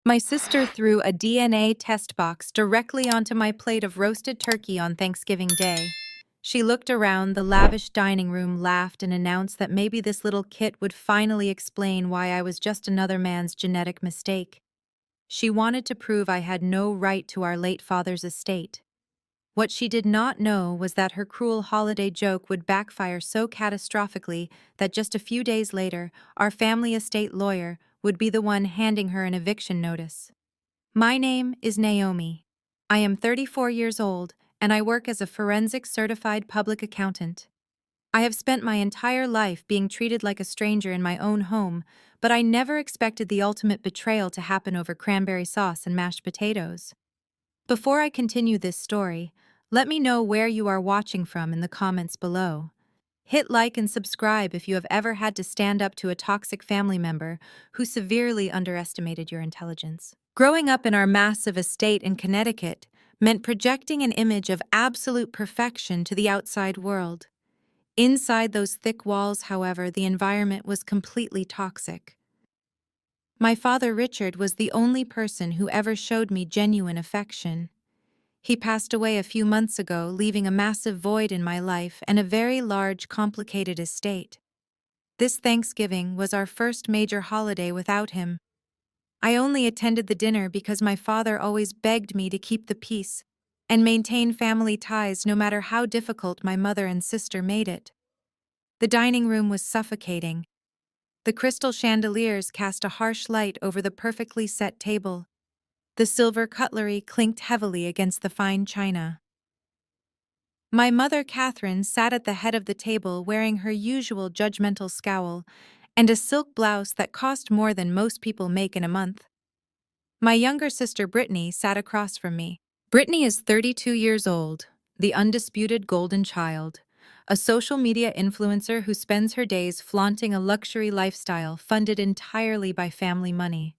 My sister threw a DNA test box directly onto my plate of roasted turkey on Thanksgiving Day. She looked around the lavish dining room, laughed, and announced that maybe this little kit would finally explain why I was just another man's genetic mistake. She wanted to prove I had no right to our late father's estate. What she did not know was that her cruel holiday joke would backfire so catastrophically that just a few days later, our family estate lawyer would be the one handing her an eviction notice. My name is Naomi. I am 34 years old, and I work as a forensic certified public accountant. I have spent my entire life being treated like a stranger in my own home, but I never expected the ultimate betrayal to happen over cranberry sauce and mashed potatoes. Before I continue this story, let me know where you are watching from in the comments below. Hit like and subscribe if you have ever had to stand up to a toxic family member who severely underestimated your intelligence. Growing up in our massive estate in Connecticut meant projecting an image of absolute perfection to the outside world. Inside those thick walls, however, the environment was completely toxic. My father, Richard, was the only person who ever showed me genuine affection. He passed away a few months ago, leaving a massive void in my life and a very large, complicated estate. This Thanksgiving was our first major holiday without him. I only attended the dinner because my father always begged me to keep the peace and maintain family ties no matter how difficult my mother and sister made it. The dining room was suffocating. The crystal chandeliers cast a harsh light over the perfectly set table. The silver cutlery clinked heavily against the fine china. My mother, Catherine, sat at the head of the table wearing her usual judgmental scowl and a silk blouse that cost more than most people make in a month. My younger sister, Brittany, sat across from me. Brittany is 32 years old, the undisputed golden child, a social media influencer who spends her days flaunting a luxury lifestyle funded entirely by family money.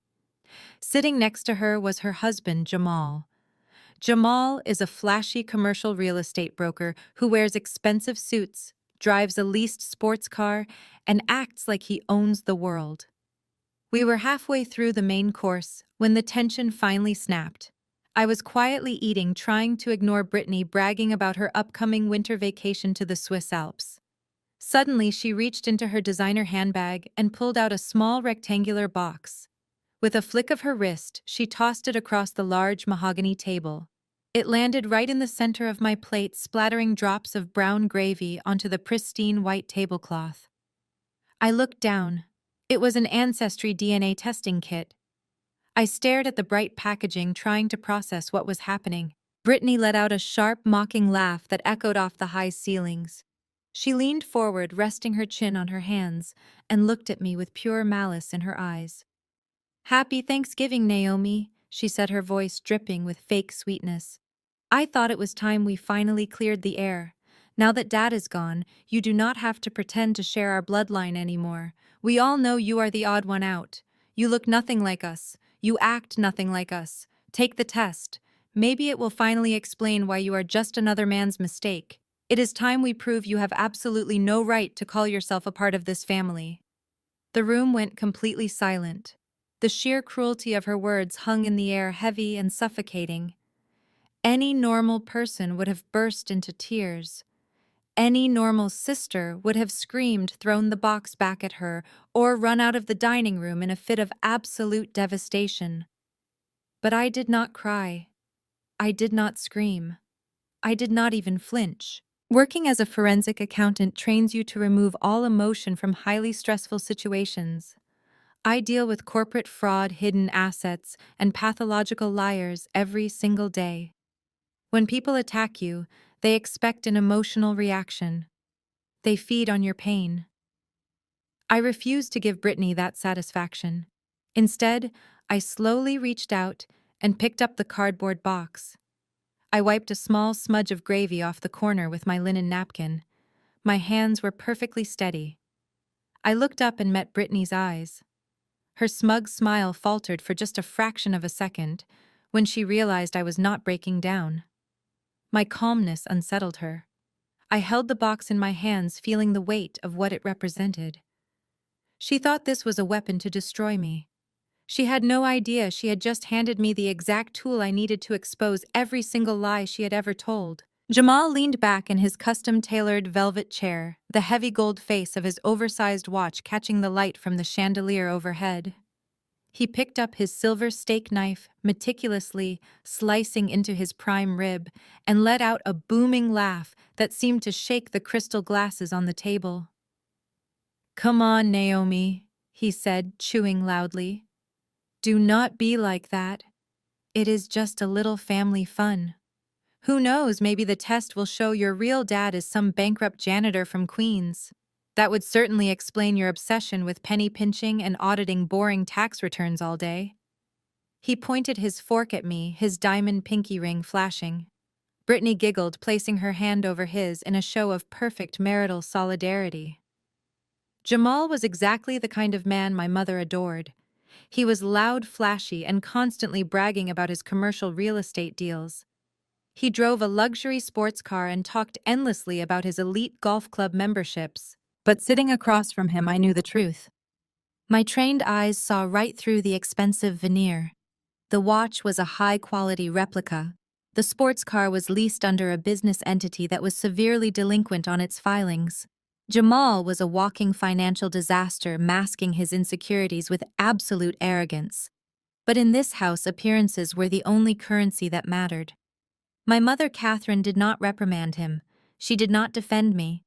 Sitting next to her was her husband, Jamal. Jamal is a flashy commercial real estate broker who wears expensive suits, drives a leased sports car, and acts like he owns the world. We were halfway through the main course when the tension finally snapped. I was quietly eating, trying to ignore Brittany bragging about her upcoming winter vacation to the Swiss Alps. Suddenly, she reached into her designer handbag and pulled out a small rectangular box. With a flick of her wrist, she tossed it across the large mahogany table. It landed right in the center of my plate, splattering drops of brown gravy onto the pristine white tablecloth. I looked down. It was an ancestry DNA testing kit. I stared at the bright packaging, trying to process what was happening. Brittany let out a sharp, mocking laugh that echoed off the high ceilings. She leaned forward, resting her chin on her hands, and looked at me with pure malice in her eyes. "Happy Thanksgiving, Naomi," she said, her voice dripping with fake sweetness. "I thought it was time we finally cleared the air. Now that Dad is gone, you do not have to pretend to share our bloodline anymore. We all know you are the odd one out. You look nothing like us. You act nothing like us. Take the test. Maybe it will finally explain why you are just another man's mistake. It is time we prove you have absolutely no right to call yourself a part of this family." The room went completely silent. The sheer cruelty of her words hung in the air, heavy and suffocating. Any normal person would have burst into tears. Any normal sister would have screamed, thrown the box back at her, or run out of the dining room in a fit of absolute devastation. But I did not cry. I did not scream. I did not even flinch. Working as a forensic accountant trains you to remove all emotion from highly stressful situations. I deal with corporate fraud, hidden assets, and pathological liars every single day. When people attack you, they expect an emotional reaction. They feed on your pain. I refused to give Brittany that satisfaction. Instead, I slowly reached out and picked up the cardboard box. I wiped a small smudge of gravy off the corner with my linen napkin. My hands were perfectly steady. I looked up and met Brittany's eyes. Her smug smile faltered for just a fraction of a second when she realized I was not breaking down. My calmness unsettled her. I held the box in my hands, feeling the weight of what it represented. She thought this was a weapon to destroy me. She had no idea she had just handed me the exact tool I needed to expose every single lie she had ever told. Jamal leaned back in his custom-tailored velvet chair, the heavy gold face of his oversized watch catching the light from the chandelier overhead. He picked up his silver steak knife, meticulously slicing into his prime rib, and let out a booming laugh that seemed to shake the crystal glasses on the table. "Come on, Naomi," he said, chewing loudly. "Do not be like that. It is just a little family fun. Who knows, maybe the test will show your real dad is some bankrupt janitor from Queens. That would certainly explain your obsession with penny pinching and auditing boring tax returns all day." He pointed his fork at me, his diamond pinky ring flashing. Brittany giggled, placing her hand over his in a show of perfect marital solidarity. Jamal was exactly the kind of man my mother adored. He was loud, flashy, and constantly bragging about his commercial real estate deals. He drove a luxury sports car and talked endlessly about his elite golf club memberships. But sitting across from him, I knew the truth. My trained eyes saw right through the expensive veneer. The watch was a high-quality replica. The sports car was leased under a business entity that was severely delinquent on its filings. Jamal was a walking financial disaster, masking his insecurities with absolute arrogance. But in this house, appearances were the only currency that mattered. My mother, Catherine, did not reprimand him. She did not defend me.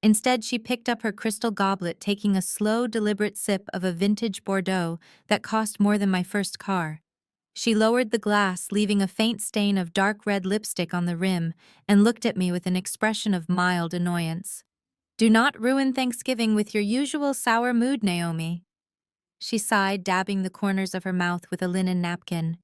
Instead, she picked up her crystal goblet, taking a slow, deliberate sip of a vintage Bordeaux that cost more than my first car. She lowered the glass, leaving a faint stain of dark red lipstick on the rim, and looked at me with an expression of mild annoyance. "Do not ruin Thanksgiving with your usual sour mood, Naomi." She sighed, dabbing the corners of her mouth with a linen napkin.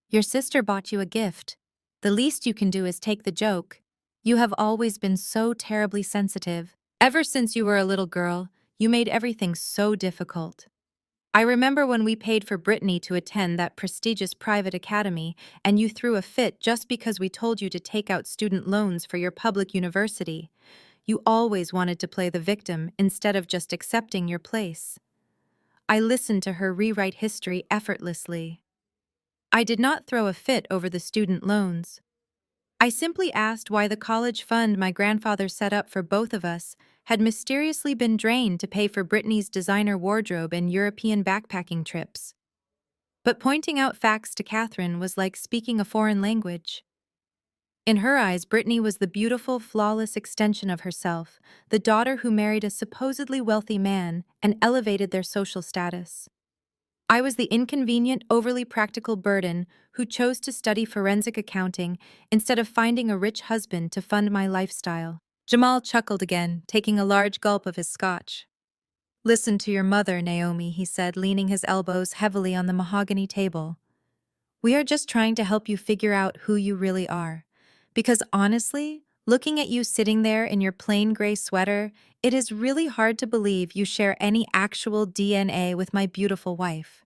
"Your sister bought you a gift. The least you can do is take the joke. You have always been so terribly sensitive. Ever since you were a little girl, you made everything so difficult. I remember when we paid for Brittany to attend that prestigious private academy, and you threw a fit just because we told you to take out student loans for your public university. You always wanted to play the victim instead of just accepting your place." I listened to her rewrite history effortlessly. "I did not throw a fit over the student loans. I simply asked why the college fund my grandfather set up for both of us had mysteriously been drained to pay for Brittany's designer wardrobe and European backpacking trips." But pointing out facts to Catherine was like speaking a foreign language. In her eyes, Brittany was the beautiful, flawless extension of herself, the daughter who married a supposedly wealthy man and elevated their social status. I was the inconvenient, overly practical burden who chose to study forensic accounting instead of finding a rich husband to fund my lifestyle. Jamal chuckled again, taking a large gulp of his scotch. "Listen to your mother, Naomi," he said, leaning his elbows heavily on the mahogany table. "We are just trying to help you figure out who you really are. Because honestly, looking at you sitting there in your plain gray sweater, it is really hard to believe you share any actual DNA with my beautiful wife.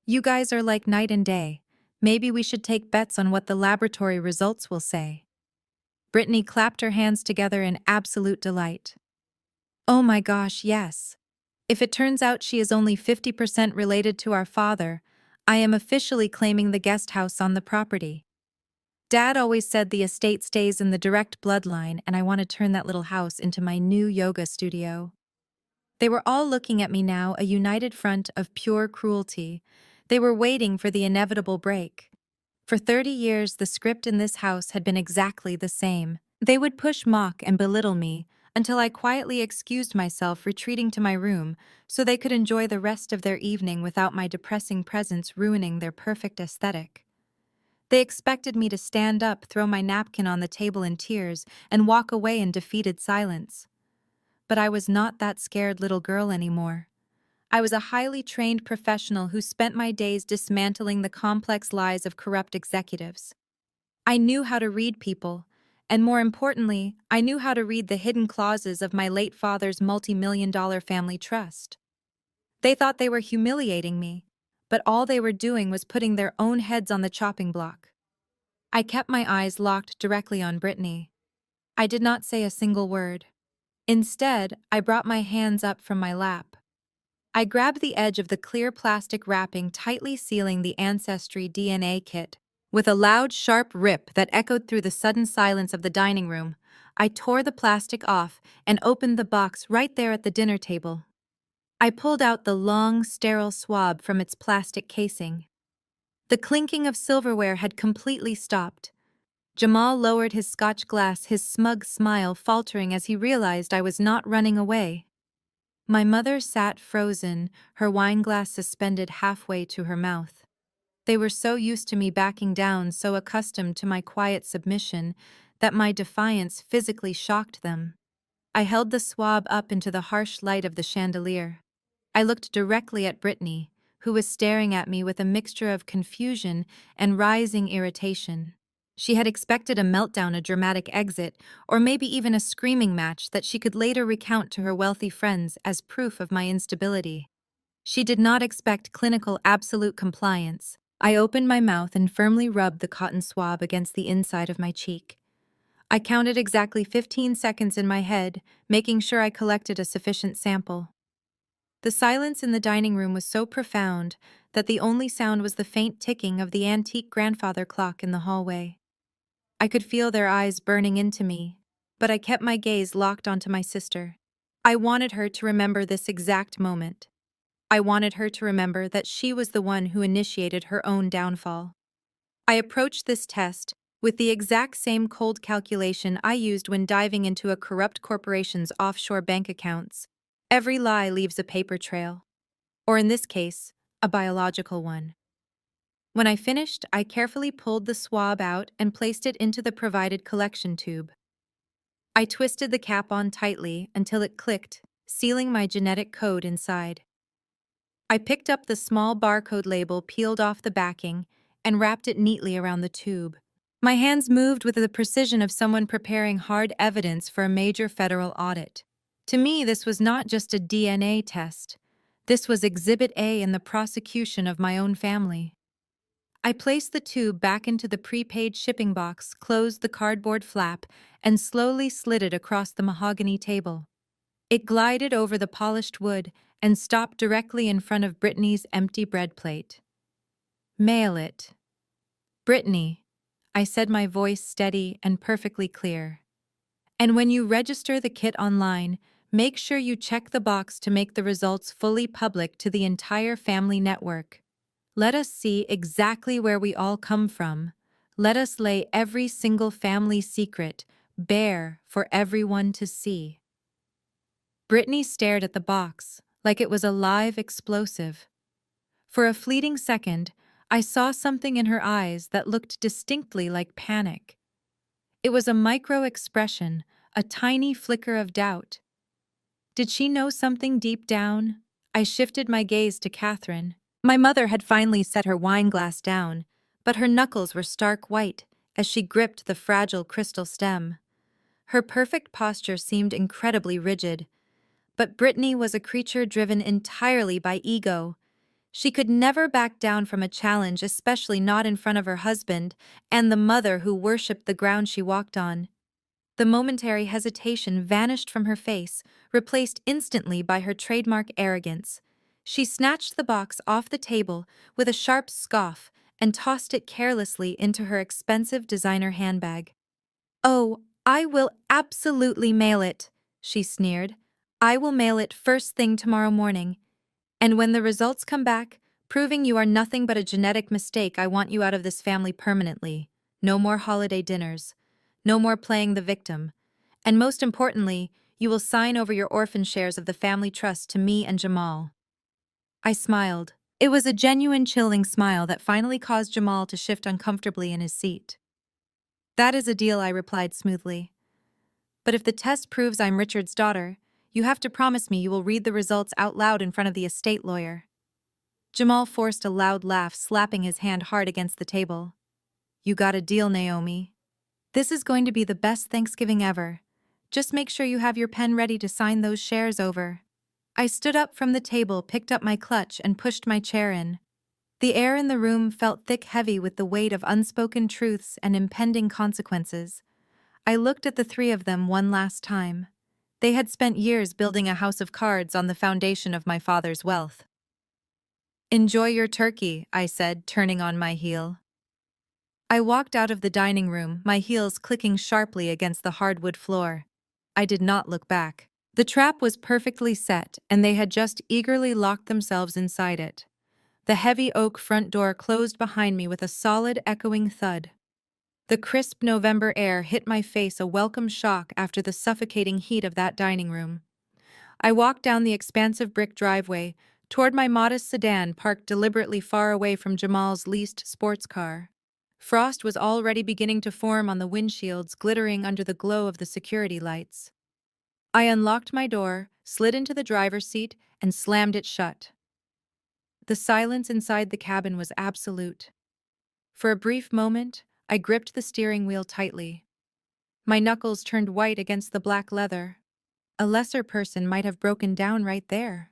You guys are like night and day. Maybe we should take bets on what the laboratory results will say." Brittany clapped her hands together in absolute delight. "Oh my gosh, yes. If it turns out she is only 50% related to our father, I am officially claiming the guest house on the property. Dad always said the estate stays in the direct bloodline, and I want to turn that little house into my new yoga studio." They were all looking at me now, a united front of pure cruelty. They were waiting for the inevitable break. For 30 years, the script in this house had been exactly the same. They would push, mock, and belittle me until I quietly excused myself, retreating to my room so they could enjoy the rest of their evening without my depressing presence ruining their perfect aesthetic. They expected me to stand up, throw my napkin on the table in tears, and walk away in defeated silence. But I was not that scared little girl anymore. I was a highly trained professional who spent my days dismantling the complex lies of corrupt executives. I knew how to read people, and more importantly, I knew how to read the hidden clauses of my late father's multi-million-dollar family trust. They thought they were humiliating me, but all they were doing was putting their own heads on the chopping block. I kept my eyes locked directly on Brittany. I did not say a single word. Instead, I brought my hands up from my lap. I grabbed the edge of the clear plastic wrapping, tightly sealing the Ancestry DNA kit. With a loud, sharp rip that echoed through the sudden silence of the dining room, I tore the plastic off and opened the box right there at the dinner table. I pulled out the long, sterile swab from its plastic casing. The clinking of silverware had completely stopped. Jamal lowered his scotch glass, his smug smile faltering as he realized I was not running away. My mother sat frozen, her wineglass suspended halfway to her mouth. They were so used to me backing down, so accustomed to my quiet submission, that my defiance physically shocked them. I held the swab up into the harsh light of the chandelier. I looked directly at Brittany, who was staring at me with a mixture of confusion and rising irritation. She had expected a meltdown, a dramatic exit, or maybe even a screaming match that she could later recount to her wealthy friends as proof of my instability. She did not expect clinical absolute compliance. I opened my mouth and firmly rubbed the cotton swab against the inside of my cheek. I counted exactly 15 seconds in my head, making sure I collected a sufficient sample. The silence in the dining room was so profound that the only sound was the faint ticking of the antique grandfather clock in the hallway. I could feel their eyes burning into me, but I kept my gaze locked onto my sister. I wanted her to remember this exact moment. I wanted her to remember that she was the one who initiated her own downfall. I approached this test with the exact same cold calculation I used when diving into a corrupt corporation's offshore bank accounts. Every lie leaves a paper trail, or in this case, a biological one. When I finished, I carefully pulled the swab out and placed it into the provided collection tube. I twisted the cap on tightly until it clicked, sealing my genetic code inside. I picked up the small barcode label peeled off the backing and wrapped it neatly around the tube. My hands moved with the precision of someone preparing hard evidence for a major federal audit. To me, this was not just a DNA test. This was Exhibit A in the prosecution of my own family. I placed the tube back into the prepaid shipping box, closed the cardboard flap, and slowly slid it across the mahogany table. It glided over the polished wood and stopped directly in front of Brittany's empty bread plate. "Mail it." "Brittany," I said, my voice steady and perfectly clear. "And when you register the kit online, make sure you check the box to make the results fully public to the entire family network. Let us see exactly where we all come from. Let us lay every single family secret bare for everyone to see." Brittany stared at the box like it was a live explosive. For a fleeting second, I saw something in her eyes that looked distinctly like panic. It was a micro-expression, a tiny flicker of doubt. Did she know something deep down? I shifted my gaze to Catherine. My mother had finally set her wineglass down, but her knuckles were stark white as she gripped the fragile crystal stem. Her perfect posture seemed incredibly rigid, but Brittany was a creature driven entirely by ego. She could never back down from a challenge, especially not in front of her husband and the mother who worshipped the ground she walked on. The momentary hesitation vanished from her face, replaced instantly by her trademark arrogance. She snatched the box off the table with a sharp scoff and tossed it carelessly into her expensive designer handbag. "Oh, I will absolutely mail it," she sneered. "I will mail it first thing tomorrow morning. And when the results come back, proving you are nothing but a genetic mistake, I want you out of this family permanently. No more holiday dinners. No more playing the victim. And most importantly, you will sign over your orphan shares of the family trust to me and Jamal." I smiled. It was a genuine chilling smile that finally caused Jamal to shift uncomfortably in his seat. "That is a deal," I replied smoothly. "But if the test proves I'm Richard's daughter, you have to promise me you will read the results out loud in front of the estate lawyer." Jamal forced a loud laugh, slapping his hand hard against the table. "You got a deal, Naomi. This is going to be the best Thanksgiving ever. Just make sure you have your pen ready to sign those shares over." I stood up from the table, picked up my clutch, and pushed my chair in. The air in the room felt thick, heavy with the weight of unspoken truths and impending consequences. I looked at the three of them one last time. They had spent years building a house of cards on the foundation of my father's wealth. "Enjoy your turkey," I said, turning on my heel. I walked out of the dining room, my heels clicking sharply against the hardwood floor. I did not look back. The trap was perfectly set, and they had just eagerly locked themselves inside it. The heavy oak front door closed behind me with a solid, echoing thud. The crisp November air hit my face, a welcome shock after the suffocating heat of that dining room. I walked down the expansive brick driveway, toward my modest sedan parked deliberately far away from Jamal's leased sports car. Frost was already beginning to form on the windshields, glittering under the glow of the security lights. I unlocked my door, slid into the driver's seat, and slammed it shut. The silence inside the cabin was absolute. For a brief moment, I gripped the steering wheel tightly. My knuckles turned white against the black leather. A lesser person might have broken down right there.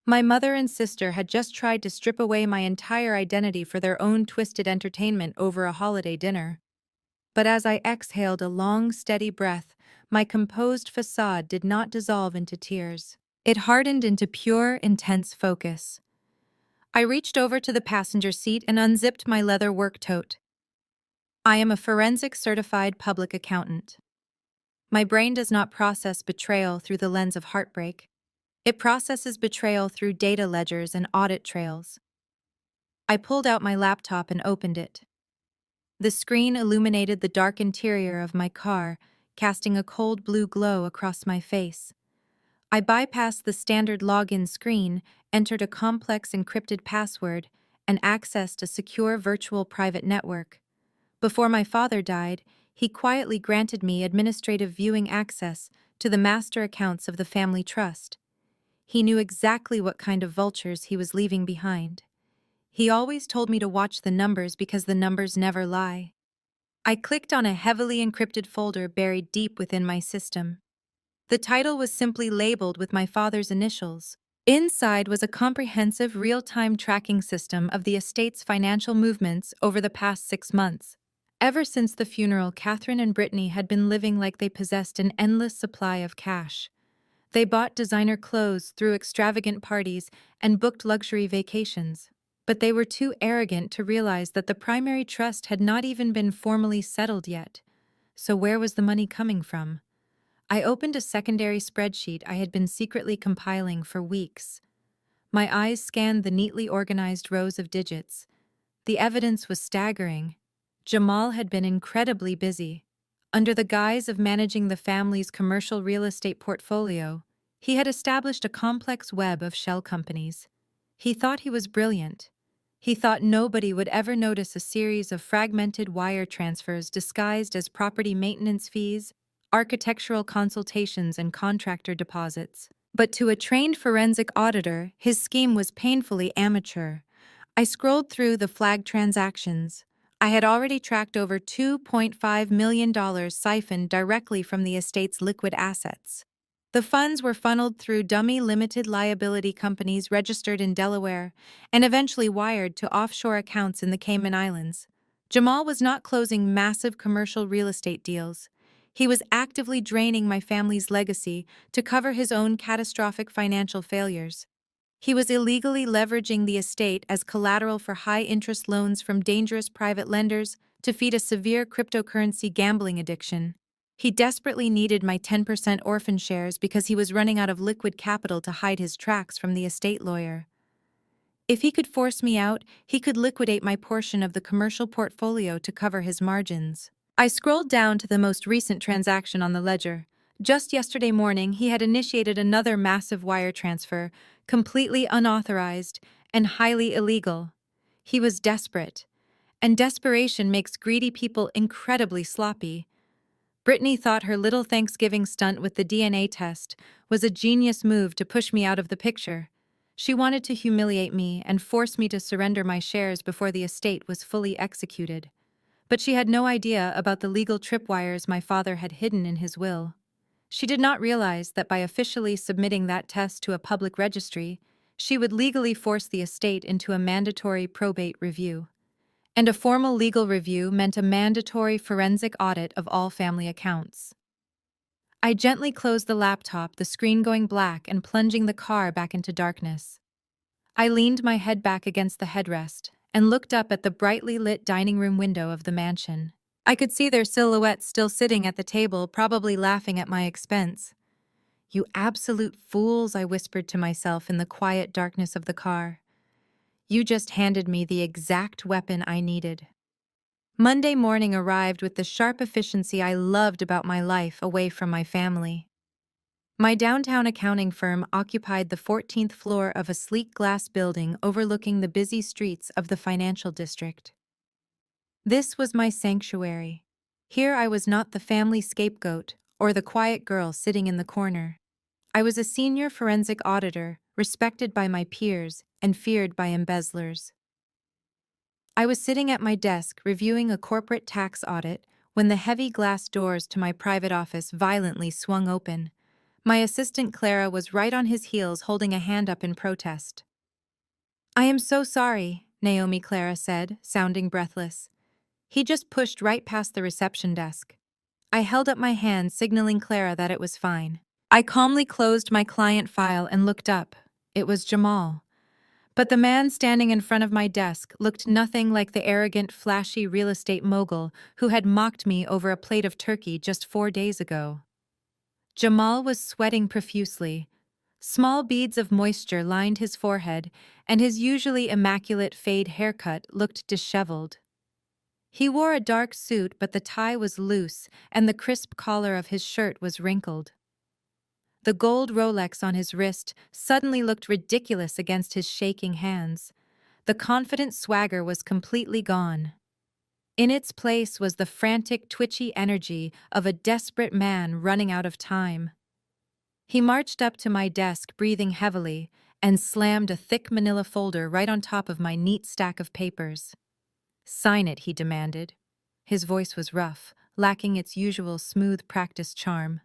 My mother and sister had just tried to strip away my entire identity for their own twisted entertainment over a holiday dinner. But as I exhaled a long, steady breath, my composed facade did not dissolve into tears. It hardened into pure, intense focus. I reached over to the passenger seat and unzipped my leather work tote. I am a forensic certified public accountant. My brain does not process betrayal through the lens of heartbreak. It processes betrayal through data ledgers and audit trails. I pulled out my laptop and opened it. The screen illuminated the dark interior of my car, casting a cold blue glow across my face. I bypassed the standard login screen, entered a complex encrypted password, and accessed a secure virtual private network. Before my father died, he quietly granted me administrative viewing access to the master accounts of the family trust. He knew exactly what kind of vultures he was leaving behind. He always told me to watch the numbers because the numbers never lie. I clicked on a heavily encrypted folder buried deep within my system. The title was simply labeled with my father's initials. Inside was a comprehensive real-time tracking system of the estate's financial movements over the past 6 months. Ever since the funeral, Catherine and Brittany had been living like they possessed an endless supply of cash. They bought designer clothes, threw extravagant parties, and booked luxury vacations. But they were too arrogant to realize that the primary trust had not even been formally settled yet. So where was the money coming from? I opened a secondary spreadsheet I had been secretly compiling for weeks. My eyes scanned the neatly organized rows of digits. The evidence was staggering. Jamal had been incredibly busy. Under the guise of managing the family's commercial real estate portfolio, he had established a complex web of shell companies. He thought he was brilliant. He thought nobody would ever notice a series of fragmented wire transfers disguised as property maintenance fees, architectural consultations, and contractor deposits. But to a trained forensic auditor, his scheme was painfully amateur. I scrolled through the flagged transactions. I had already tracked over $2.5 million siphoned directly from the estate's liquid assets. The funds were funneled through dummy limited liability companies registered in Delaware and eventually wired to offshore accounts in the Cayman Islands. Jamal was not closing massive commercial real estate deals. He was actively draining my family's legacy to cover his own catastrophic financial failures. He was illegally leveraging the estate as collateral for high-interest loans from dangerous private lenders to feed a severe cryptocurrency gambling addiction. He desperately needed my 10% orphan shares because he was running out of liquid capital to hide his tracks from the estate lawyer. If he could force me out, he could liquidate my portion of the commercial portfolio to cover his margins. I scrolled down to the most recent transaction on the ledger. Just yesterday morning, he had initiated another massive wire transfer, completely unauthorized and highly illegal. He was desperate, and desperation makes greedy people incredibly sloppy. Brittany thought her little Thanksgiving stunt with the DNA test was a genius move to push me out of the picture. She wanted to humiliate me and force me to surrender my shares before the estate was fully executed. But she had no idea about the legal tripwires my father had hidden in his will. She did not realize that by officially submitting that test to a public registry, she would legally force the estate into a mandatory probate review. And a formal legal review meant a mandatory forensic audit of all family accounts. I gently closed the laptop, the screen going black and plunging the car back into darkness. I leaned my head back against the headrest and looked up at the brightly lit dining room window of the mansion. I could see their silhouettes still sitting at the table, probably laughing at my expense. "You absolute fools," I whispered to myself in the quiet darkness of the car. "You just handed me the exact weapon I needed." Monday morning arrived with the sharp efficiency I loved about my life away from my family. My downtown accounting firm occupied the 14th floor of a sleek glass building overlooking the busy streets of the financial district. This was my sanctuary. Here I was not the family scapegoat or the quiet girl sitting in the corner. I was a senior forensic auditor, respected by my peers and feared by embezzlers. I was sitting at my desk reviewing a corporate tax audit when the heavy glass doors to my private office violently swung open. My assistant Clara was right on his heels holding a hand up in protest. "I am so sorry," Naomi Clara said, sounding breathless. He just pushed right past the reception desk. I held up my hand, signaling Clara that it was fine. I calmly closed my client file and looked up. It was Jamal. But the man standing in front of my desk looked nothing like the arrogant, flashy real estate mogul who had mocked me over a plate of turkey just 4 days ago. Jamal was sweating profusely. Small beads of moisture lined his forehead, and his usually immaculate fade haircut looked disheveled. He wore a dark suit, but the tie was loose, and the crisp collar of his shirt was wrinkled. The gold Rolex on his wrist suddenly looked ridiculous against his shaking hands. The confident swagger was completely gone. In its place was the frantic, twitchy energy of a desperate man running out of time. He marched up to my desk, breathing heavily, and slammed a thick manila folder right on top of my neat stack of papers. "Sign it," he demanded. His voice was rough, lacking its usual smooth practice charm.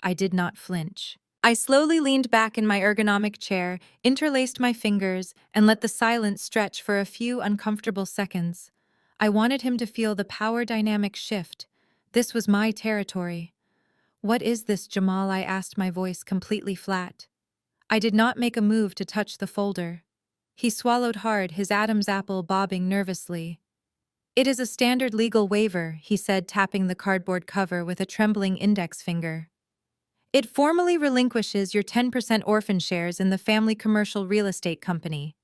I did not flinch. I slowly leaned back in my ergonomic chair, interlaced my fingers, and let the silence stretch for a few uncomfortable seconds. I wanted him to feel the power dynamic shift. This was my territory. "What is this, Jamal?" I asked, my voice completely flat. I did not make a move to touch the folder. He swallowed hard, his Adam's apple bobbing nervously. "It is a standard legal waiver," he said, tapping the cardboard cover with a trembling index finger. "It formally relinquishes your 10% orphan shares in the family commercial real estate company.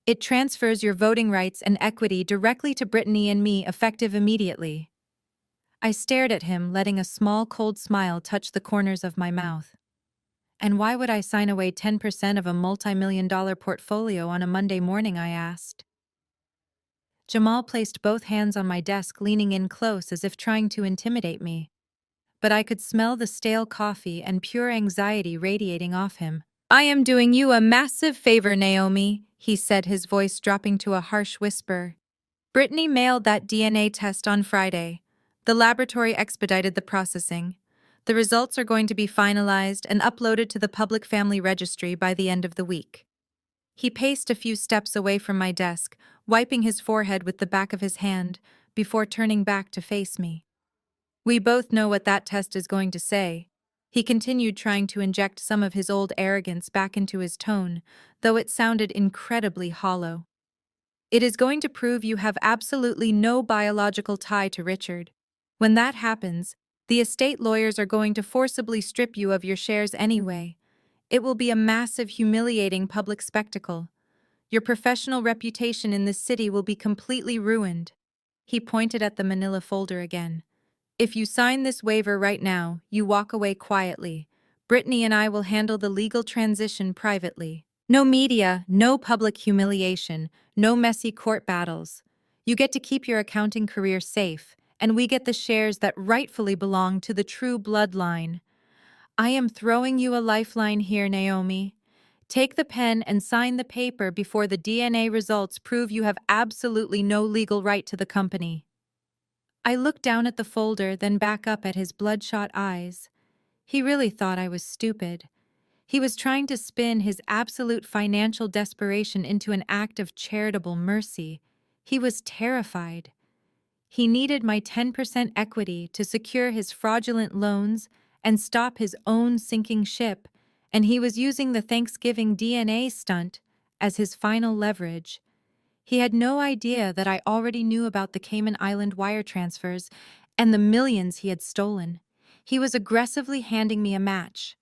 It transfers your voting rights and equity directly to Brittany and me, effective immediately." I stared at him, letting a small cold smile touch the corners of my mouth. "And why would I sign away 10% of a multi-million-dollar portfolio on a Monday morning?" I asked. Jamal placed both hands on my desk, leaning in close as if trying to intimidate me. But I could smell the stale coffee and pure anxiety radiating off him. "I am doing you a massive favor, Naomi," he said, his voice dropping to a harsh whisper. "Brittany mailed that DNA test on Friday. The laboratory expedited the processing. The results are going to be finalized and uploaded to the public family registry by the end of the week." He paced a few steps away from my desk, wiping his forehead with the back of his hand, before turning back to face me. "We both know what that test is going to say." He continued, trying to inject some of his old arrogance back into his tone, though it sounded incredibly hollow. "It is going to prove you have absolutely no biological tie to Richard. When that happens, the estate lawyers are going to forcibly strip you of your shares anyway. It will be a massive, humiliating public spectacle. Your professional reputation in this city will be completely ruined." He pointed at the manila folder again. "If you sign this waiver right now, you walk away quietly. Brittany and I will handle the legal transition privately. No media, no public humiliation, no messy court battles. You get to keep your accounting career safe, and we get the shares that rightfully belong to the true bloodline. I am throwing you a lifeline here, Naomi. Take the pen and sign the paper before the DNA results prove you have absolutely no legal right to the company." I looked down at the folder, then back up at his bloodshot eyes. He really thought I was stupid. He was trying to spin his absolute financial desperation into an act of charitable mercy. He was terrified. He needed my 10% equity to secure his fraudulent loans and stop his own sinking ship, and he was using the Thanksgiving DNA stunt as his final leverage. He had no idea that I already knew about the Cayman Island wire transfers and the millions he had stolen. He was aggressively handing me a match.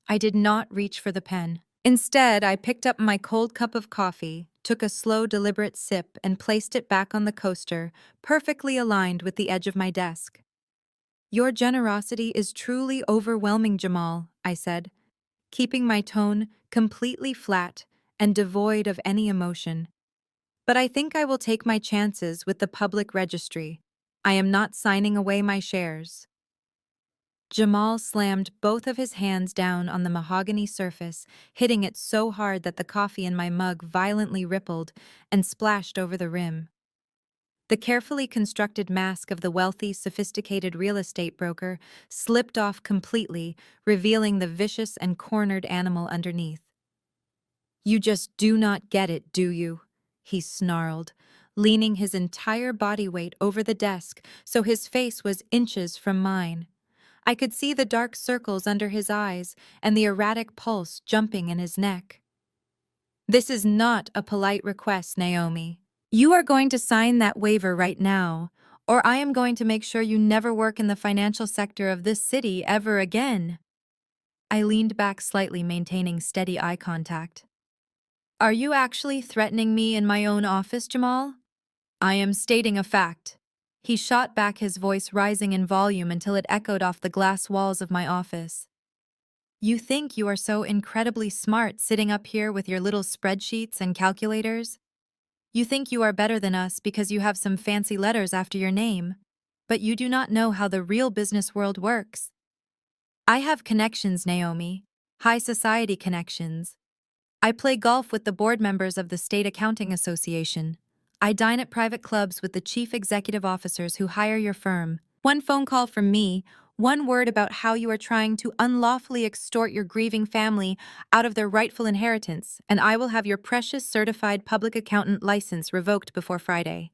I did not reach for the pen. Instead, I picked up my cold cup of coffee, took a slow, deliberate sip, and placed it back on the coaster, perfectly aligned with the edge of my desk. "Your generosity is truly overwhelming, Jamal," I said, keeping my tone completely flat and devoid of any emotion. "But I think I will take my chances with the public registry. I am not signing away my shares." Jamal slammed both of his hands down on the mahogany surface, hitting it so hard that the coffee in my mug violently rippled and splashed over the rim. The carefully constructed mask of the wealthy, sophisticated real estate broker slipped off completely, revealing the vicious and cornered animal underneath. "You just do not get it, do you?" he snarled, leaning his entire body weight over the desk so his face was inches from mine. I could see the dark circles under his eyes and the erratic pulse jumping in his neck. "This is not a polite request, Naomi. You are going to sign that waiver right now, or I am going to make sure you never work in the financial sector of this city ever again." I leaned back slightly, maintaining steady eye contact. "Are you actually threatening me in my own office, Jamal?" "I am stating a fact." He shot back, his voice rising in volume until it echoed off the glass walls of my office. "You think you are so incredibly smart sitting up here with your little spreadsheets and calculators? You think you are better than us because you have some fancy letters after your name, but you do not know how the real business world works. I have connections, Naomi. High society connections. I play golf with the board members of the State Accounting Association. I dine at private clubs with the chief executive officers who hire your firm. One phone call from me, one word about how you are trying to unlawfully extort your grieving family out of their rightful inheritance, and I will have your precious certified public accountant license revoked before Friday.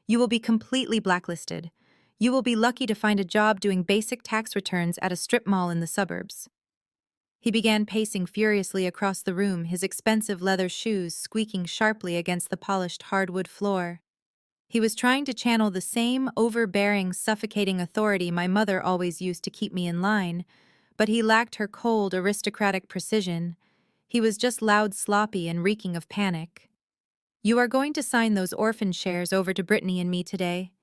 You will be completely blacklisted. You will be lucky to find a job doing basic tax returns at a strip mall in the suburbs." He began pacing furiously across the room, his expensive leather shoes squeaking sharply against the polished hardwood floor. He was trying to channel the same overbearing, suffocating authority my mother always used to keep me in line, but he lacked her cold, aristocratic precision. He was just loud, sloppy, and reeking of panic. "You are going to sign those orphan shares over to Brittany and me today,"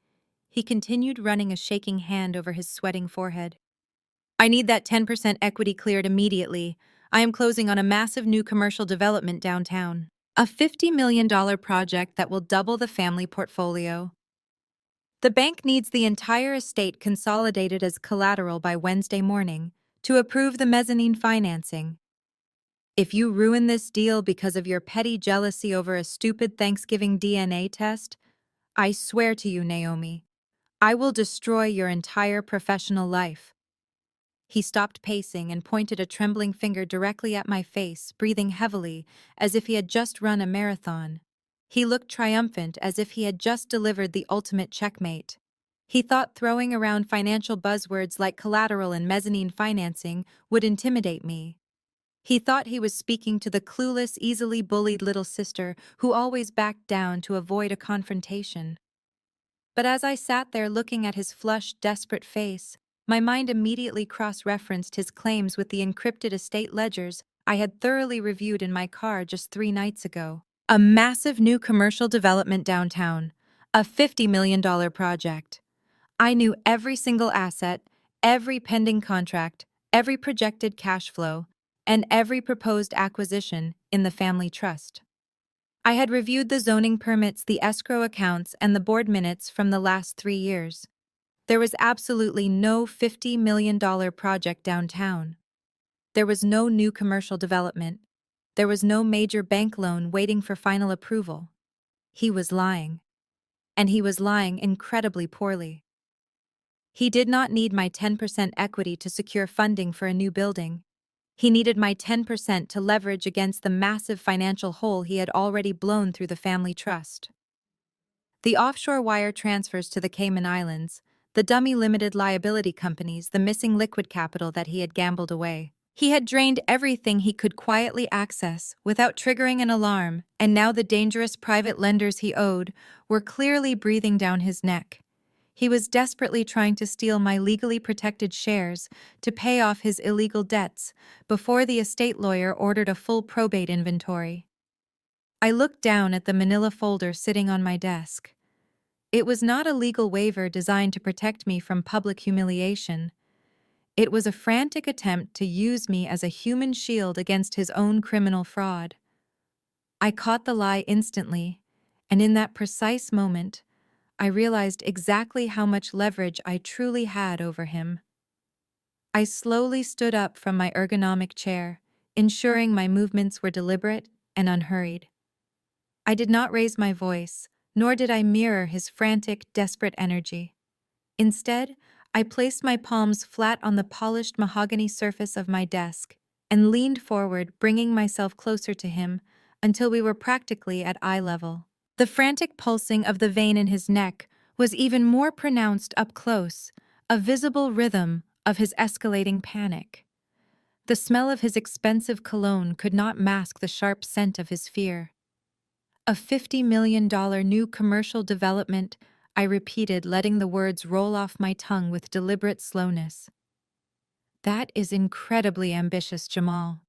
he continued, running a shaking hand over his sweating forehead. "I need that 10% equity cleared immediately. I am closing on a massive new commercial development downtown. A $50 million project that will double the family portfolio. The bank needs the entire estate consolidated as collateral by Wednesday morning to approve the mezzanine financing. If you ruin this deal because of your petty jealousy over a stupid Thanksgiving DNA test, I swear to you, Naomi, I will destroy your entire professional life." He stopped pacing and pointed a trembling finger directly at my face, breathing heavily, as if he had just run a marathon. He looked triumphant, as if he had just delivered the ultimate checkmate. He thought throwing around financial buzzwords like collateral and mezzanine financing would intimidate me. He thought he was speaking to the clueless, easily bullied little sister who always backed down to avoid a confrontation. But as I sat there looking at his flushed, desperate face, my mind immediately cross-referenced his claims with the encrypted estate ledgers I had thoroughly reviewed in my car just 3 nights ago. A massive new commercial development downtown. A $50 million project. I knew every single asset, every pending contract, every projected cash flow, and every proposed acquisition in the family trust. I had reviewed the zoning permits, the escrow accounts, and the board minutes from the last 3 years. There was absolutely no $50 million project downtown. There was no new commercial development. There was no major bank loan waiting for final approval. He was lying. And he was lying incredibly poorly. He did not need my 10% equity to secure funding for a new building. He needed my 10% to leverage against the massive financial hole he had already blown through the family trust. The offshore wire transfers to the Cayman Islands, the dummy limited liability companies, the missing liquid capital that he had gambled away. He had drained everything he could quietly access without triggering an alarm, and now the dangerous private lenders he owed were clearly breathing down his neck. He was desperately trying to steal my legally protected shares to pay off his illegal debts before the estate lawyer ordered a full probate inventory. I looked down at the manila folder sitting on my desk. It was not a legal waiver designed to protect me from public humiliation. It was a frantic attempt to use me as a human shield against his own criminal fraud. I caught the lie instantly, and in that precise moment, I realized exactly how much leverage I truly had over him. I slowly stood up from my ergonomic chair, ensuring my movements were deliberate and unhurried. I did not raise my voice, nor did I mirror his frantic, desperate energy. Instead, I placed my palms flat on the polished mahogany surface of my desk and leaned forward, bringing myself closer to him until we were practically at eye level. The frantic pulsing of the vein in his neck was even more pronounced up close, a visible rhythm of his escalating panic. The smell of his expensive cologne could not mask the sharp scent of his fear. A $50 million new commercial development, I repeated, letting the words roll off my tongue with deliberate slowness. That is incredibly ambitious, Jamal,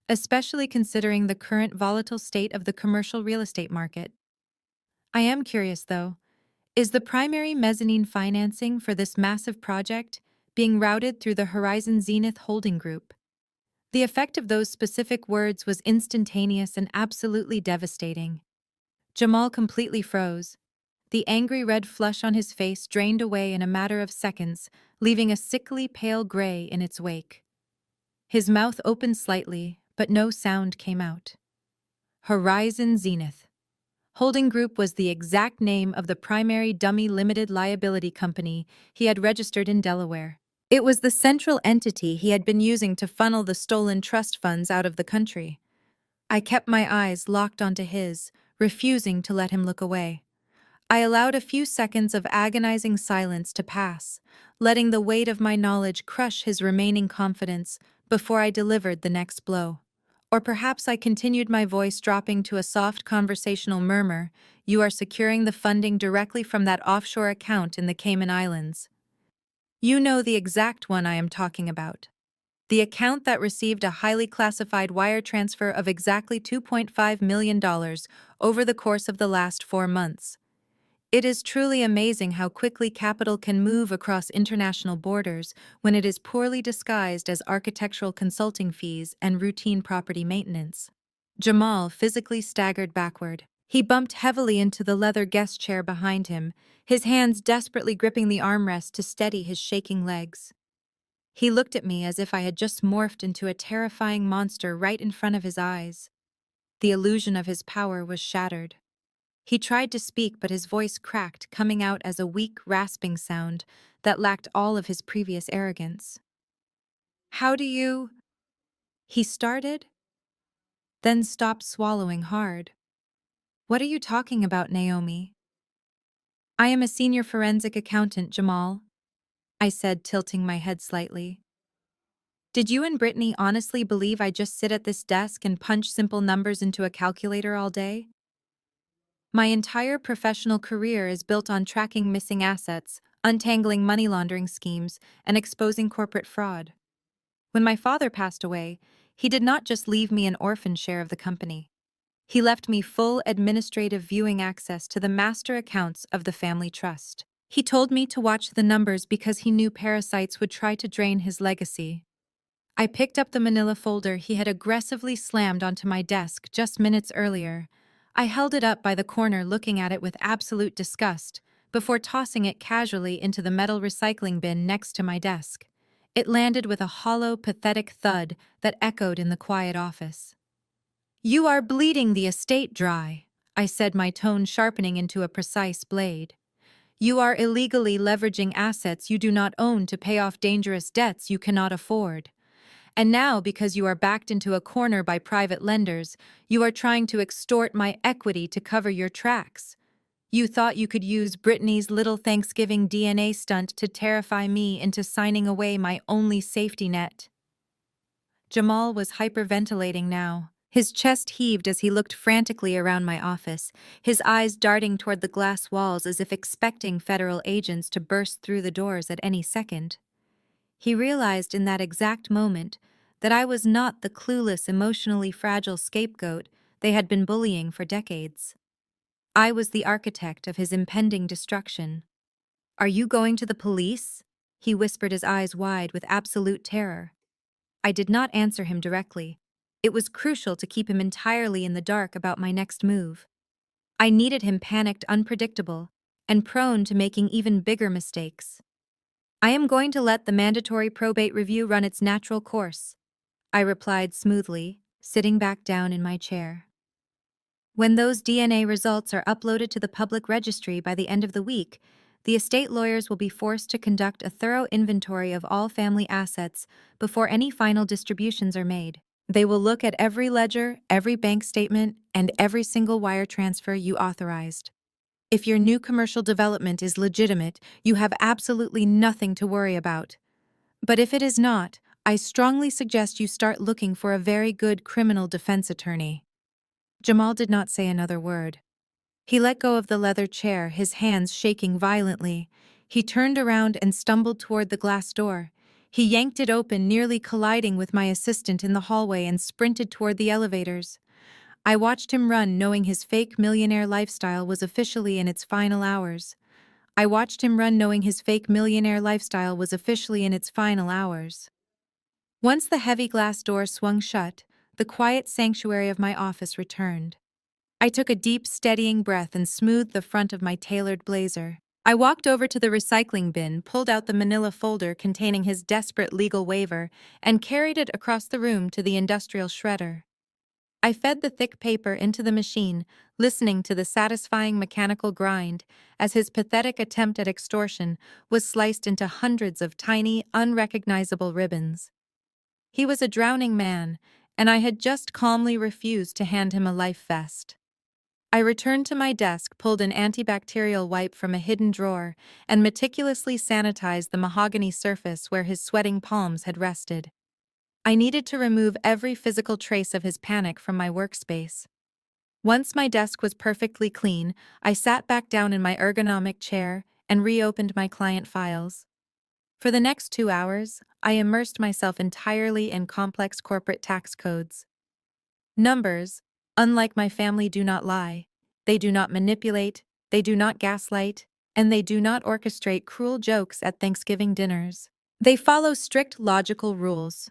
especially considering the current volatile state of the commercial real estate market. I am curious, though, is the primary mezzanine financing for this massive project being routed through the Horizon Zenith Holding Group? The effect of those specific words was instantaneous and absolutely devastating. Jamal completely froze. The angry red flush on his face drained away in a matter of seconds, leaving a sickly pale gray in its wake. His mouth opened slightly, but no sound came out. Horizon Zenith Holding Group was the exact name of the primary dummy limited liability company he had registered in Delaware. It was the central entity he had been using to funnel the stolen trust funds out of the country. I kept my eyes locked onto his, refusing to let him look away. I allowed a few seconds of agonizing silence to pass, letting the weight of my knowledge crush his remaining confidence before I delivered the next blow. Or perhaps I continued, my voice dropping to a soft conversational murmur. You are securing the funding directly from that offshore account in the Cayman Islands. You know the exact one I am talking about. The account that received a highly classified wire transfer of exactly $2.5 million over the course of the last 4 months. It is truly amazing how quickly capital can move across international borders when it is poorly disguised as architectural consulting fees and routine property maintenance. Jamal physically staggered backward. He bumped heavily into the leather guest chair behind him, his hands desperately gripping the armrest to steady his shaking legs. He looked at me as if I had just morphed into a terrifying monster right in front of his eyes. The illusion of his power was shattered. He tried to speak, but his voice cracked, coming out as a weak, rasping sound that lacked all of his previous arrogance. How do you... He started, then stopped, swallowing hard. What are you talking about, Naomi? I am a senior forensic accountant, Jamal, I said, tilting my head slightly. Did you and Brittany honestly believe I just sit at this desk and punch simple numbers into a calculator all day? My entire professional career is built on tracking missing assets, untangling money laundering schemes, and exposing corporate fraud. When my father passed away, he did not just leave me an orphan share of the company. He left me full administrative viewing access to the master accounts of the family trust. He told me to watch the numbers because he knew parasites would try to drain his legacy. I picked up the manila folder he had aggressively slammed onto my desk just minutes earlier. I held it up by the corner, looking at it with absolute disgust, before tossing it casually into the metal recycling bin next to my desk. It landed with a hollow, pathetic thud that echoed in the quiet office. You are bleeding the estate dry, I said, my tone sharpening into a precise blade. You are illegally leveraging assets you do not own to pay off dangerous debts you cannot afford. And now, because you are backed into a corner by private lenders, you are trying to extort my equity to cover your tracks. You thought you could use Brittany's little Thanksgiving DNA stunt to terrify me into signing away my only safety net. Jamal was hyperventilating now. His chest heaved as he looked frantically around my office, his eyes darting toward the glass walls as if expecting federal agents to burst through the doors at any second. He realized in that exact moment that I was not the clueless, emotionally fragile scapegoat they had been bullying for decades. I was the architect of his impending destruction. "Are you going to the police?" He whispered, his eyes wide with absolute terror. I did not answer him directly. It was crucial to keep him entirely in the dark about my next move. I needed him panicked, unpredictable, and prone to making even bigger mistakes. "I am going to let the mandatory probate review run its natural course," I replied smoothly, sitting back down in my chair. "When those DNA results are uploaded to the public registry by the end of the week, the estate lawyers will be forced to conduct a thorough inventory of all family assets before any final distributions are made. They will look at every ledger, every bank statement, and every single wire transfer you authorized. If your new commercial development is legitimate, you have absolutely nothing to worry about. But if it is not, I strongly suggest you start looking for a very good criminal defense attorney." Jamal did not say another word. He let go of the leather chair, his hands shaking violently. He turned around and stumbled toward the glass door. He yanked it open, nearly colliding with my assistant in the hallway, and sprinted toward the elevators. I watched him run, knowing his fake millionaire lifestyle was officially in its final hours. I watched him run, knowing his fake millionaire lifestyle was officially in its final hours. Once the heavy glass door swung shut, the quiet sanctuary of my office returned. I took a deep, steadying breath and smoothed the front of my tailored blazer. I walked over to the recycling bin, pulled out the manila folder containing his desperate legal waiver, and carried it across the room to the industrial shredder. I fed the thick paper into the machine, listening to the satisfying mechanical grind as his pathetic attempt at extortion was sliced into hundreds of tiny, unrecognizable ribbons. He was a drowning man, and I had just calmly refused to hand him a life vest. I returned to my desk, pulled an antibacterial wipe from a hidden drawer, and meticulously sanitized the mahogany surface where his sweating palms had rested. I needed to remove every physical trace of his panic from my workspace. Once my desk was perfectly clean, I sat back down in my ergonomic chair and reopened my client files. For the next 2 hours, I immersed myself entirely in complex corporate tax codes. Numbers, unlike my family, do not lie. They do not manipulate, they do not gaslight, and they do not orchestrate cruel jokes at Thanksgiving dinners. They follow strict logical rules.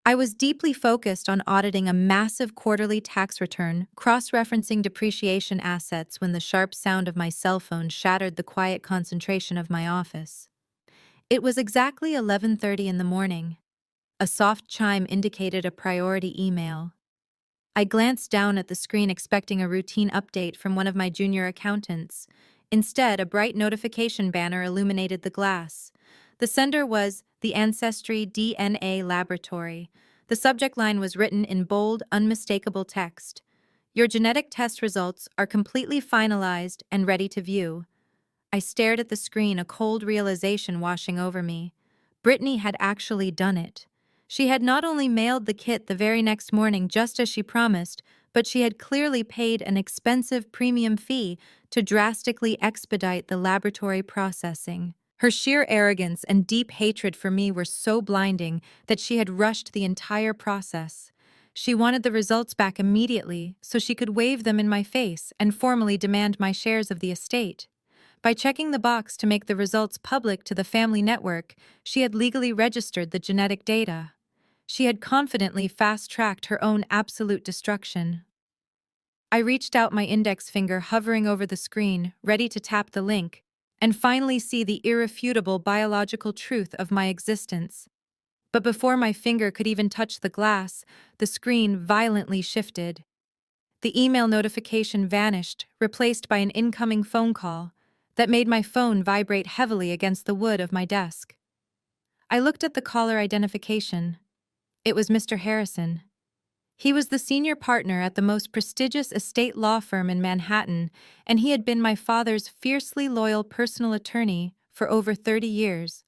I was deeply focused on auditing a massive quarterly tax return, cross-referencing depreciation assets when the sharp sound of my cell phone shattered the quiet concentration of my office. It was exactly 11:30 in the morning. A soft chime indicated a priority email. I glanced down at the screen, expecting a routine update from one of my junior accountants. Instead, a bright notification banner illuminated the glass. The sender was the Ancestry DNA Laboratory. The subject line was written in bold, unmistakable text. "Your genetic test results are completely finalized and ready to view." I stared at the screen, a cold realization washing over me. Brittany had actually done it. She had not only mailed the kit the very next morning just as she promised, but she had clearly paid an expensive premium fee to drastically expedite the laboratory processing. Her sheer arrogance and deep hatred for me were so blinding that she had rushed the entire process. She wanted the results back immediately so she could wave them in my face and formally demand my shares of the estate. By checking the box to make the results public to the family network, she had legally registered the genetic data. She had confidently fast-tracked her own absolute destruction. I reached out, my index finger hovering over the screen, ready to tap the link, and finally see the irrefutable biological truth of my existence. But before my finger could even touch the glass, the screen violently shifted. The email notification vanished, replaced by an incoming phone call that made my phone vibrate heavily against the wood of my desk. I looked at the caller identification. It was Mr. Harrison. He was the senior partner at the most prestigious estate law firm in Manhattan, and he had been my father's fiercely loyal personal attorney for over 30 years.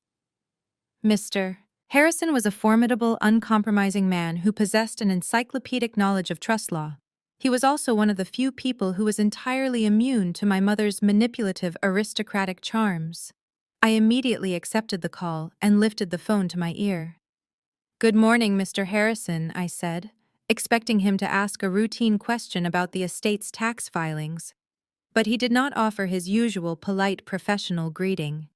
Mr. Harrison was a formidable, uncompromising man who possessed an encyclopedic knowledge of trust law. He was also one of the few people who was entirely immune to my mother's manipulative, aristocratic charms. I immediately accepted the call and lifted the phone to my ear. "Good morning, Mr. Harrison," I said, expecting him to ask a routine question about the estate's tax filings. But he did not offer his usual polite professional greeting.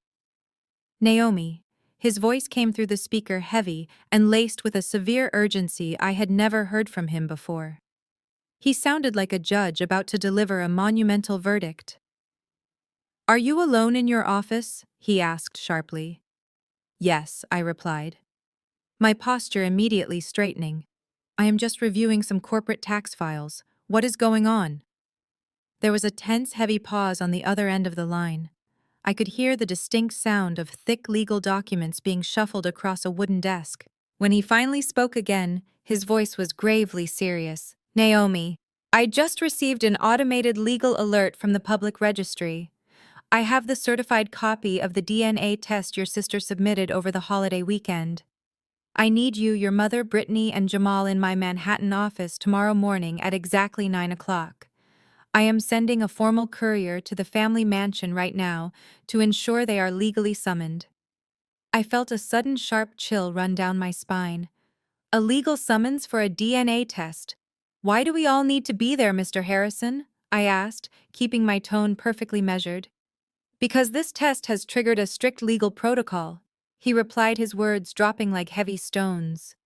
"Naomi." His voice came through the speaker heavy and laced with a severe urgency I had never heard from him before. He sounded like a judge about to deliver a monumental verdict. "Are you alone in your office?" he asked sharply. "Yes," I replied, my posture immediately straightening. "I am just reviewing some corporate tax files. What is going on?" There was a tense, heavy pause on the other end of the line. I could hear the distinct sound of thick legal documents being shuffled across a wooden desk. When he finally spoke again, his voice was gravely serious. "Naomi, I just received an automated legal alert from the public registry. I have the certified copy of the DNA test your sister submitted over the holiday weekend. I need you, your mother, Brittany, and Jamal in my Manhattan office tomorrow morning at exactly 9 o'clock. I am sending a formal courier to the family mansion right now to ensure they are legally summoned." I felt a sudden sharp chill run down my spine. A legal summons for a DNA test. "Why do we all need to be there, Mr. Harrison?" I asked, keeping my tone perfectly measured. "Because this test has triggered a strict legal protocol," he replied, his words dropping like heavy stones.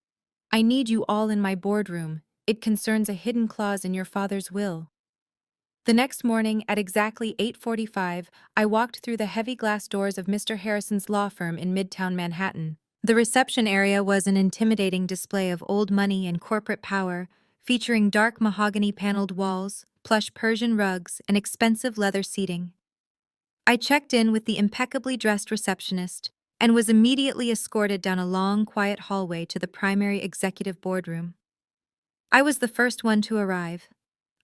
"I need you all in my boardroom. It concerns a hidden clause in your father's will." The next morning, at exactly 8:45, I walked through the heavy glass doors of Mr. Harrison's law firm in Midtown Manhattan. The reception area was an intimidating display of old money and corporate power, featuring dark mahogany-paneled walls, plush Persian rugs, and expensive leather seating. I checked in with the impeccably dressed receptionist and was immediately escorted down a long, quiet hallway to the primary executive boardroom. I was the first one to arrive.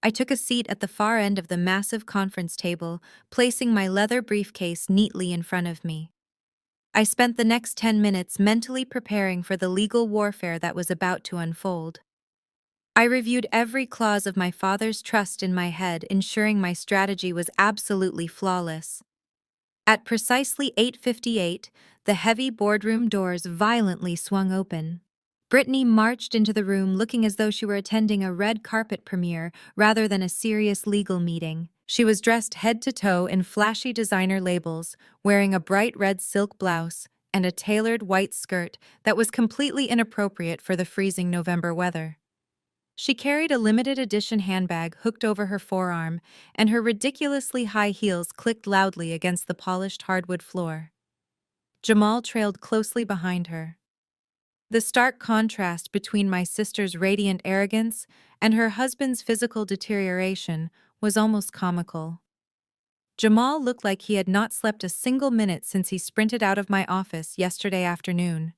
I took a seat at the far end of the massive conference table, placing my leather briefcase neatly in front of me. I spent the next 10 minutes mentally preparing for the legal warfare that was about to unfold. I reviewed every clause of my father's trust in my head, ensuring my strategy was absolutely flawless. At precisely 8:58, the heavy boardroom doors violently swung open. Brittany marched into the room looking as though she were attending a red carpet premiere rather than a serious legal meeting. She was dressed head to toe in flashy designer labels, wearing a bright red silk blouse and a tailored white skirt that was completely inappropriate for the freezing November weather. She carried a limited edition handbag hooked over her forearm, and her ridiculously high heels clicked loudly against the polished hardwood floor. Jamal trailed closely behind her. The stark contrast between my sister's radiant arrogance and her husband's physical deterioration was almost comical. Jamal looked like he had not slept a single minute since he sprinted out of my office yesterday afternoon.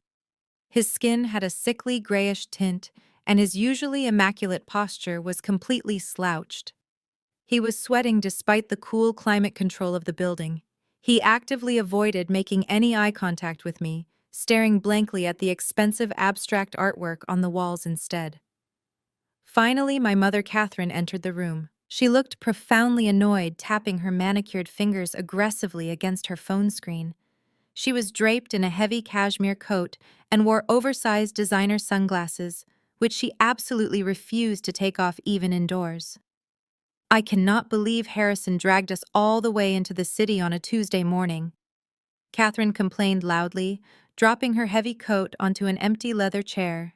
His skin had a sickly grayish tint, and his usually immaculate posture was completely slouched. He was sweating despite the cool climate control of the building. He actively avoided making any eye contact with me, staring blankly at the expensive abstract artwork on the walls instead. Finally, my mother Catherine entered the room. She looked profoundly annoyed, tapping her manicured fingers aggressively against her phone screen. She was draped in a heavy cashmere coat and wore oversized designer sunglasses, which she absolutely refused to take off even indoors. "I cannot believe Harrison dragged us all the way into the city on a Tuesday morning," Catherine complained loudly, dropping her heavy coat onto an empty leather chair.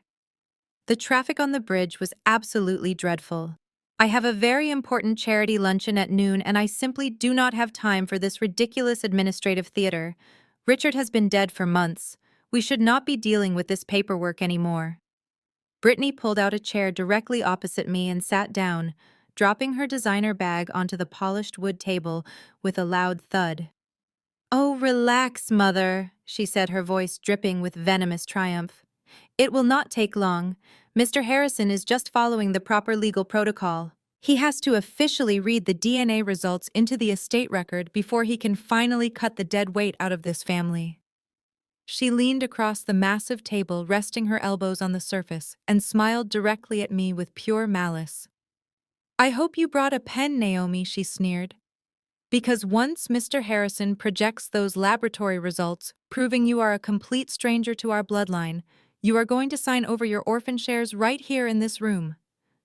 "The traffic on the bridge was absolutely dreadful. I have a very important charity luncheon at noon, and I simply do not have time for this ridiculous administrative theater. Richard has been dead for months. We should not be dealing with this paperwork anymore." Brittany pulled out a chair directly opposite me and sat down, dropping her designer bag onto the polished wood table with a loud thud. "Oh, relax, Mother," she said, her voice dripping with venomous triumph. "It will not take long. Mr. Harrison is just following the proper legal protocol. He has to officially read the DNA results into the estate record before he can finally cut the dead weight out of this family. She leaned across the massive table, resting her elbows on the surface, and smiled directly at me with pure malice. "I hope you brought a pen, Naomi," she sneered. "Because once Mr. Harrison projects those laboratory results, proving you are a complete stranger to our bloodline, you are going to sign over your orphan shares right here in this room.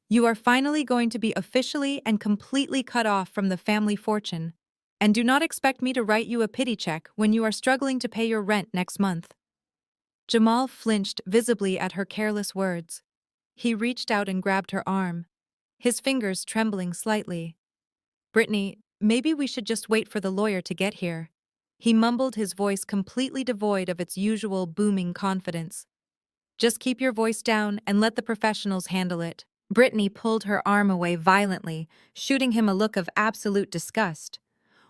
You are finally going to be officially and completely cut off from the family fortune. And do not expect me to write you a pity check when you are struggling to pay your rent next month." Jamal flinched visibly at her careless words. He reached out and grabbed her arm, his fingers trembling slightly. "Brittany, maybe we should just wait for the lawyer to get here." He mumbled, his voice completely devoid of its usual booming confidence. "Just keep your voice down and let the professionals handle it." Brittany pulled her arm away violently, shooting him a look of absolute disgust.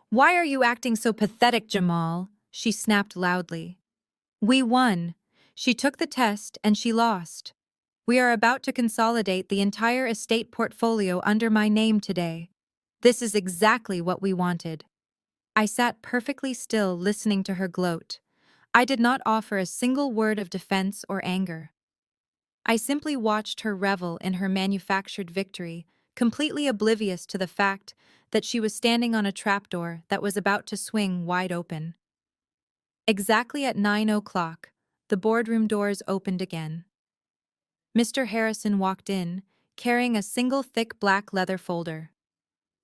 "Why are you acting so pathetic, Jamal?" she snapped loudly. "We won. She took the test and she lost. We are about to consolidate the entire estate portfolio under my name today. This is exactly what we wanted." I sat perfectly still, listening to her gloat. I did not offer a single word of defense or anger. I simply watched her revel in her manufactured victory, completely oblivious to the fact that she was standing on a trapdoor that was about to swing wide open. Exactly at 9 o'clock, the boardroom doors opened again. Mr. Harrison walked in, carrying a single thick black leather folder.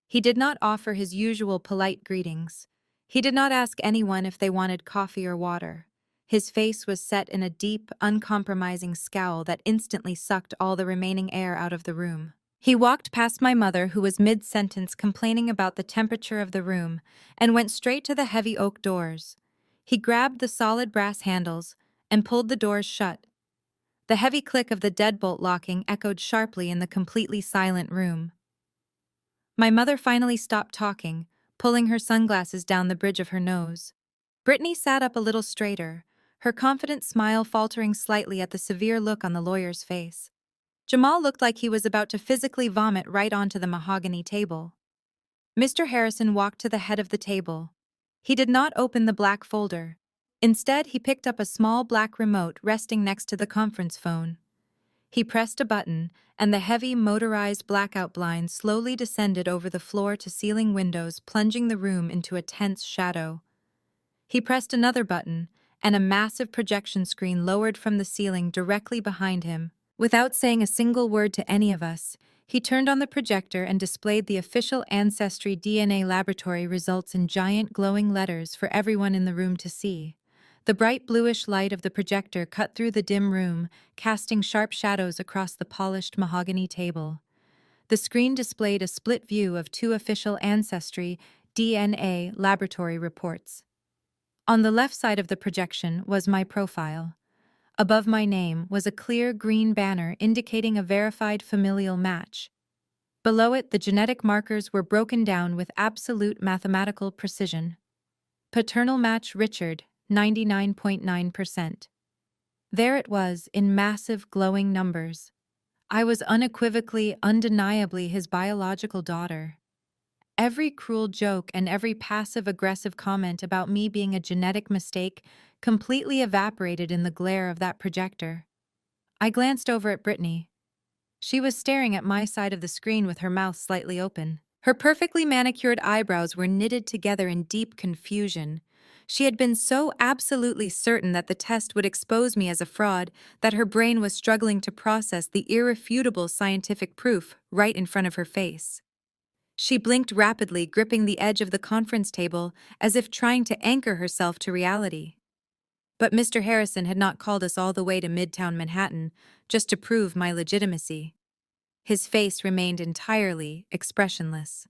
He did not offer his usual polite greetings. He did not ask anyone if they wanted coffee or water. His face was set in a deep, uncompromising scowl that instantly sucked all the remaining air out of the room. He walked past my mother, who was mid-sentence complaining about the temperature of the room, and went straight to the heavy oak doors. He grabbed the solid brass handles and pulled the doors shut. The heavy click of the deadbolt locking echoed sharply in the completely silent room. My mother finally stopped talking, pulling her sunglasses down the bridge of her nose. Brittany sat up a little straighter, her confident smile faltering slightly at the severe look on the lawyer's face. Jamal looked like he was about to physically vomit right onto the mahogany table. Mr. Harrison walked to the head of the table. He did not open the black folder. Instead, he picked up a small black remote resting next to the conference phone. He pressed a button, and the heavy motorized blackout blinds slowly descended over the floor-to-ceiling windows, plunging the room into a tense shadow. He pressed another button, and a massive projection screen lowered from the ceiling directly behind him. Without saying a single word to any of us, he turned on the projector and displayed the official Ancestry DNA laboratory results in giant glowing letters for everyone in the room to see. The bright bluish light of the projector cut through the dim room, casting sharp shadows across the polished mahogany table. The screen displayed a split view of two official Ancestry DNA laboratory reports. On the left side of the projection was my profile. Above my name was a clear green banner indicating a verified familial match. Below it, the genetic markers were broken down with absolute mathematical precision. Paternal match Richard, 99.9%. There it was, in massive glowing numbers. I was unequivocally, undeniably his biological daughter. Every cruel joke and every passive-aggressive comment about me being a genetic mistake completely evaporated in the glare of that projector. I glanced over at Brittany. She was staring at my side of the screen with her mouth slightly open. Her perfectly manicured eyebrows were knitted together in deep confusion. She had been so absolutely certain that the test would expose me as a fraud that her brain was struggling to process the irrefutable scientific proof right in front of her face. She blinked rapidly, gripping the edge of the conference table as if trying to anchor herself to reality. But Mr. Harrison had not called us all the way to Midtown Manhattan just to prove my legitimacy. His face remained entirely expressionless.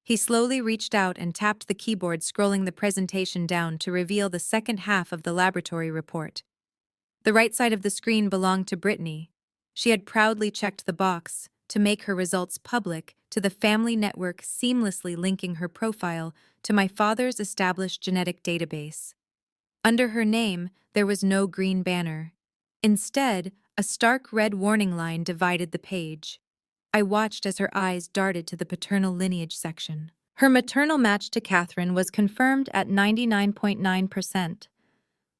He slowly reached out and tapped the keyboard, scrolling the presentation down to reveal the second half of the laboratory report. The right side of the screen belonged to Brittany. She had proudly checked the box to make her results public to the family network, seamlessly linking her profile to my father's established genetic database. Under her name, there was no green banner. Instead, A stark red warning line divided the page. I watched as her eyes darted to the paternal lineage section. Her maternal match to Catherine was confirmed at 99.9%.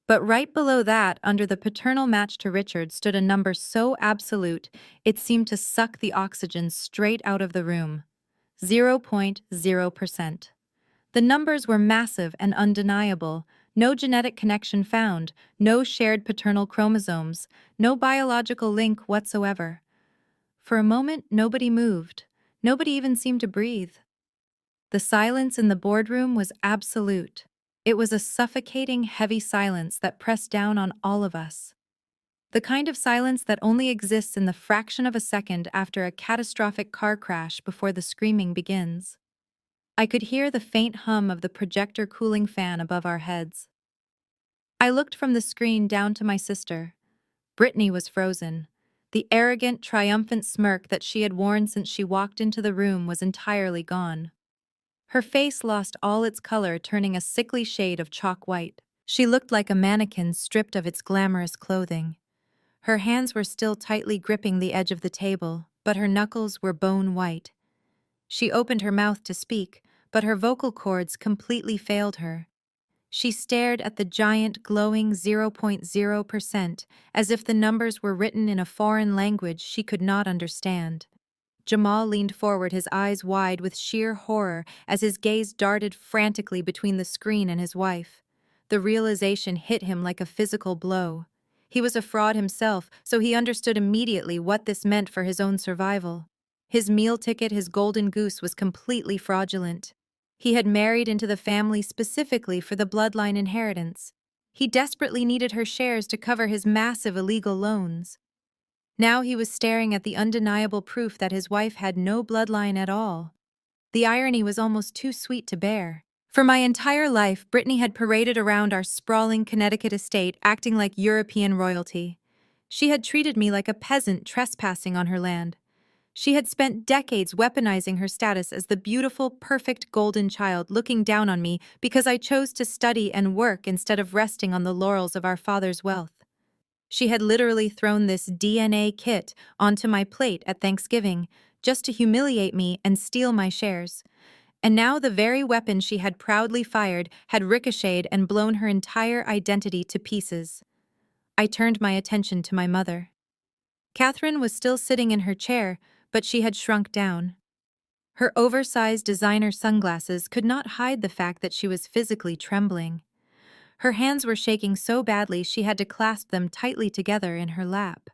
But right below that, under the paternal match to Richard, stood a number so absolute it seemed to suck the oxygen straight out of the room. 0.0%. The numbers were massive and undeniable. No genetic connection found, no shared paternal chromosomes, no biological link whatsoever. For a moment, nobody moved. Nobody even seemed to breathe. The silence in the boardroom was absolute. It was a suffocating, heavy silence that pressed down on all of us. The kind of silence that only exists in the fraction of a second after a catastrophic car crash before the screaming begins. I could hear the faint hum of the projector cooling fan above our heads. I looked from the screen down to my sister. Brittany was frozen. The arrogant, triumphant smirk that she had worn since she walked into the room was entirely gone. Her face lost all its color, turning a sickly shade of chalk white. She looked like a mannequin stripped of its glamorous clothing. Her hands were still tightly gripping the edge of the table, but her knuckles were bone white. She opened her mouth to speak, but her vocal cords completely failed her. She stared at the giant, glowing 0.0%, as if the numbers were written in a foreign language she could not understand. Jamal leaned forward, his eyes wide with sheer horror as his gaze darted frantically between the screen and his wife. The realization hit him like a physical blow. He was a fraud himself, so he understood immediately what this meant for his own survival. His meal ticket, his golden goose, was completely fraudulent. He had married into the family specifically for the bloodline inheritance. He desperately needed her shares to cover his massive illegal loans. Now he was staring at the undeniable proof that his wife had no bloodline at all. The irony was almost too sweet to bear. For my entire life, Brittany had paraded around our sprawling Connecticut estate acting like European royalty. She had treated me like a peasant trespassing on her land. She had spent decades weaponizing her status as the beautiful, perfect golden child, looking down on me because I chose to study and work instead of resting on the laurels of our father's wealth. She had literally thrown this DNA kit onto my plate at Thanksgiving just to humiliate me and steal my shares. And now the very weapon she had proudly fired had ricocheted and blown her entire identity to pieces. I turned my attention to my mother. Catherine was still sitting in her chair, but she had shrunk down. Her oversized designer sunglasses could not hide the fact that she was physically trembling. Her hands were shaking so badly she had to clasp them tightly together in her lap.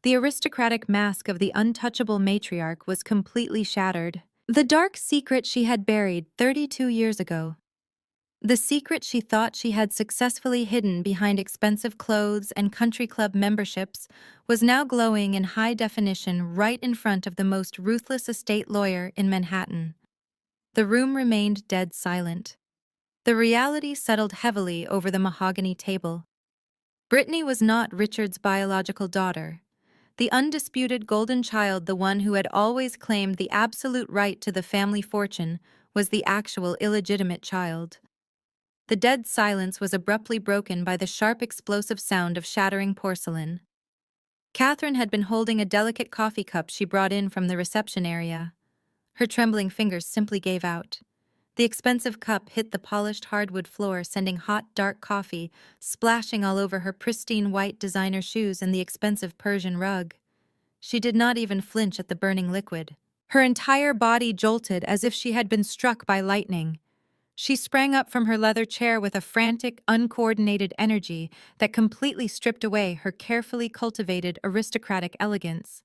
The aristocratic mask of the untouchable matriarch was completely shattered. The dark secret she had buried 32 years ago. The secret she thought she had successfully hidden behind expensive clothes and country club memberships was now glowing in high definition right in front of the most ruthless estate lawyer in Manhattan. The room remained dead silent. The reality settled heavily over the mahogany table. Brittany was not Richard's biological daughter. The undisputed golden child, the one who had always claimed the absolute right to the family fortune, was the actual illegitimate child. The dead silence was abruptly broken by the sharp, explosive sound of shattering porcelain. Catherine had been holding a delicate coffee cup she brought in from the reception area. Her trembling fingers simply gave out. The expensive cup hit the polished hardwood floor, sending hot, dark coffee splashing all over her pristine white designer shoes and the expensive Persian rug. She did not even flinch at the burning liquid. Her entire body jolted as if she had been struck by lightning. She sprang up from her leather chair with a frantic, uncoordinated energy that completely stripped away her carefully cultivated aristocratic elegance.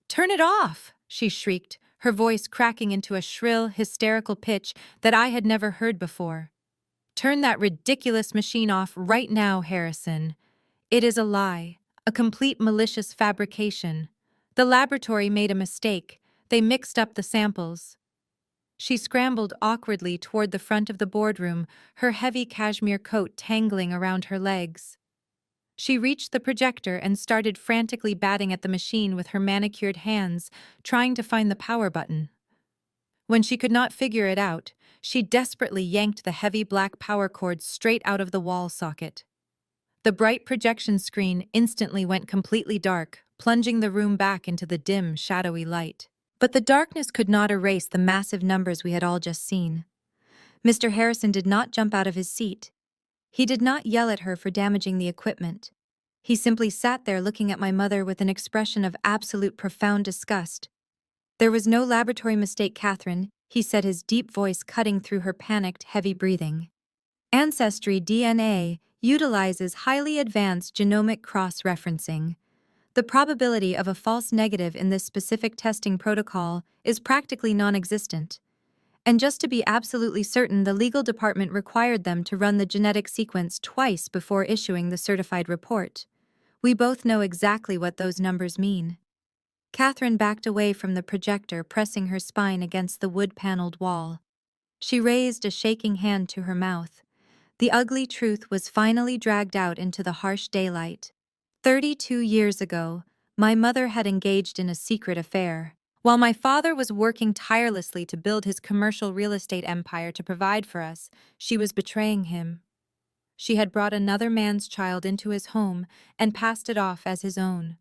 "Turn it off!" she shrieked, her voice cracking into a shrill, hysterical pitch that I had never heard before. "Turn that ridiculous machine off right now, Harrison. It is a lie, a complete malicious fabrication. The laboratory made a mistake. They mixed up the samples." She scrambled awkwardly toward the front of the boardroom, her heavy cashmere coat tangling around her legs. She reached the projector and started frantically batting at the machine with her manicured hands, trying to find the power button. When she could not figure it out, she desperately yanked the heavy black power cord straight out of the wall socket. The bright projection screen instantly went completely dark, plunging the room back into the dim, shadowy light. But the darkness could not erase the massive numbers we had all just seen. Mr. Harrison did not jump out of his seat. He did not yell at her for damaging the equipment. He simply sat there looking at my mother with an expression of absolute profound disgust. "There was no laboratory mistake, Catherine," he said, his deep voice cutting through her panicked, heavy breathing. Ancestry DNA utilizes highly advanced genomic cross-referencing. The probability of a false negative in this specific testing protocol is practically non-existent. And just to be absolutely certain, the legal department required them to run the genetic sequence twice before issuing the certified report. We both know exactly what those numbers mean. Catherine backed away from the projector, pressing her spine against the wood-paneled wall. She raised a shaking hand to her mouth. The ugly truth was finally dragged out into the harsh daylight. 32 years ago, my mother had engaged in a secret affair. While my father was working tirelessly to build his commercial real estate empire to provide for us, she was betraying him. She had brought another man's child into his home and passed it off as his own.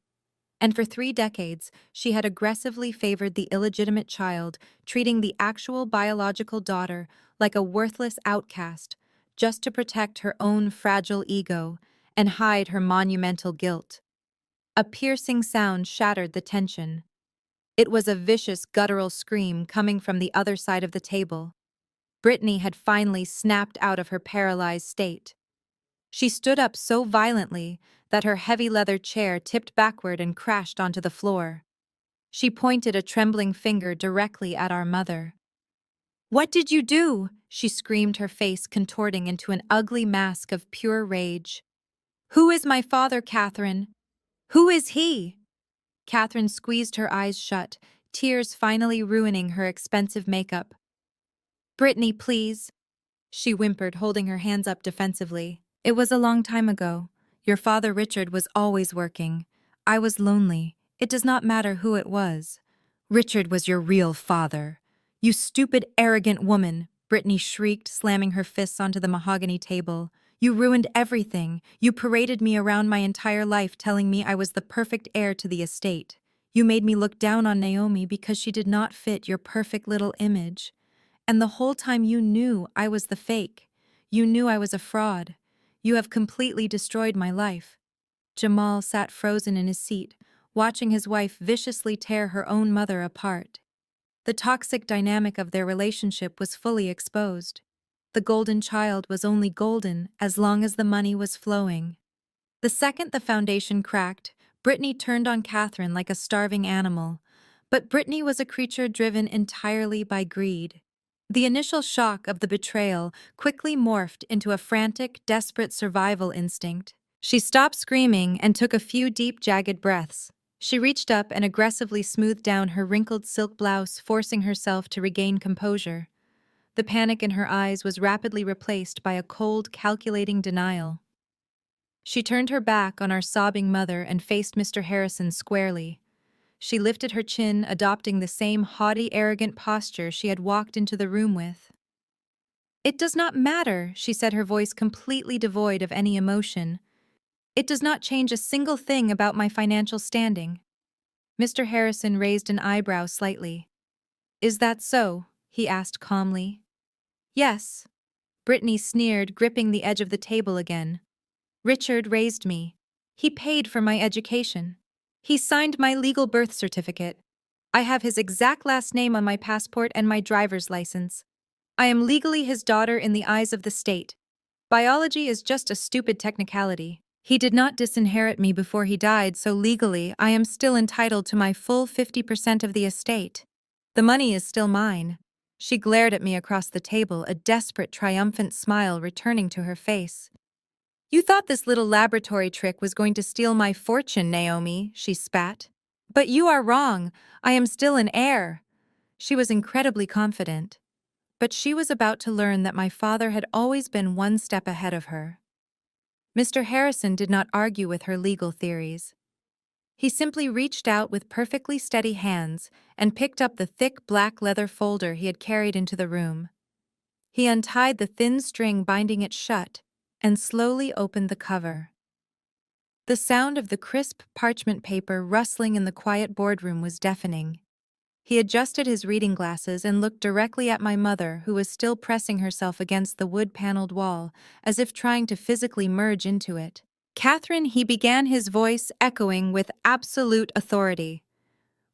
And for 3 decades, she had aggressively favored the illegitimate child, treating the actual biological daughter like a worthless outcast, just to protect her own fragile ego and hide her monumental guilt. A piercing sound shattered the tension. It was a vicious, guttural scream coming from the other side of the table. Brittany had finally snapped out of her paralyzed state. She stood up so violently that her heavy leather chair tipped backward and crashed onto the floor. She pointed a trembling finger directly at our mother. "What did you do?" she screamed, her face contorting into an ugly mask of pure rage. "Who is my father, Catherine? Who is he?" Catherine squeezed her eyes shut, tears finally ruining her expensive makeup. "Brittany, please," she whimpered, holding her hands up defensively. "It was a long time ago. Your father Richard was always working. I was lonely. It does not matter who it was. Richard was your real father. You stupid, arrogant woman," Brittany shrieked, slamming her fists onto the mahogany table. "You ruined everything. You paraded me around my entire life telling me I was the perfect heir to the estate. You made me look down on Naomi because she did not fit your perfect little image. And the whole time you knew I was the fake. You knew I was a fraud. You have completely destroyed my life." Jamal sat frozen in his seat, watching his wife viciously tear her own mother apart. The toxic dynamic of their relationship was fully exposed. The golden child was only golden as long as the money was flowing. The second the foundation cracked, Brittany turned on Catherine like a starving animal. But Brittany was a creature driven entirely by greed. The initial shock of the betrayal quickly morphed into a frantic, desperate survival instinct. She stopped screaming and took a few deep, jagged breaths. She reached up and aggressively smoothed down her wrinkled silk blouse, forcing herself to regain composure. The panic in her eyes was rapidly replaced by a cold, calculating denial. She turned her back on our sobbing mother and faced Mr. Harrison squarely. She lifted her chin, adopting the same haughty, arrogant posture she had walked into the room with. "It does not matter," she said, her voice completely devoid of any emotion. "It does not change a single thing about my financial standing." Mr. Harrison raised an eyebrow slightly. "Is that so?" he asked calmly. "Yes." Brittany sneered, gripping the edge of the table again. "Richard raised me. He paid for my education. He signed my legal birth certificate. I have his exact last name on my passport and my driver's license. I am legally his daughter in the eyes of the state. Biology is just a stupid technicality. He did not disinherit me before he died, so legally I am still entitled to my full 50% of the estate. The money is still mine." She glared at me across the table, a desperate, triumphant smile returning to her face. "You thought this little laboratory trick was going to steal my fortune, Naomi," she spat. "But you are wrong. I am still an heir." She was incredibly confident. But she was about to learn that my father had always been one step ahead of her. Mr. Harrison did not argue with her legal theories. He simply reached out with perfectly steady hands and picked up the thick black leather folder he had carried into the room. He untied the thin string binding it shut and slowly opened the cover. The sound of the crisp parchment paper rustling in the quiet boardroom was deafening. He adjusted his reading glasses and looked directly at my mother, who was still pressing herself against the wood-paneled wall, as if trying to physically merge into it. Catherine, he began, his voice echoing with absolute authority.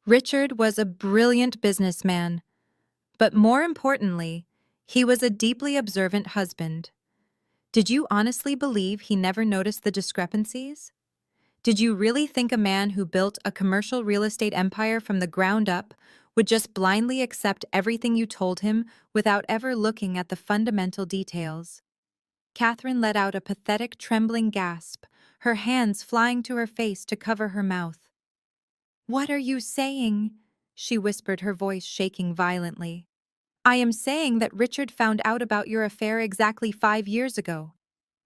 Richard was a brilliant businessman, but more importantly, he was a deeply observant husband. Did you honestly believe he never noticed the discrepancies? Did you really think a man who built a commercial real estate empire from the ground up would just blindly accept everything you told him without ever looking at the fundamental details? Catherine let out a pathetic, trembling gasp, her hands flying to her face to cover her mouth. "What are you saying?" she whispered, her voice shaking violently. "I am saying that Richard found out about your affair exactly 5 years ago,"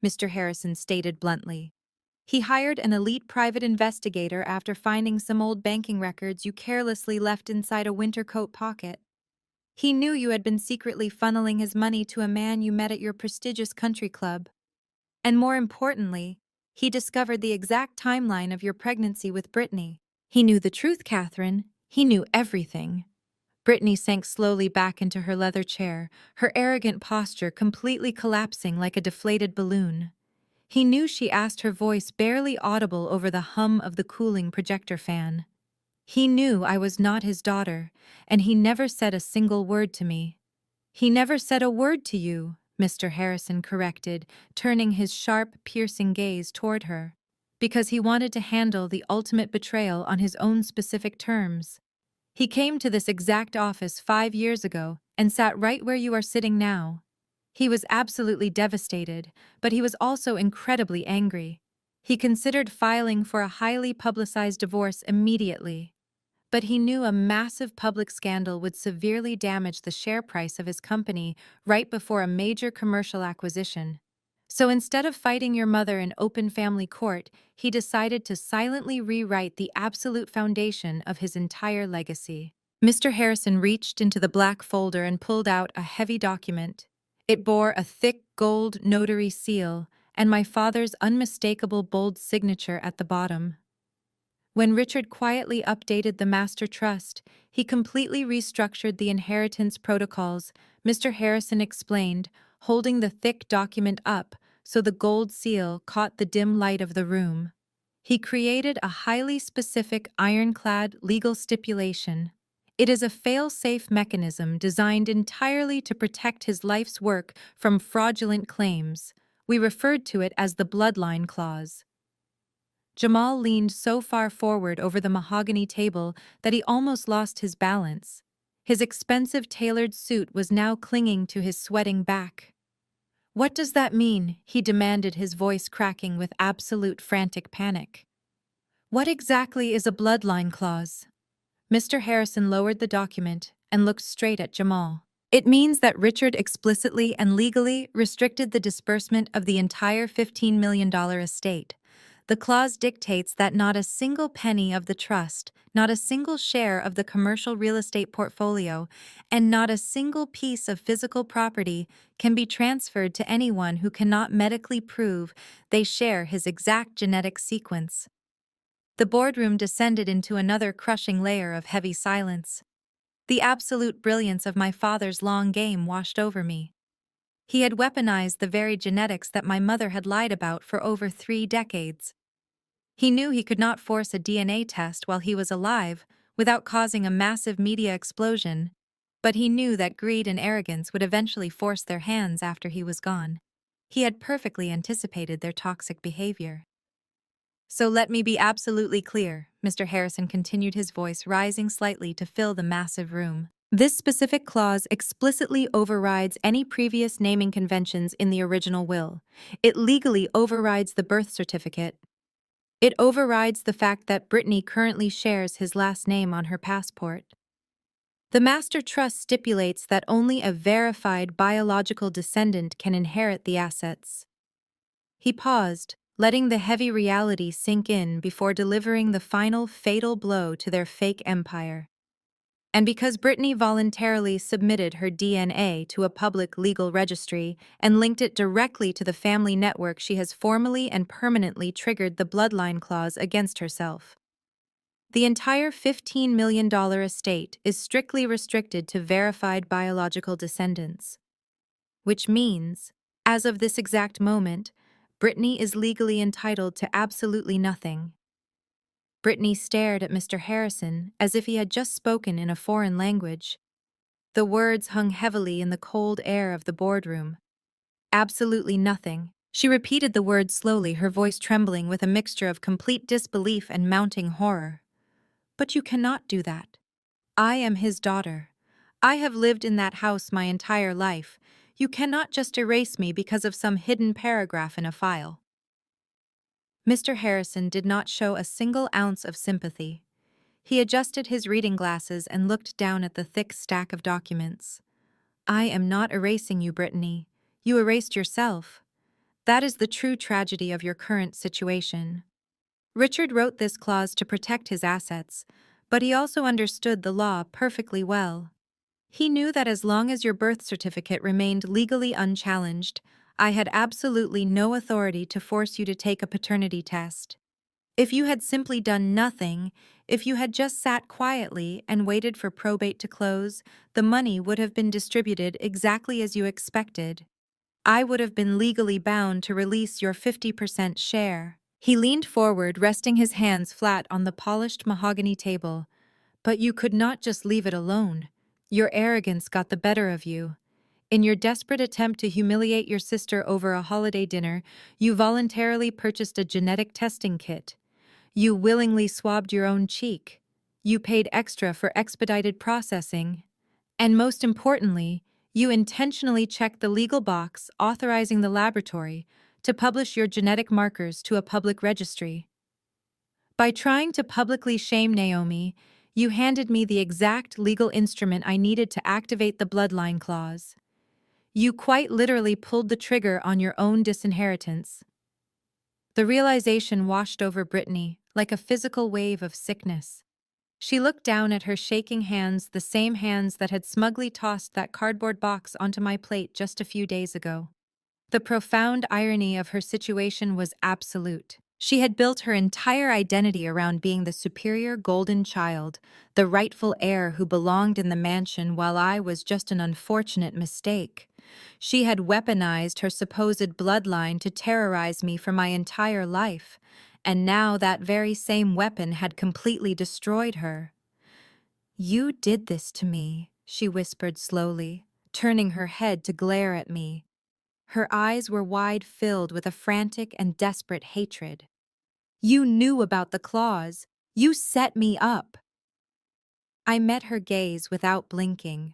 Mr. Harrison stated bluntly. "He hired an elite private investigator after finding some old banking records you carelessly left inside a winter coat pocket. He knew you had been secretly funneling his money to a man you met at your prestigious country club. And more importantly, he discovered the exact timeline of your pregnancy with Brittany. He knew the truth, Catherine. He knew everything." Brittany sank slowly back into her leather chair, her arrogant posture completely collapsing like a deflated balloon. He knew, she asked, her voice barely audible over the hum of the cooling projector fan. "He knew I was not his daughter, and he never said a single word to me." "He never said a word to you," Mr. Harrison corrected, turning his sharp, piercing gaze toward her. "Because he wanted to handle the ultimate betrayal on his own specific terms. He came to this exact office 5 years ago and sat right where you are sitting now. He was absolutely devastated, but he was also incredibly angry. He considered filing for a highly publicized divorce immediately. But he knew a massive public scandal would severely damage the share price of his company right before a major commercial acquisition. So instead of fighting your mother in open family court, he decided to silently rewrite the absolute foundation of his entire legacy." Mr. Harrison reached into the black folder and pulled out a heavy document. It bore a thick gold notary seal and my father's unmistakable bold signature at the bottom. When Richard quietly updated the master trust, he completely restructured the inheritance protocols, Mr. Harrison explained, holding the thick document up so the gold seal caught the dim light of the room. He created a highly specific ironclad legal stipulation. It is a fail-safe mechanism designed entirely to protect his life's work from fraudulent claims. We referred to it as the bloodline clause. Jamal leaned so far forward over the mahogany table that he almost lost his balance. His expensive tailored suit was now clinging to his sweating back. "What does that mean?" he demanded, his voice cracking with absolute frantic panic. "What exactly is a bloodline clause?" Mr. Harrison lowered the document and looked straight at Jamal. "It means that Richard explicitly and legally restricted the disbursement of the entire $15 million estate. The clause dictates that not a single penny of the trust, not a single share of the commercial real estate portfolio, and not a single piece of physical property can be transferred to anyone who cannot medically prove they share his exact genetic sequence." The boardroom descended into another crushing layer of heavy silence. The absolute brilliance of my father's long game washed over me. He had weaponized the very genetics that my mother had lied about for over 3 decades. He knew he could not force a DNA test while he was alive without causing a massive media explosion, but he knew that greed and arrogance would eventually force their hands after he was gone. He had perfectly anticipated their toxic behavior. "So let me be absolutely clear," Mr. Harrison continued, his voice rising slightly to fill the massive room. "This specific clause explicitly overrides any previous naming conventions in the original will. It legally overrides the birth certificate. It overrides the fact that Brittany currently shares his last name on her passport. The master trust stipulates that only a verified biological descendant can inherit the assets." He paused, letting the heavy reality sink in before delivering the final fatal blow to their fake empire. And because Brittany voluntarily submitted her DNA to a public legal registry and linked it directly to the family network, she has formally and permanently triggered the bloodline clause against herself. The entire $15 million estate is strictly restricted to verified biological descendants, which means, as of this exact moment, Brittany is legally entitled to absolutely nothing. Brittany stared at Mr. Harrison as if he had just spoken in a foreign language. The words hung heavily in the cold air of the boardroom. Absolutely nothing. She repeated the words slowly, her voice trembling with a mixture of complete disbelief and mounting horror. But you cannot do that. I am his daughter. I have lived in that house my entire life. You cannot just erase me because of some hidden paragraph in a file. Mr. Harrison did not show a single ounce of sympathy. He adjusted his reading glasses and looked down at the thick stack of documents. I am not erasing you, Brittany. You erased yourself. That is the true tragedy of your current situation. Richard wrote this clause to protect his assets, but he also understood the law perfectly well. He knew that as long as your birth certificate remained legally unchallenged, I had absolutely no authority to force you to take a paternity test. If you had simply done nothing, if you had just sat quietly and waited for probate to close, the money would have been distributed exactly as you expected. I would have been legally bound to release your 50% share. He leaned forward, resting his hands flat on the polished mahogany table. But you could not just leave it alone. Your arrogance got the better of you. In your desperate attempt to humiliate your sister over a holiday dinner, you voluntarily purchased a genetic testing kit. You willingly swabbed your own cheek. You paid extra for expedited processing. And most importantly, you intentionally checked the legal box authorizing the laboratory to publish your genetic markers to a public registry. By trying to publicly shame Naomi, you handed me the exact legal instrument I needed to activate the bloodline clause. You quite literally pulled the trigger on your own disinheritance. The realization washed over Brittany like a physical wave of sickness. She looked down at her shaking hands, the same hands that had smugly tossed that cardboard box onto my plate just a few days ago. The profound irony of her situation was absolute. She had built her entire identity around being the superior golden child, the rightful heir who belonged in the mansion, while I was just an unfortunate mistake. She had weaponized her supposed bloodline to terrorize me for my entire life, and now that very same weapon had completely destroyed her. You did this to me, she whispered slowly, turning her head to glare at me. Her eyes were wide, filled with a frantic and desperate hatred. You knew about the clause. You set me up. I met her gaze without blinking.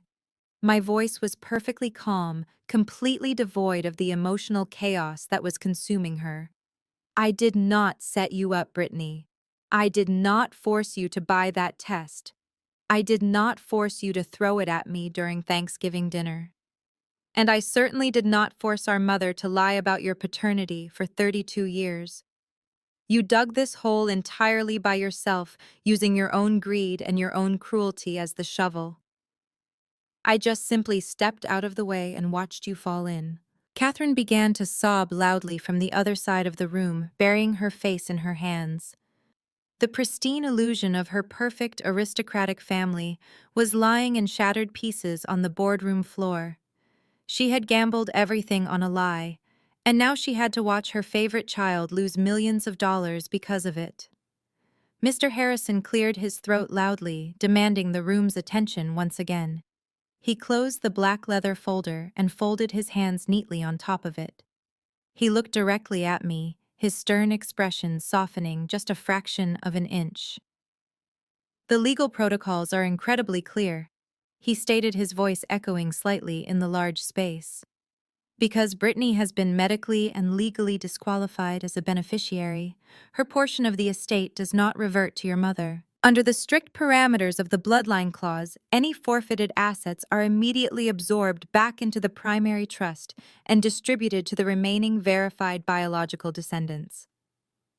My voice was perfectly calm, completely devoid of the emotional chaos that was consuming her. I did not set you up, Brittany. I did not force you to buy that test. I did not force you to throw it at me during Thanksgiving dinner. And I certainly did not force our mother to lie about your paternity for 32 years. You dug this hole entirely by yourself, using your own greed and your own cruelty as the shovel. I just simply stepped out of the way and watched you fall in. Catherine began to sob loudly from the other side of the room, burying her face in her hands. The pristine illusion of her perfect aristocratic family was lying in shattered pieces on the boardroom floor. She had gambled everything on a lie, and now she had to watch her favorite child lose millions of dollars because of it. Mr. Harrison cleared his throat loudly, demanding the room's attention once again. He closed the black leather folder and folded his hands neatly on top of it. He looked directly at me, his stern expression softening just a fraction of an inch. The legal protocols are incredibly clear, he stated, his voice echoing slightly in the large space. Because Brittany has been medically and legally disqualified as a beneficiary, her portion of the estate does not revert to your mother. Under the strict parameters of the bloodline clause, any forfeited assets are immediately absorbed back into the primary trust and distributed to the remaining verified biological descendants.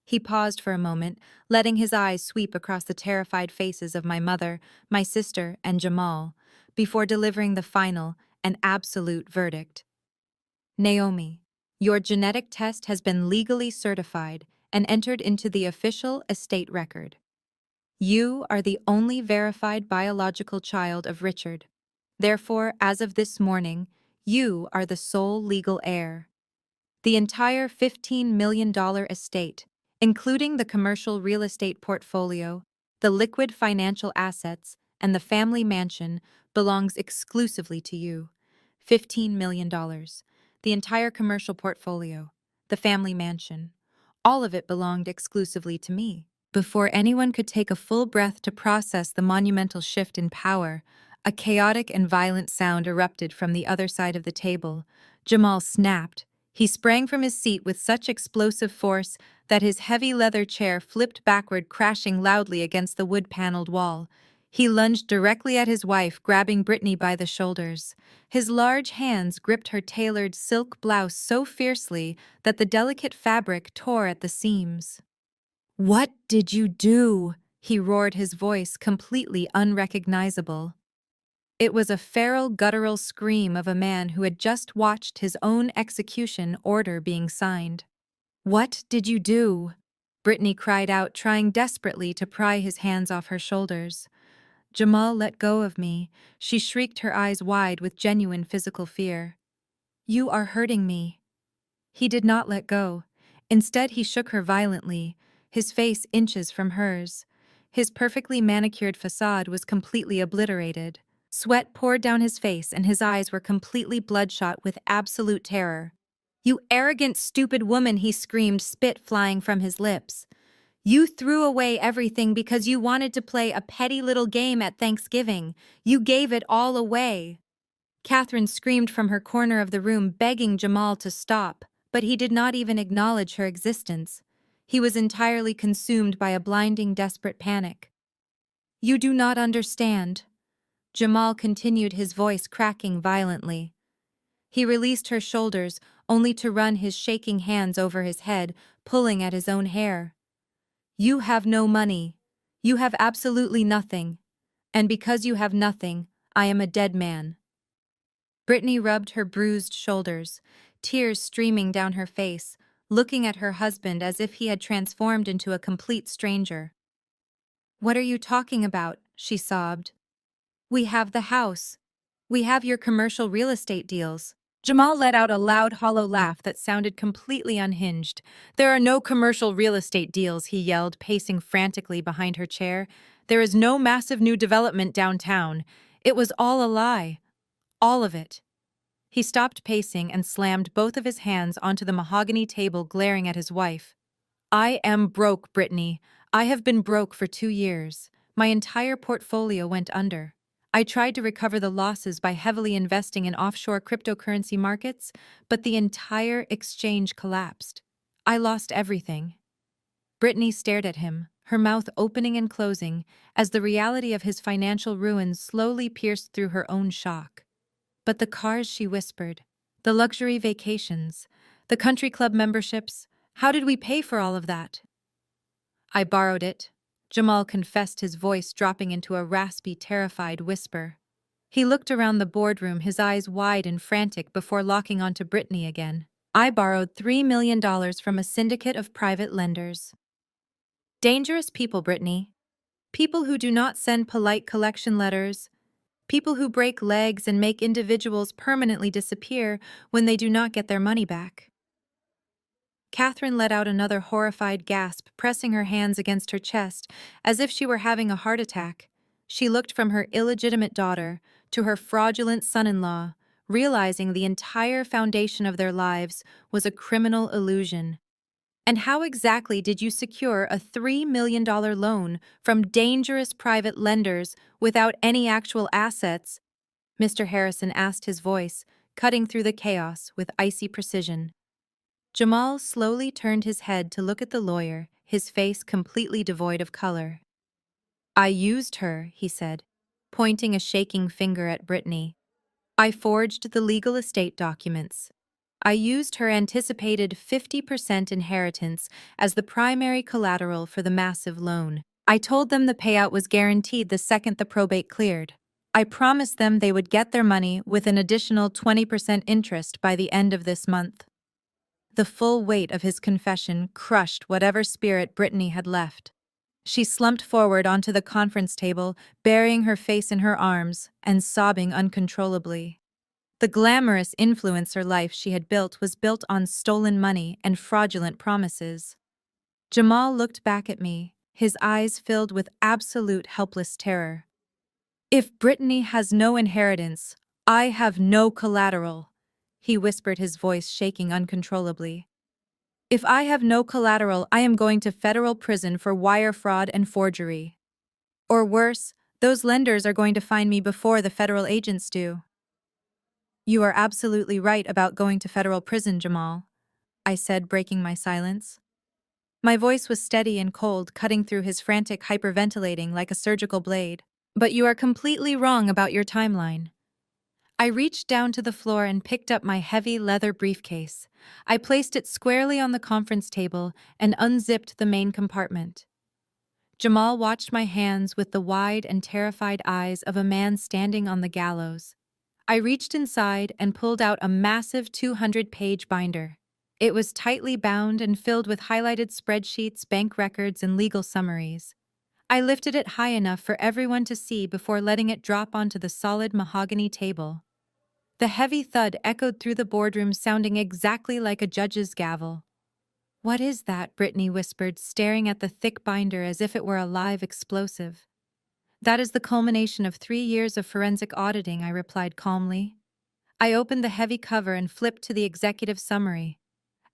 He paused for a moment, letting his eyes sweep across the terrified faces of my mother, my sister, and Jamal, before delivering the final and absolute verdict. Naomi, your genetic test has been legally certified and entered into the official estate record. You are the only verified biological child of Richard. Therefore, as of this morning, you are the sole legal heir. The entire $15 million estate, including the commercial real estate portfolio, the liquid financial assets, and the family mansion, belongs exclusively to you. $15 million. The entire commercial portfolio, the family mansion, all of it belonged exclusively to me. Before anyone could take a full breath to process the monumental shift in power, a chaotic and violent sound erupted from the other side of the table. Jamal snapped. He sprang from his seat with such explosive force that his heavy leather chair flipped backward, crashing loudly against the wood-paneled wall. He lunged directly at his wife, grabbing Brittany by the shoulders. His large hands gripped her tailored silk blouse so fiercely that the delicate fabric tore at the seams. "What did you do?" he roared, his voice completely unrecognizable. It was a feral, guttural scream of a man who had just watched his own execution order being signed. "What did you do?" Brittany cried out, trying desperately to pry his hands off her shoulders. "Jamal, let go of me," she shrieked, her eyes wide with genuine physical fear. "You are hurting me." He did not let go. Instead, he shook her violently, his face inches from hers. His perfectly manicured facade was completely obliterated. Sweat poured down his face and his eyes were completely bloodshot with absolute terror. "You arrogant, stupid woman," he screamed, spit flying from his lips. "You threw away everything because you wanted to play a petty little game at Thanksgiving. You gave it all away." Catherine screamed from her corner of the room, begging Jamal to stop, but he did not even acknowledge her existence. He was entirely consumed by a blinding, desperate panic. "You do not understand." Jamal continued, his voice cracking violently. He released her shoulders, only to run his shaking hands over his head, pulling at his own hair. "You have no money. You have absolutely nothing. And because you have nothing, I am a dead man." Brittany rubbed her bruised shoulders, tears streaming down her face, looking at her husband as if he had transformed into a complete stranger. "What are you talking about?" she sobbed. "We have the house. We have your commercial real estate deals." Jamal let out a loud, hollow laugh that sounded completely unhinged. "There are no commercial real estate deals," he yelled, pacing frantically behind her chair. "There is no massive new development downtown. It was all a lie. All of it." He stopped pacing and slammed both of his hands onto the mahogany table, glaring at his wife. "I am broke, Brittany. I have been broke for 2 years. My entire portfolio went under. I tried to recover the losses by heavily investing in offshore cryptocurrency markets, but the entire exchange collapsed. I lost everything." Brittany stared at him, her mouth opening and closing, as the reality of his financial ruin slowly pierced through her own shock. "But the cars," she whispered, "the luxury vacations, the country club memberships, how did we pay for all of that?" "I borrowed it," Jamal confessed, his voice dropping into a raspy, terrified whisper. He looked around the boardroom, his eyes wide and frantic, before locking onto Brittany again. "I borrowed $3 million from a syndicate of private lenders. Dangerous people, Brittany. People who do not send polite collection letters. People who break legs and make individuals permanently disappear when they do not get their money back." Catherine let out another horrified gasp, pressing her hands against her chest, as if she were having a heart attack. She looked from her illegitimate daughter to her fraudulent son-in-law, realizing the entire foundation of their lives was a criminal illusion. "And how exactly did you secure a $3 million loan from dangerous private lenders without any actual assets?" Mr. Harrison asked, his voice cutting through the chaos with icy precision. Jamal slowly turned his head to look at the lawyer, his face completely devoid of color. "I used her," he said, pointing a shaking finger at Brittany. "I forged the legal estate documents. I used her anticipated 50% inheritance as the primary collateral for the massive loan. I told them the payout was guaranteed the second the probate cleared. I promised them they would get their money with an additional 20% interest by the end of this month. The full weight of his confession crushed whatever spirit Brittany had left. She slumped forward onto the conference table, burying her face in her arms and sobbing uncontrollably. The glamorous influencer life she had built was built on stolen money and fraudulent promises. Jamal looked back at me, his eyes filled with absolute helpless terror. "If Brittany has no inheritance, I have no collateral," he whispered, his voice shaking uncontrollably. "If I have no collateral, I am going to federal prison for wire fraud and forgery. Or worse, those lenders are going to find me before the federal agents do." "You are absolutely right about going to federal prison, Jamal," I said, breaking my silence. My voice was steady and cold, cutting through his frantic hyperventilating like a surgical blade. "But you are completely wrong about your timeline." I reached down to the floor and picked up my heavy leather briefcase. I placed it squarely on the conference table and unzipped the main compartment. Jamal watched my hands with the wide and terrified eyes of a man standing on the gallows. I reached inside and pulled out a massive 200-page binder. It was tightly bound and filled with highlighted spreadsheets, bank records, and legal summaries. I lifted it high enough for everyone to see before letting it drop onto the solid mahogany table. The heavy thud echoed through the boardroom, sounding exactly like a judge's gavel. "What is that?" Brittany whispered, staring at the thick binder as if it were a live explosive. "That is the culmination of 3 years of forensic auditing," I replied calmly. I opened the heavy cover and flipped to the executive summary.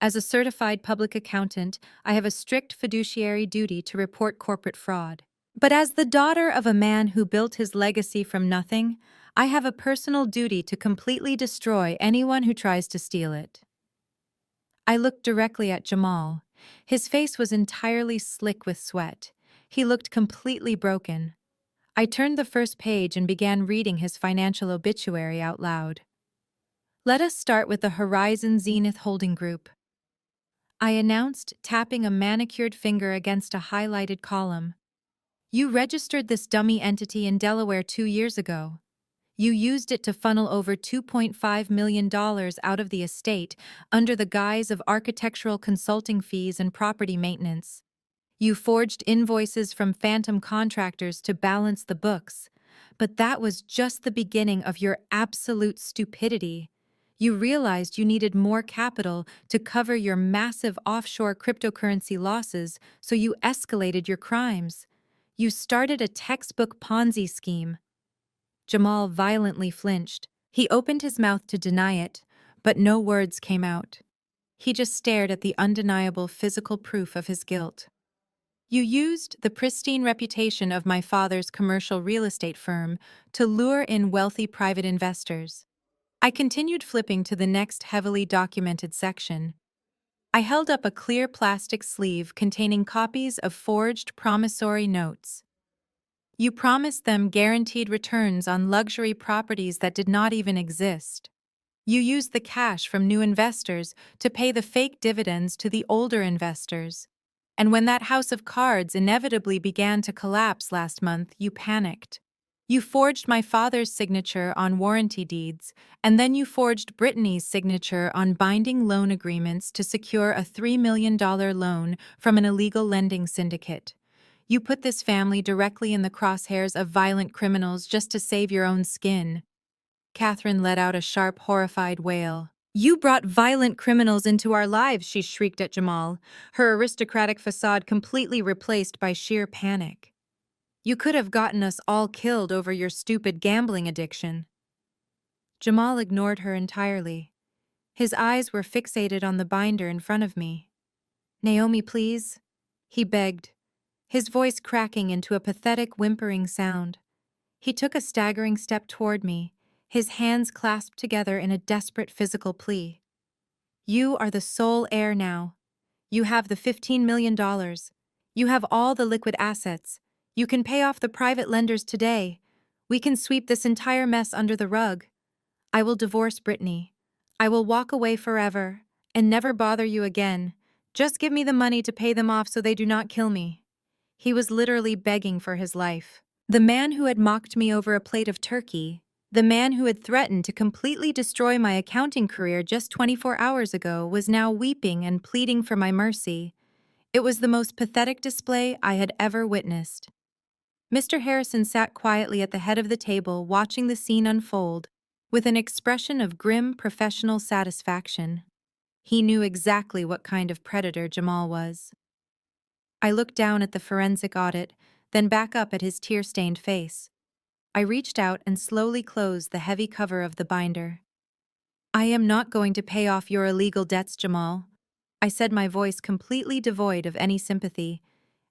"As a certified public accountant, I have a strict fiduciary duty to report corporate fraud. But as the daughter of a man who built his legacy from nothing, I have a personal duty to completely destroy anyone who tries to steal it." I looked directly at Jamal. His face was entirely slick with sweat. He looked completely broken. I turned the first page and began reading his financial obituary out loud. "Let us start with the Horizon Zenith Holding Group," I announced, tapping a manicured finger against a highlighted column. "You registered this dummy entity in Delaware 2 years ago. You used it to funnel over $2.5 million out of the estate under the guise of architectural consulting fees and property maintenance. You forged invoices from phantom contractors to balance the books. But that was just the beginning of your absolute stupidity. You realized you needed more capital to cover your massive offshore cryptocurrency losses, so you escalated your crimes. You started a textbook Ponzi scheme." Jamal violently flinched. He opened his mouth to deny it, but no words came out. He just stared at the undeniable physical proof of his guilt. "You used the pristine reputation of my father's commercial real estate firm to lure in wealthy private investors." I continued, flipping to the next heavily documented section. I held up a clear plastic sleeve containing copies of forged promissory notes. "You promised them guaranteed returns on luxury properties that did not even exist. You used the cash from new investors to pay the fake dividends to the older investors. And when that house of cards inevitably began to collapse last month, you panicked. You forged my father's signature on warranty deeds, and then you forged Brittany's signature on binding loan agreements to secure a $3 million loan from an illegal lending syndicate. You put this family directly in the crosshairs of violent criminals just to save your own skin." Catherine let out a sharp, horrified wail. "You brought violent criminals into our lives," she shrieked at Jamal, her aristocratic facade completely replaced by sheer panic. "You could have gotten us all killed over your stupid gambling addiction." Jamal ignored her entirely. His eyes were fixated on the binder in front of me. "Naomi, please," he begged, his voice cracking into a pathetic whimpering sound. He took a staggering step toward me, his hands clasped together in a desperate physical plea. "You are the sole heir now. You have the $15 million. You have all the liquid assets. You can pay off the private lenders today. We can sweep this entire mess under the rug. I will divorce Brittany. I will walk away forever and never bother you again. Just give me the money to pay them off so they do not kill me. He was literally begging for his life. The man who had mocked me over a plate of turkey, the man who had threatened to completely destroy my accounting career just 24 hours ago, was now weeping and pleading for my mercy. It was the most pathetic display I had ever witnessed. Mr. Harrison sat quietly at the head of the table, watching the scene unfold, with an expression of grim professional satisfaction. He knew exactly what kind of predator Jamal was. I looked down at the forensic audit, then back up at his tear-stained face. I reached out and slowly closed the heavy cover of the binder. "I am not going to pay off your illegal debts, Jamal," I said, my voice completely devoid of any sympathy.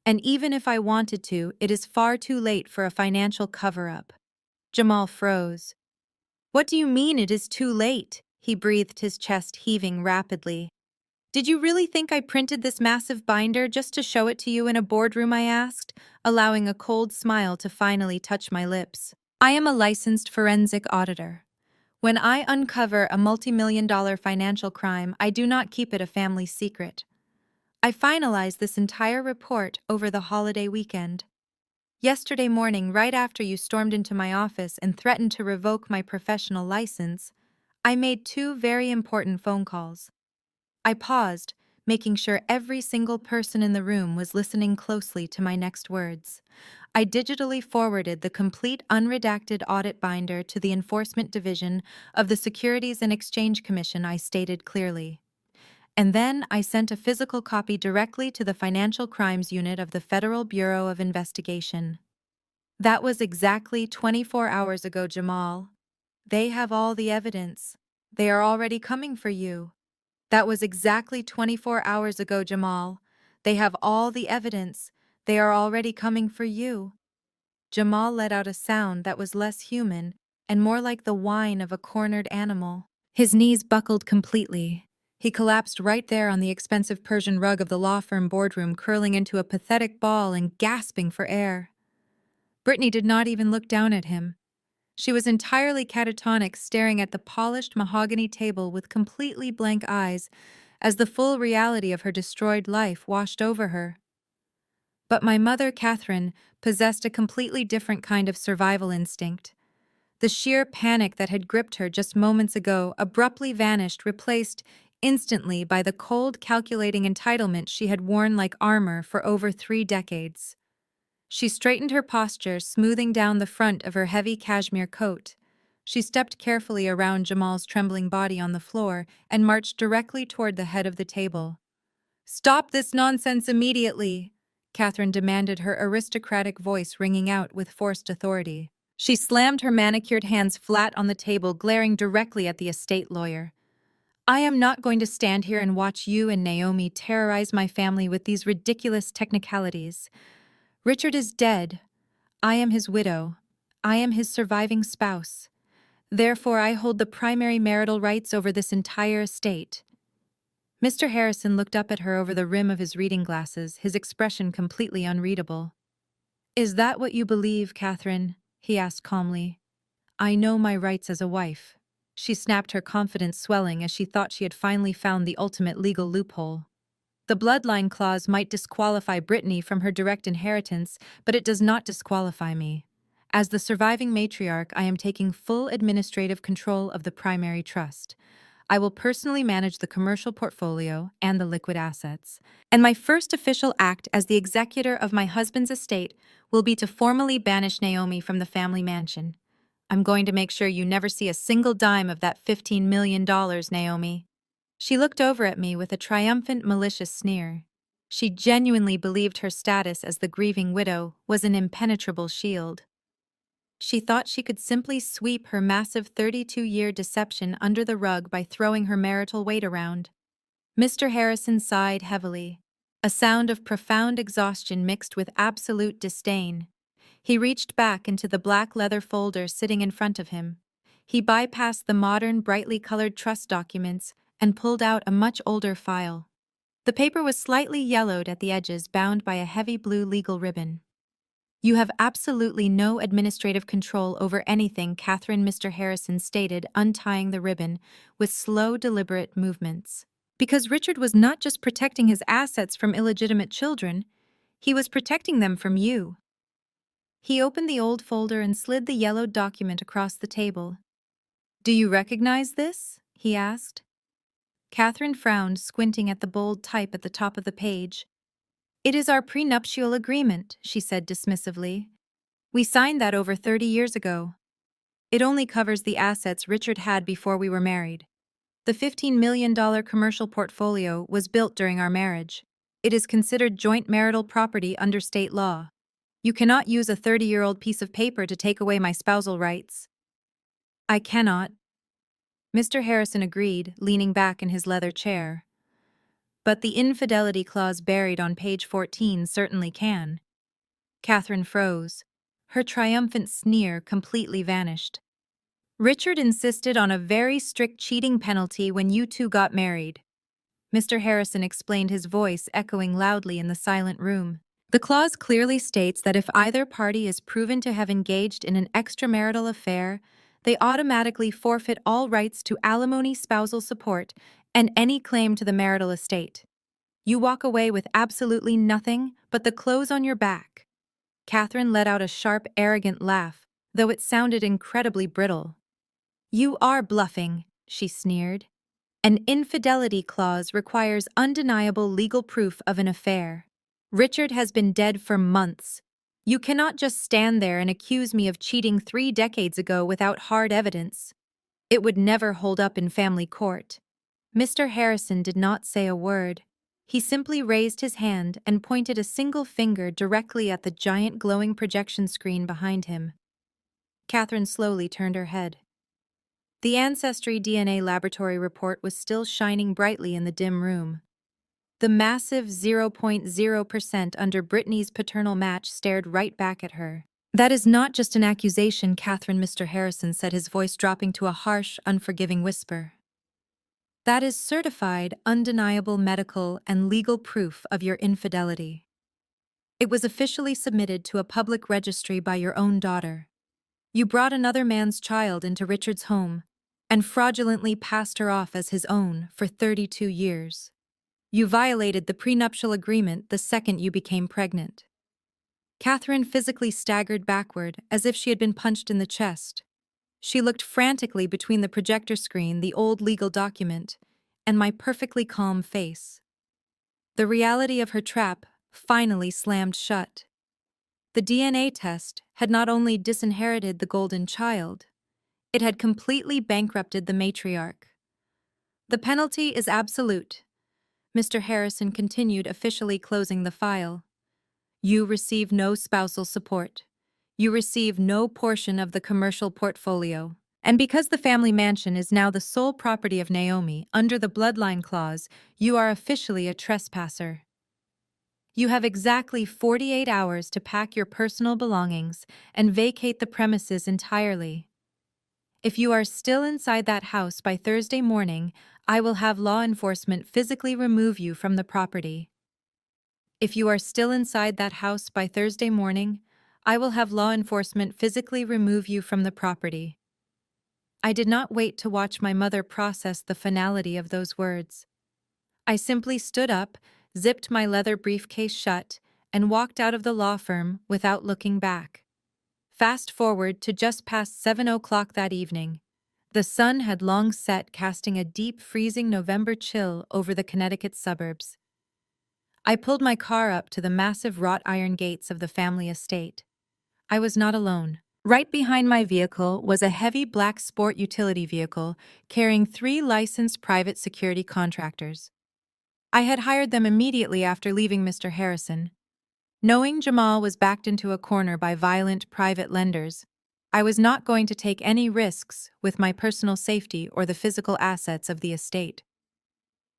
"And even if I wanted to, it is far too late for a financial cover-up." Jamal froze. "What do you mean it is too late?" He breathed, his chest heaving rapidly. "Did you really think I printed this massive binder just to show it to you in a boardroom?" I asked, allowing a cold smile to finally touch my lips. "I am a licensed forensic auditor. When I uncover a multi-million-dollar financial crime, I do not keep it a family secret. I finalized this entire report over the holiday weekend. Yesterday morning, right after you stormed into my office and threatened to revoke my professional license, I made two very important phone calls." I paused, making sure every single person in the room was listening closely to my next words. I digitally forwarded the complete unredacted audit binder to the Enforcement Division of the Securities and Exchange Commission. I stated clearly. And then I sent a physical copy directly to the Financial Crimes Unit of the Federal Bureau of Investigation. That was exactly 24 hours ago, Jamal. They have all the evidence. They are already coming for you. That was exactly 24 hours ago, Jamal. They have all the evidence. They are already coming for you. Jamal let out a sound that was less human and more like the whine of a cornered animal. His knees buckled completely. He collapsed right there on the expensive Persian rug of the law firm boardroom, curling into a pathetic ball and gasping for air. Brittany did not even look down at him. She was entirely catatonic, staring at the polished mahogany table with completely blank eyes as the full reality of her destroyed life washed over her. But my mother, Catherine, possessed a completely different kind of survival instinct. The sheer panic that had gripped her just moments ago abruptly vanished, replaced instantly by the cold, calculating entitlement she had worn like armor for over 3 decades. She straightened her posture, smoothing down the front of her heavy cashmere coat. She stepped carefully around Jamal's trembling body on the floor and marched directly toward the head of the table. "Stop this nonsense immediately!" Catherine demanded, her aristocratic voice ringing out with forced authority. She slammed her manicured hands flat on the table, glaring directly at the estate lawyer. "I am not going to stand here and watch you and Naomi terrorize my family with these ridiculous technicalities. Richard is dead. I am his widow. I am his surviving spouse. Therefore, I hold the primary marital rights over this entire estate." Mr. Harrison looked up at her over the rim of his reading glasses, his expression completely unreadable. "Is that what you believe, Catherine?" he asked calmly. "I know my rights as a wife." She snapped, her confidence swelling as she thought she had finally found the ultimate legal loophole. "The bloodline clause might disqualify Brittany from her direct inheritance, but it does not disqualify me. As the surviving matriarch, I am taking full administrative control of the primary trust. I will personally manage the commercial portfolio and the liquid assets. And my first official act as the executor of my husband's estate will be to formally banish Naomi from the family mansion. I'm going to make sure you never see a single dime of that $15 million, Naomi." She looked over at me with a triumphant, malicious sneer. She genuinely believed her status as the grieving widow was an impenetrable shield. She thought she could simply sweep her massive 32-year deception under the rug by throwing her marital weight around. Mr. Harrison sighed heavily, a sound of profound exhaustion mixed with absolute disdain. He reached back into the black leather folder sitting in front of him. He bypassed the modern, brightly colored trust documents and pulled out a much older file. The paper was slightly yellowed at the edges, bound by a heavy blue legal ribbon. You have absolutely no administrative control over anything, Catherine, Mr. Harrison stated, untying the ribbon with slow, deliberate movements. Because Richard was not just protecting his assets from illegitimate children, he was protecting them from you. He opened the old folder and slid the yellowed document across the table. Do you recognize this? He asked. Catherine frowned, squinting at the bold type at the top of the page. It is our prenuptial agreement, she said dismissively. We signed that over 30 years ago. It only covers the assets Richard had before we were married. The $15 million commercial portfolio was built during our marriage. It is considered joint marital property under state law. You cannot use a 30-year-old piece of paper to take away my spousal rights. I cannot. Mr. Harrison agreed, leaning back in his leather chair. But the infidelity clause buried on page 14 certainly can. Catherine froze. Her triumphant sneer completely vanished. Richard insisted on a very strict cheating penalty when you two got married. Mr. Harrison explained, his voice echoing loudly in the silent room. The clause clearly states that if either party is proven to have engaged in an extramarital affair, they automatically forfeit all rights to alimony, spousal support, and any claim to the marital estate. You walk away with absolutely nothing but the clothes on your back. Catherine let out a sharp, arrogant laugh, though it sounded incredibly brittle. You are bluffing, she sneered. An infidelity clause requires undeniable legal proof of an affair. Richard has been dead for months. You cannot just stand there and accuse me of cheating 3 decades ago without hard evidence. It would never hold up in family court. Mr. Harrison did not say a word. He simply raised his hand and pointed a single finger directly at the giant glowing projection screen behind him. Catherine slowly turned her head. The Ancestry DNA laboratory report was still shining brightly in the dim room. The massive 0.0% under Brittany's paternal match stared right back at her. That is not just an accusation, Catherine, Mr. Harrison said, his voice dropping to a harsh, unforgiving whisper. That is certified, undeniable medical and legal proof of your infidelity. It was officially submitted to a public registry by your own daughter. You brought another man's child into Richard's home and fraudulently passed her off as his own for 32 years. You violated the prenuptial agreement the second you became pregnant. Catherine physically staggered backward as if she had been punched in the chest. She looked frantically between the projector screen, the old legal document, and my perfectly calm face. The reality of her trap finally slammed shut. The DNA test had not only disinherited the golden child, it had completely bankrupted the matriarch. The penalty is absolute, Mr. Harrison continued, officially closing the file. You receive no spousal support. You receive no portion of the commercial portfolio. And because the family mansion is now the sole property of Naomi, under the bloodline clause, you are officially a trespasser. You have exactly 48 hours to pack your personal belongings and vacate the premises entirely. If you are still inside that house by Thursday morning, I will have law enforcement physically remove you from the property. If you are still inside that house by Thursday morning, I will have law enforcement physically remove you from the property. I did not wait to watch my mother process the finality of those words. I simply stood up, zipped my leather briefcase shut, and walked out of the law firm without looking back. Fast forward to just past 7 o'clock that evening. The sun had long set, casting a deep, freezing November chill over the Connecticut suburbs. I pulled my car up to the massive wrought iron gates of the family estate. I was not alone. Right behind my vehicle was a heavy black sport utility vehicle carrying 3 licensed private security contractors. I had hired them immediately after leaving Mr. Harrison. Knowing Jamal was backed into a corner by violent private lenders, I was not going to take any risks with my personal safety or the physical assets of the estate.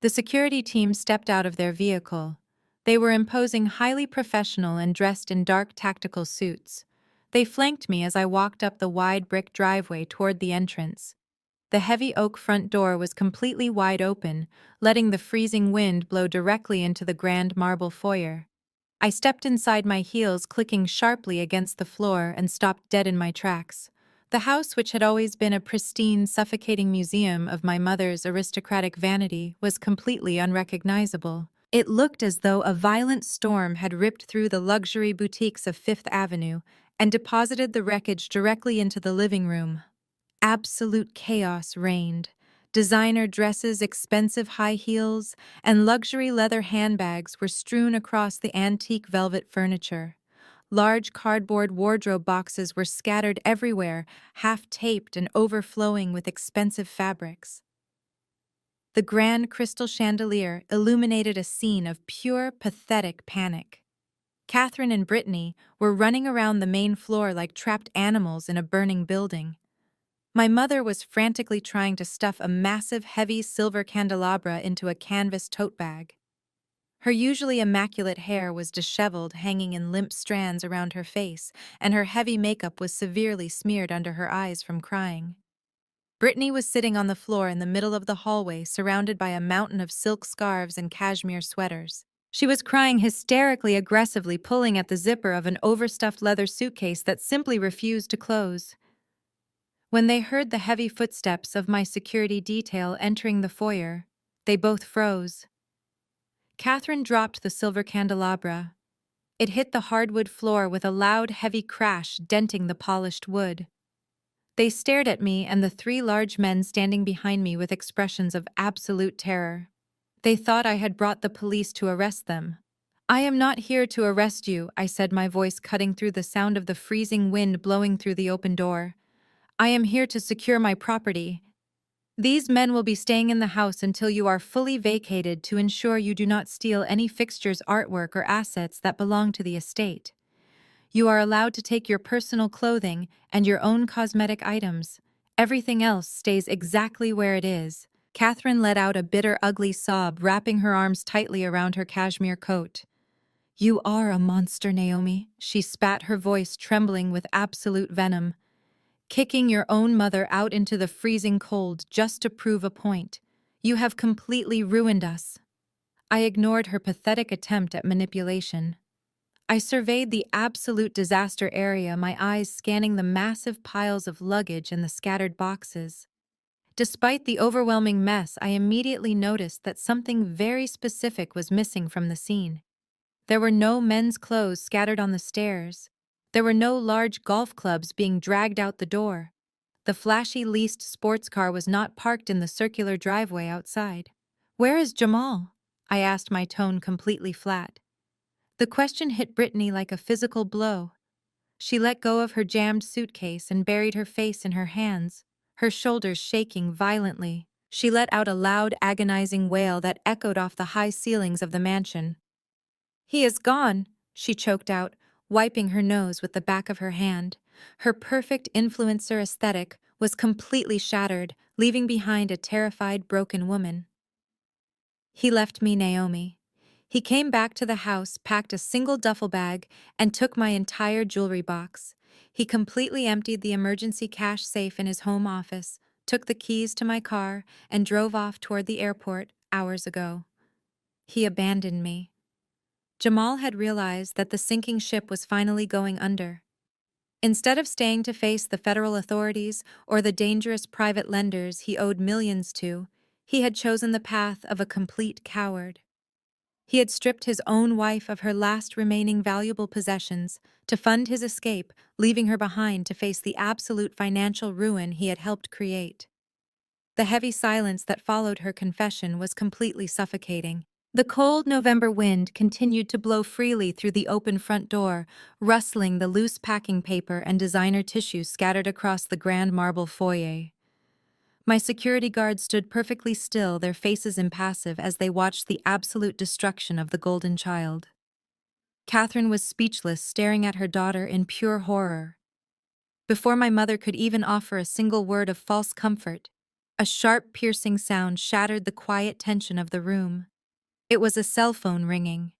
The security team stepped out of their vehicle. They were imposing, highly professional and dressed in dark tactical suits. They flanked me as I walked up the wide brick driveway toward the entrance. The heavy oak front door was completely wide open, letting the freezing wind blow directly into the grand marble foyer. I stepped inside, my heels clicking sharply against the floor, and stopped dead in my tracks. The house, which had always been a pristine, suffocating museum of my mother's aristocratic vanity, was completely unrecognizable. It looked as though a violent storm had ripped through the luxury boutiques of Fifth Avenue and deposited the wreckage directly into the living room. Absolute chaos reigned. Designer dresses, expensive high heels, and luxury leather handbags were strewn across the antique velvet furniture. Large cardboard wardrobe boxes were scattered everywhere, half-taped and overflowing with expensive fabrics. The grand crystal chandelier illuminated a scene of pure, pathetic panic. Catherine and Brittany were running around the main floor like trapped animals in a burning building. My mother was frantically trying to stuff a massive, heavy silver candelabra into a canvas tote bag. Her usually immaculate hair was disheveled, hanging in limp strands around her face, and her heavy makeup was severely smeared under her eyes from crying. Brittany was sitting on the floor in the middle of the hallway, surrounded by a mountain of silk scarves and cashmere sweaters. She was crying hysterically, aggressively pulling at the zipper of an overstuffed leather suitcase that simply refused to close. When they heard the heavy footsteps of my security detail entering the foyer, they both froze. Catherine dropped the silver candelabra. It hit the hardwood floor with a loud, heavy crash, denting the polished wood. They stared at me and the three large men standing behind me with expressions of absolute terror. They thought I had brought the police to arrest them. "I am not here to arrest you," I said, my voice cutting through the sound of the freezing wind blowing through the open door. "I am here to secure my property. These men will be staying in the house until you are fully vacated to ensure you do not steal any fixtures, artwork, or assets that belong to the estate. You are allowed to take your personal clothing and your own cosmetic items. Everything else stays exactly where it is." Catherine let out a bitter, ugly sob, wrapping her arms tightly around her cashmere coat. "You are a monster, Naomi," she spat, her voice trembling with absolute venom. "Kicking your own mother out into the freezing cold just to prove a point. You have completely ruined us." I ignored her pathetic attempt at manipulation. I surveyed the absolute disaster area, my eyes scanning the massive piles of luggage and the scattered boxes. Despite the overwhelming mess, I immediately noticed that something very specific was missing from the scene. There were no men's clothes scattered on the stairs. There were no large golf clubs being dragged out the door. The flashy leased sports car was not parked in the circular driveway outside. "Where is Jamal?" I asked, my tone completely flat. The question hit Brittany like a physical blow. She let go of her jammed suitcase and buried her face in her hands, her shoulders shaking violently. She let out a loud, agonizing wail that echoed off the high ceilings of the mansion. "He is gone," she choked out, wiping her nose with the back of her hand. Her perfect influencer aesthetic was completely shattered, leaving behind a terrified, broken woman. "He left me, Naomi. He came back to the house, packed a single duffel bag, and took my entire jewelry box. He completely emptied the emergency cash safe in his home office, took the keys to my car, and drove off toward the airport hours ago. He abandoned me." Jamal had realized that the sinking ship was finally going under. Instead of staying to face the federal authorities or the dangerous private lenders he owed millions to, he had chosen the path of a complete coward. He had stripped his own wife of her last remaining valuable possessions to fund his escape, leaving her behind to face the absolute financial ruin he had helped create. The heavy silence that followed her confession was completely suffocating. The cold November wind continued to blow freely through the open front door, rustling the loose packing paper and designer tissue scattered across the grand marble foyer. My security guards stood perfectly still, their faces impassive as they watched the absolute destruction of the golden child. Catherine was speechless, staring at her daughter in pure horror. Before my mother could even offer a single word of false comfort, a sharp, piercing sound shattered the quiet tension of the room. It was a cell phone ringing.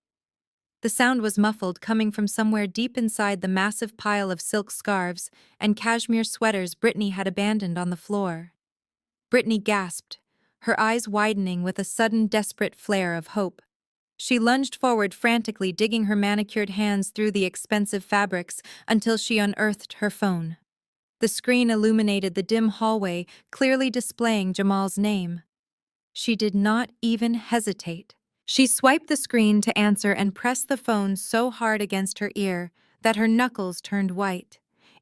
The sound was muffled, coming from somewhere deep inside the massive pile of silk scarves and cashmere sweaters Brittany had abandoned on the floor. Brittany gasped, her eyes widening with a sudden desperate flare of hope. She lunged forward frantically, digging her manicured hands through the expensive fabrics until she unearthed her phone. The screen illuminated the dim hallway, clearly displaying Jamal's name. She did not even hesitate. She swiped the screen to answer and pressed the phone so hard against her ear that her knuckles turned white.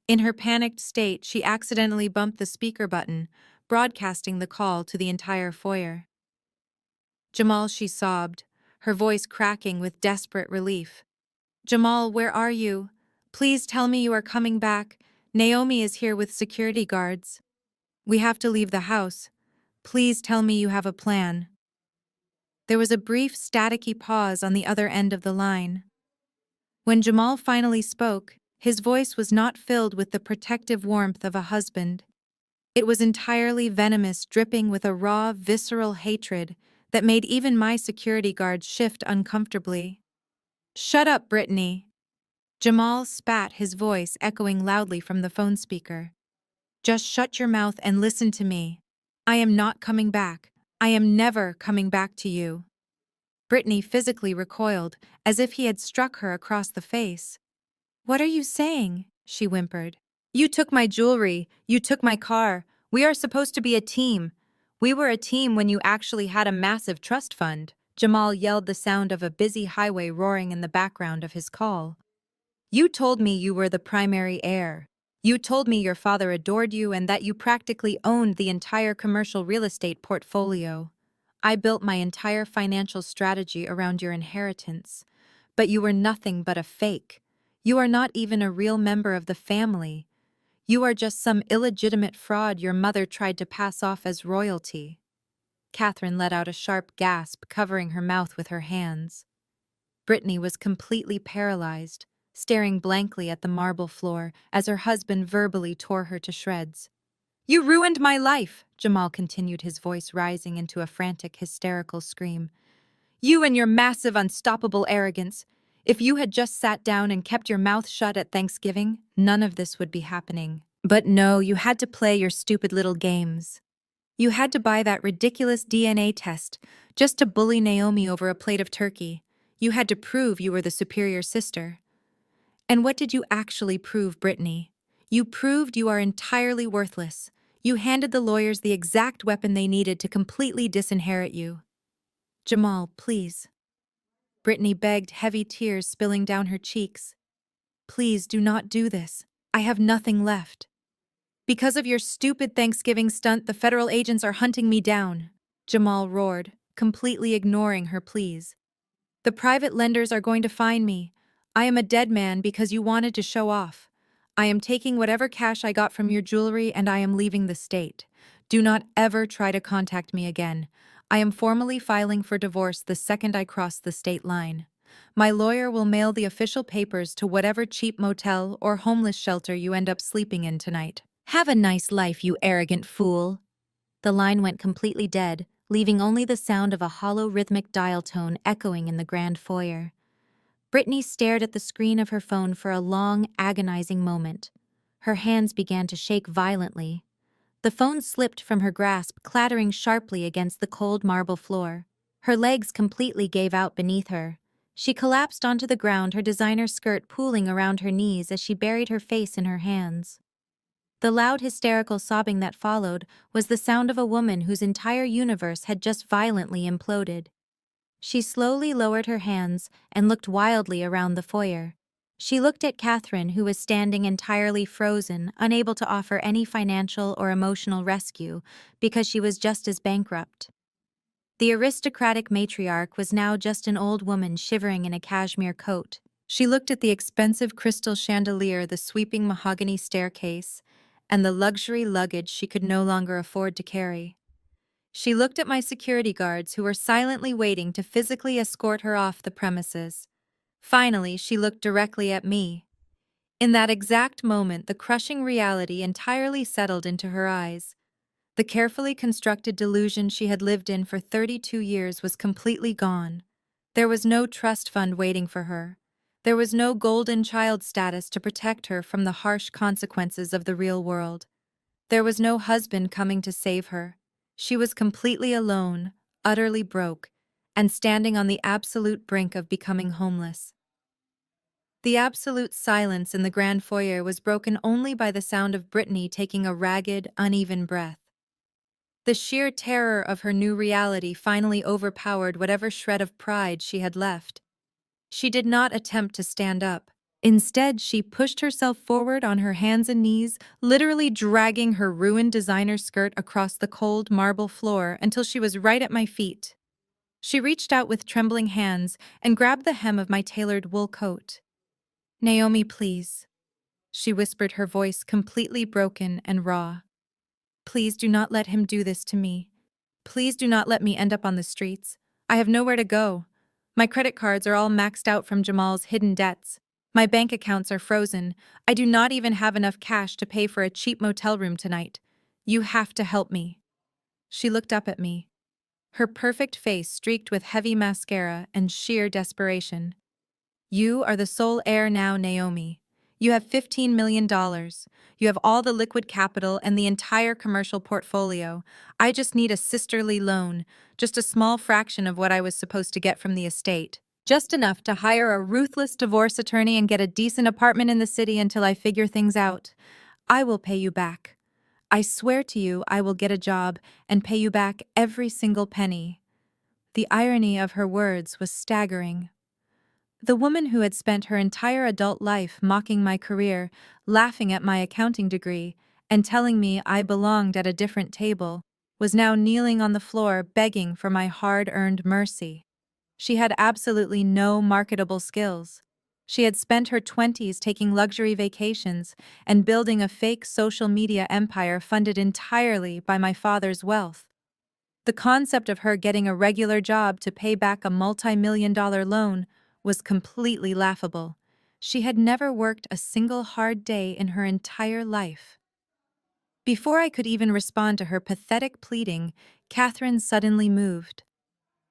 In her panicked state, she accidentally bumped the speaker button, broadcasting the call to the entire foyer. Jamal, she sobbed, her voice cracking with desperate relief. Jamal, where are you? Please tell me you are coming back. Naomi is here with security guards. We have to leave the house. Please tell me you have a plan. There was a brief, staticky pause on the other end of the line. When Jamal finally spoke, his voice was not filled with the protective warmth of a husband. It was entirely venomous, dripping with a raw, visceral hatred that made even my security guards shift uncomfortably. Shut up, Brittany. Jamal spat, his voice echoing loudly from the phone speaker. Just shut your mouth and listen to me. I am not coming back. I am never coming back to you. Brittany physically recoiled, as if he had struck her across the face. What are you saying? She whimpered. You took my jewelry. You took my car. We are supposed to be a team. We were a team when you actually had a massive trust fund. Jamal yelled, the sound of a busy highway roaring in the background of his call. You told me you were the primary heir. You told me your father adored you and that you practically owned the entire commercial real estate portfolio. I built my entire financial strategy around your inheritance. But you were nothing but a fake. You are not even a real member of the family. You are just some illegitimate fraud your mother tried to pass off as royalty. Catherine let out a sharp gasp, covering her mouth with her hands. Brittany was completely paralyzed, staring blankly at the marble floor as her husband verbally tore her to shreds. You ruined my life, Jamal continued, his voice rising into a frantic, hysterical scream. You and your massive, unstoppable arrogance. If you had just sat down and kept your mouth shut at Thanksgiving, none of this would be happening. But no, you had to play your stupid little games. You had to buy that ridiculous DNA test just to bully Naomi over a plate of turkey. You had to prove you were the superior sister. And what did you actually prove, Brittany? You proved you are entirely worthless. You handed the lawyers the exact weapon they needed to completely disinherit you. Jamal, please. Brittany begged, heavy tears spilling down her cheeks. Please do not do this. I have nothing left. Because of your stupid Thanksgiving stunt, the federal agents are hunting me down, Jamal roared, completely ignoring her pleas. The private lenders are going to fine me. I am a dead man because you wanted to show off. I am taking whatever cash I got from your jewelry and I am leaving the state. Do not ever try to contact me again. I am formally filing for divorce the second I cross the state line. My lawyer will mail the official papers to whatever cheap motel or homeless shelter you end up sleeping in tonight. Have a nice life, you arrogant fool. The line went completely dead, leaving only the sound of a hollow rhythmic dial tone echoing in the grand foyer. Brittany stared at the screen of her phone for a long, agonizing moment. Her hands began to shake violently. The phone slipped from her grasp, clattering sharply against the cold marble floor. Her legs completely gave out beneath her. She collapsed onto the ground, her designer skirt pooling around her knees as she buried her face in her hands. The loud, hysterical sobbing that followed was the sound of a woman whose entire universe had just violently imploded. She slowly lowered her hands and looked wildly around the foyer. She looked at Catherine, who was standing entirely frozen, unable to offer any financial or emotional rescue because she was just as bankrupt. The aristocratic matriarch was now just an old woman shivering in a cashmere coat. She looked at the expensive crystal chandelier, the sweeping mahogany staircase, and the luxury luggage she could no longer afford to carry. She looked at my security guards who were silently waiting to physically escort her off the premises. Finally, she looked directly at me. In that exact moment, the crushing reality entirely settled into her eyes. The carefully constructed delusion she had lived in for 32 years was completely gone. There was no trust fund waiting for her. There was no golden child status to protect her from the harsh consequences of the real world. There was no husband coming to save her. She was completely alone, utterly broke, and standing on the absolute brink of becoming homeless. The absolute silence in the grand foyer was broken only by the sound of Brittany taking a ragged, uneven breath. The sheer terror of her new reality finally overpowered whatever shred of pride she had left. She did not attempt to stand up. Instead, she pushed herself forward on her hands and knees, literally dragging her ruined designer skirt across the cold marble floor until she was right at my feet. She reached out with trembling hands and grabbed the hem of my tailored wool coat. "Naomi, please," she whispered, her voice completely broken and raw. "Please do not let him do this to me. Please do not let me end up on the streets. I have nowhere to go. My credit cards are all maxed out from Jamal's hidden debts. My bank accounts are frozen. I do not even have enough cash to pay for a cheap motel room tonight. You have to help me." She looked up at me, her perfect face streaked with heavy mascara and sheer desperation. "You are the sole heir now, Naomi. You have $15 million. You have all the liquid capital and the entire commercial portfolio. I just need a sisterly loan, just a small fraction of what I was supposed to get from the estate. Just enough to hire a ruthless divorce attorney and get a decent apartment in the city until I figure things out. I will pay you back. I swear to you I will get a job and pay you back every single penny." The irony of her words was staggering. The woman who had spent her entire adult life mocking my career, laughing at my accounting degree, and telling me I belonged at a different table, was now kneeling on the floor begging for my hard-earned mercy. She had absolutely no marketable skills. She had spent her 20s taking luxury vacations and building a fake social media empire funded entirely by my father's wealth. The concept of her getting a regular job to pay back a multi-million-dollar loan was completely laughable. She had never worked a single hard day in her entire life. Before I could even respond to her pathetic pleading, Catherine suddenly moved.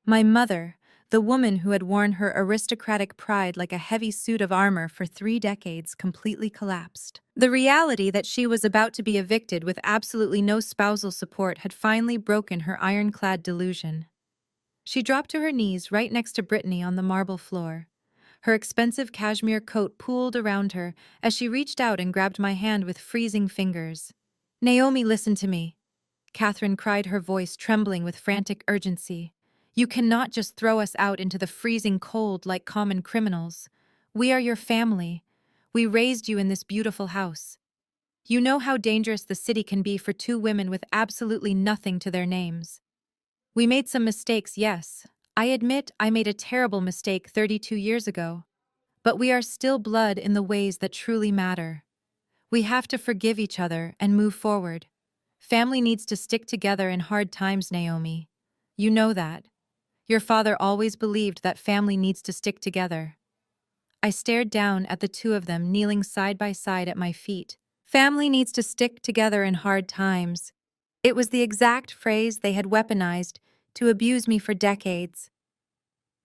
My mother, the woman who had worn her aristocratic pride like a heavy suit of armor for 3 decades, completely collapsed. The reality that she was about to be evicted with absolutely no spousal support had finally broken her ironclad delusion. She dropped to her knees right next to Brittany on the marble floor. Her expensive cashmere coat pooled around her as she reached out and grabbed my hand with freezing fingers. "Naomi, listen to me," Catherine cried, her voice trembling with frantic urgency. "You cannot just throw us out into the freezing cold like common criminals. We are your family. We raised you in this beautiful house. You know how dangerous the city can be for two women with absolutely nothing to their names. We made some mistakes, yes. I admit I made a terrible mistake 32 years ago. But we are still blood in the ways that truly matter. We have to forgive each other and move forward. Family needs to stick together in hard times, Naomi. You know that. Your father always believed that family needs to stick together." I stared down at the two of them kneeling side by side at my feet. Family needs to stick together in hard times. It was the exact phrase they had weaponized to abuse me for decades.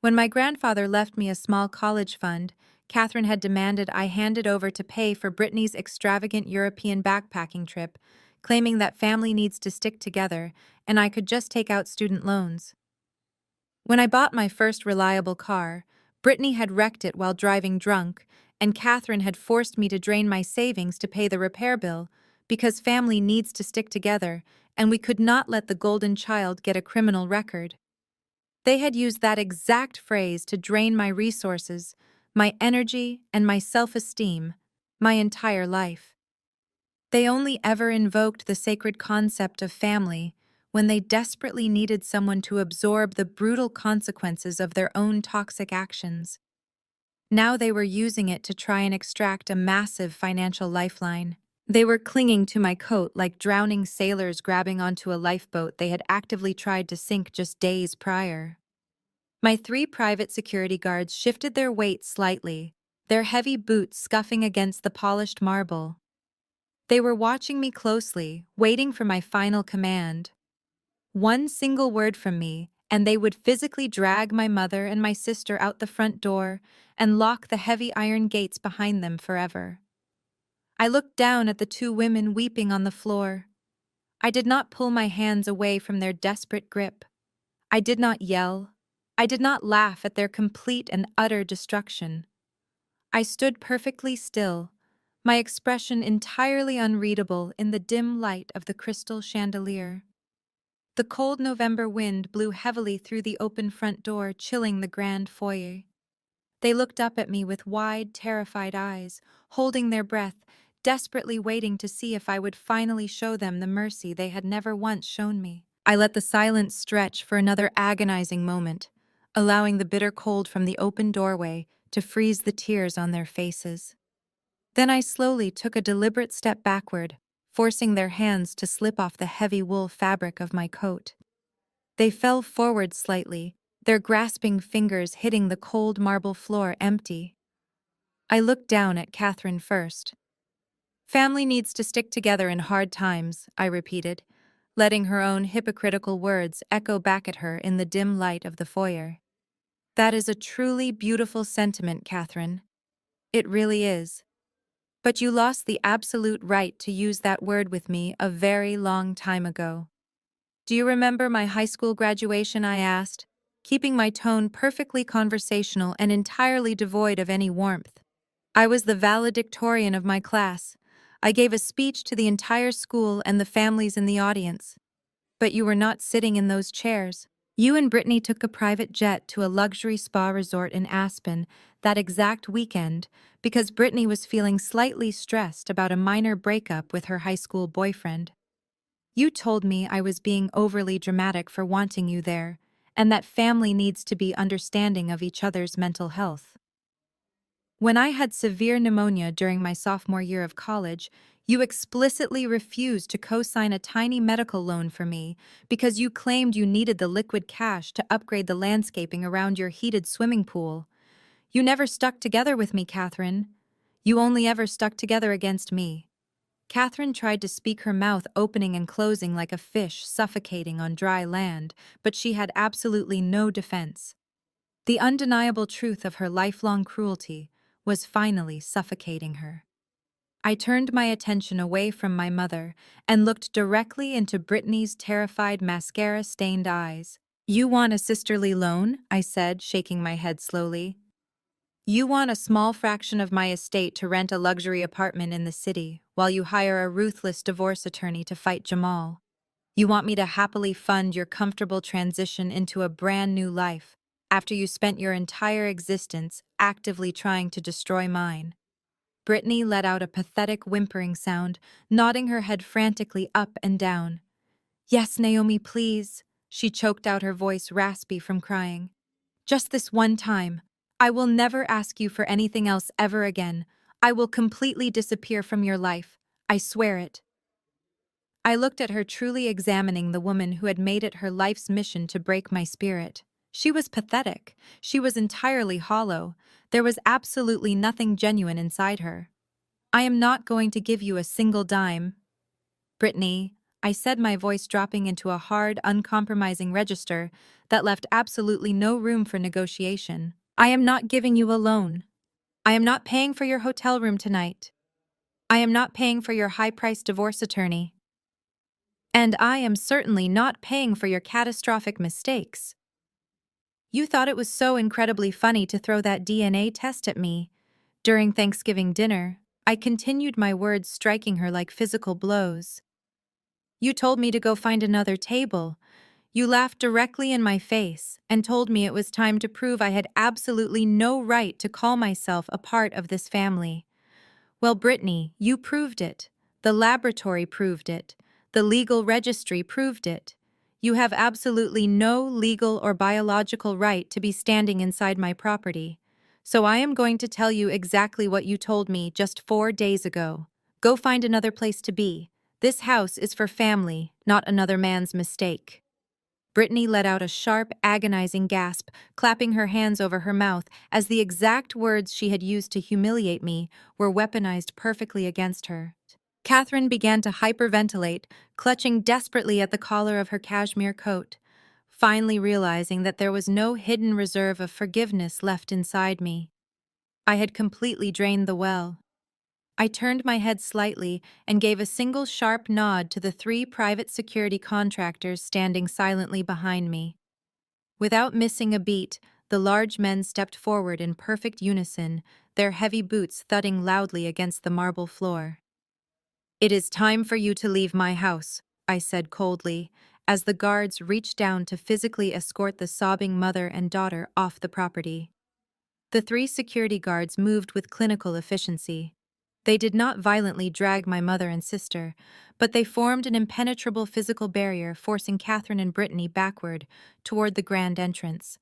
When my grandfather left me a small college fund, Catherine had demanded I hand it over to pay for Brittany's extravagant European backpacking trip, claiming that family needs to stick together and I could just take out student loans. When I bought my first reliable car, Brittany had wrecked it while driving drunk, and Catherine had forced me to drain my savings to pay the repair bill because family needs to stick together and we could not let the golden child get a criminal record. They had used that exact phrase to drain my resources, my energy, and my self-esteem, my entire life. They only ever invoked the sacred concept of family when they desperately needed someone to absorb the brutal consequences of their own toxic actions. Now they were using it to try and extract a massive financial lifeline. They were clinging to my coat like drowning sailors grabbing onto a lifeboat they had actively tried to sink just days prior. My 3 private security guards shifted their weight slightly, their heavy boots scuffing against the polished marble. They were watching me closely, waiting for my final command. One single word from me, and they would physically drag my mother and my sister out the front door and lock the heavy iron gates behind them forever. I looked down at the two women weeping on the floor. I did not pull my hands away from their desperate grip. I did not yell. I did not laugh at their complete and utter destruction. I stood perfectly still, my expression entirely unreadable in the dim light of the crystal chandelier. The cold November wind blew heavily through the open front door, chilling the grand foyer. They looked up at me with wide, terrified eyes, holding their breath, desperately waiting to see if I would finally show them the mercy they had never once shown me. I let the silence stretch for another agonizing moment, allowing the bitter cold from the open doorway to freeze the tears on their faces. Then I slowly took a deliberate step backward, forcing their hands to slip off the heavy wool fabric of my coat. They fell forward slightly, their grasping fingers hitting the cold marble floor empty. I looked down at Catherine first. Family needs to stick together in hard times, I repeated, letting her own hypocritical words echo back at her in the dim light of the foyer. That is a truly beautiful sentiment, Catherine. It really is. But you lost the absolute right to use that word with me a very long time ago. Do you remember my high school graduation? I asked, keeping my tone perfectly conversational and entirely devoid of any warmth. I was the valedictorian of my class. I gave a speech to the entire school and the families in the audience. But you were not sitting in those chairs. You and Brittany took a private jet to a luxury spa resort in Aspen that exact weekend because Brittany was feeling slightly stressed about a minor breakup with her high school boyfriend. You told me I was being overly dramatic for wanting you there, and that family needs to be understanding of each other's mental health. When I had severe pneumonia during my sophomore year of college, you explicitly refused to co-sign a tiny medical loan for me because you claimed you needed the liquid cash to upgrade the landscaping around your heated swimming pool. You never stuck together with me, Catherine. You only ever stuck together against me. Catherine tried to speak, her mouth opening and closing like a fish suffocating on dry land, but she had absolutely no defense. The undeniable truth of her lifelong cruelty was finally suffocating her. I turned my attention away from my mother and looked directly into Brittany's terrified, mascara-stained eyes. "You want a sisterly loan?" I said, shaking my head slowly. "You want a small fraction of my estate to rent a luxury apartment in the city, while you hire a ruthless divorce attorney to fight Jamal. You want me to happily fund your comfortable transition into a brand new life, after you spent your entire existence actively trying to destroy mine." Brittany let out a pathetic whimpering sound, nodding her head frantically up and down. "Yes, Naomi, please," she choked out, her voice raspy from crying. "Just this one time. I will never ask you for anything else ever again. I will completely disappear from your life. I swear it." I looked at her, truly examining the woman who had made it her life's mission to break my spirit. She was pathetic. She was entirely hollow. There was absolutely nothing genuine inside her. "I am not going to give you a single dime, Brittany," I said, my voice dropping into a hard, uncompromising register that left absolutely no room for negotiation. "I am not giving you a loan. I am not paying for your hotel room tonight. I am not paying for your high-priced divorce attorney. And I am certainly not paying for your catastrophic mistakes. You thought it was so incredibly funny to throw that DNA test at me. During Thanksgiving dinner, I continued, my words striking her like physical blows. You told me to go find another table. You laughed directly in my face and told me it was time to prove I had absolutely no right to call myself a part of this family. Well, Brittany, you proved it. The laboratory proved it. The legal registry proved it. You have absolutely no legal or biological right to be standing inside my property. So I am going to tell you exactly what you told me just 4 days ago. Go find another place to be. This house is for family, not another man's mistake." Brittany let out a sharp, agonizing gasp, clapping her hands over her mouth as the exact words she had used to humiliate me were weaponized perfectly against her. Catherine began to hyperventilate, clutching desperately at the collar of her cashmere coat, finally realizing that there was no hidden reserve of forgiveness left inside me. I had completely drained the well. I turned my head slightly and gave a single sharp nod to the 3 private security contractors standing silently behind me. Without missing a beat, the large men stepped forward in perfect unison, their heavy boots thudding loudly against the marble floor. "It is time for you to leave my house," I said coldly, as the guards reached down to physically escort the sobbing mother and daughter off the property. The three security guards moved with clinical efficiency. They did not violently drag my mother and sister, but they formed an impenetrable physical barrier, forcing Catherine and Brittany backward toward the grand entrance.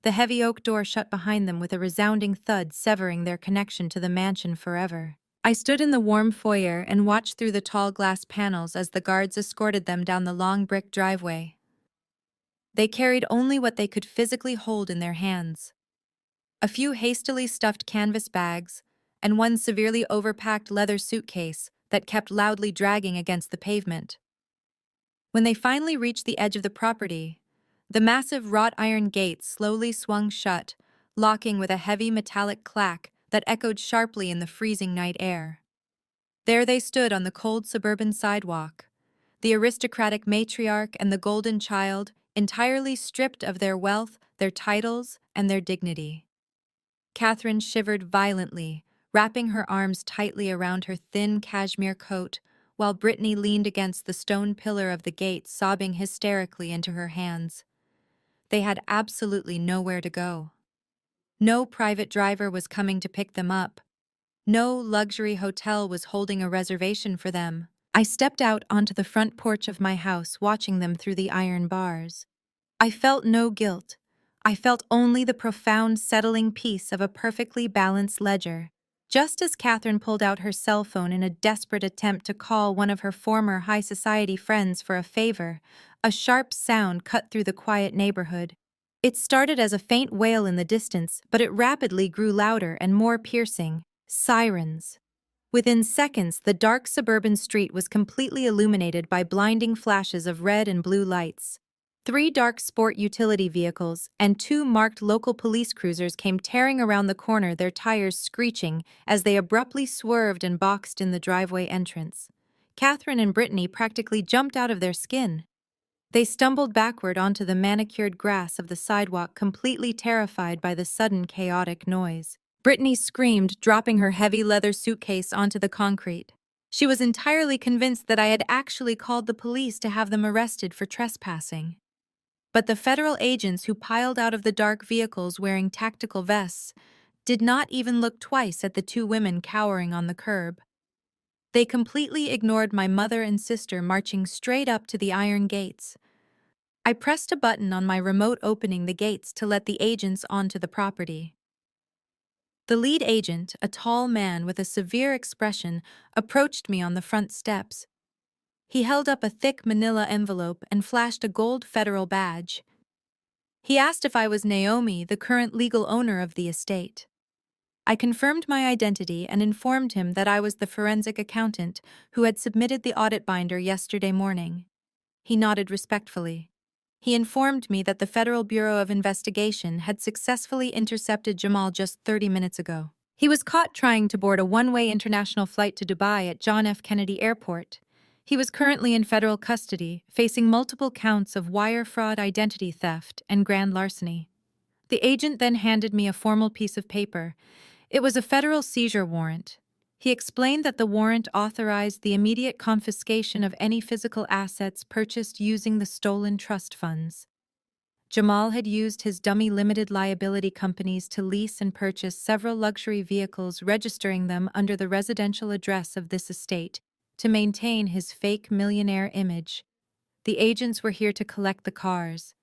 The heavy oak door shut behind them with a resounding thud, severing their connection to the mansion forever. I stood in the warm foyer and watched through the tall glass panels as the guards escorted them down the long brick driveway. They carried only what they could physically hold in their hands: a few hastily stuffed canvas bags, and one severely overpacked leather suitcase that kept loudly dragging against the pavement. When they finally reached the edge of the property, the massive wrought iron gate slowly swung shut, locking with a heavy metallic clack that echoed sharply in the freezing night air. There they stood on the cold suburban sidewalk, the aristocratic matriarch and the golden child, entirely stripped of their wealth, their titles, and their dignity. Catherine shivered violently, wrapping her arms tightly around her thin cashmere coat, while Brittany leaned against the stone pillar of the gate, sobbing hysterically into her hands. They had absolutely nowhere to go. No private driver was coming to pick them up. No luxury hotel was holding a reservation for them. I stepped out onto the front porch of my house, watching them through the iron bars. I felt no guilt. I felt only the profound, settling peace of a perfectly balanced ledger. Just as Catherine pulled out her cell phone in a desperate attempt to call one of her former high society friends for a favor, a sharp sound cut through the quiet neighborhood. It started as a faint wail in the distance, but it rapidly grew louder and more piercing. Sirens. Within seconds, the dark suburban street was completely illuminated by blinding flashes of red and blue lights. Three dark sport utility vehicles and two marked local police cruisers came tearing around the corner, their tires screeching as they abruptly swerved and boxed in the driveway entrance. Catherine and Brittany practically jumped out of their skin. They stumbled backward onto the manicured grass of the sidewalk, completely terrified by the sudden chaotic noise. Brittany screamed, dropping her heavy leather suitcase onto the concrete. She was entirely convinced that I had actually called the police to have them arrested for trespassing. But the federal agents who piled out of the dark vehicles wearing tactical vests did not even look twice at the two women cowering on the curb. They completely ignored my mother and sister marching straight up to the iron gates. I pressed a button on my remote, opening the gates to let the agents onto the property. The lead agent, a tall man with a severe expression, approached me on the front steps. He held up a thick manila envelope and flashed a gold federal badge. He asked if I was Naomi, the current legal owner of the estate. I confirmed my identity and informed him that I was the forensic accountant who had submitted the audit binder yesterday morning. He nodded respectfully. He informed me that the Federal Bureau of Investigation had successfully intercepted Jamal just 30 minutes ago. He was caught trying to board a one-way international flight to Dubai at John F. Kennedy Airport. He was currently in federal custody, facing multiple counts of wire fraud, identity theft, and grand larceny. The agent then handed me a formal piece of paper. It was a federal seizure warrant. He explained that the warrant authorized the immediate confiscation of any physical assets purchased using the stolen trust funds. Jamal had used his dummy limited liability companies to lease and purchase several luxury vehicles, registering them under the residential address of this estate to maintain his fake millionaire image. The agents were here to collect the cars.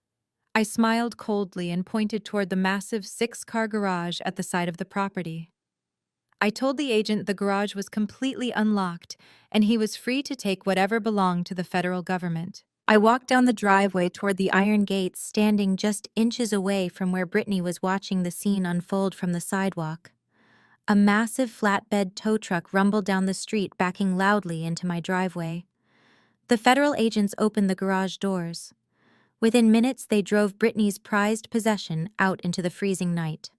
I smiled coldly and pointed toward the massive 6-car garage at the side of the property. I told the agent the garage was completely unlocked and he was free to take whatever belonged to the federal government. I walked down the driveway toward the iron gates, standing just inches away from where Brittany was watching the scene unfold from the sidewalk. A massive flatbed tow truck rumbled down the street, backing loudly into my driveway. The federal agents opened the garage doors. Within minutes, they drove Brittany's prized possession out into the freezing night.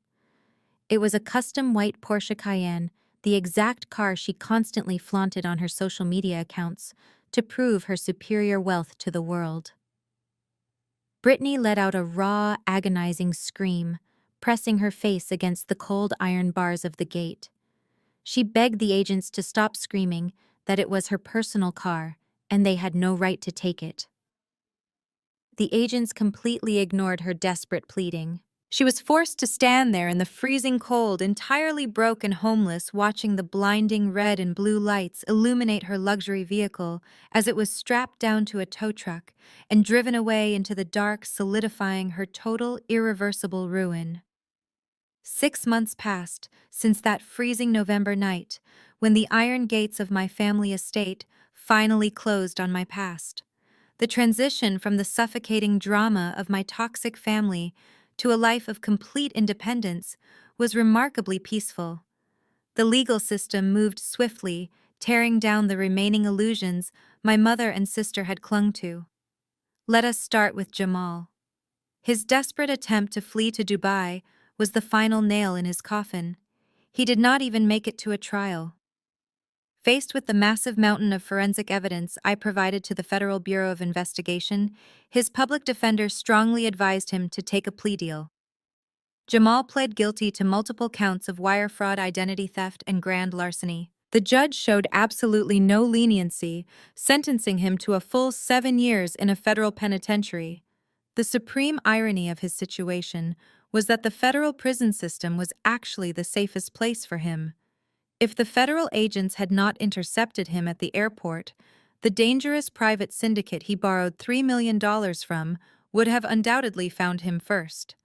It was a custom white Porsche Cayenne, the exact car she constantly flaunted on her social media accounts to prove her superior wealth to the world. Brittany let out a raw, agonizing scream, pressing her face against the cold iron bars of the gate. She begged the agents to stop screaming, that it was her personal car, and they had no right to take it. The agents completely ignored her desperate pleading. She was forced to stand there in the freezing cold, entirely broke and homeless, watching the blinding red and blue lights illuminate her luxury vehicle as it was strapped down to a tow truck and driven away into the dark, solidifying her total, irreversible ruin. 6 months passed since that freezing November night when the iron gates of my family estate finally closed on my past. The transition from the suffocating drama of my toxic family to a life of complete independence was remarkably peaceful. The legal system moved swiftly, tearing down the remaining illusions my mother and sister had clung to. Let us start with Jamal. His desperate attempt to flee to Dubai was the final nail in his coffin. He did not even make it to a trial. Faced with the massive mountain of forensic evidence I provided to the Federal Bureau of Investigation, his public defender strongly advised him to take a plea deal. Jamal pled guilty to multiple counts of wire fraud, identity theft, and grand larceny. The judge showed absolutely no leniency, sentencing him to a full 7 years in a federal penitentiary. The supreme irony of his situation was that the federal prison system was actually the safest place for him. If the federal agents had not intercepted him at the airport, the dangerous private syndicate he borrowed $3 million from would have undoubtedly found him first.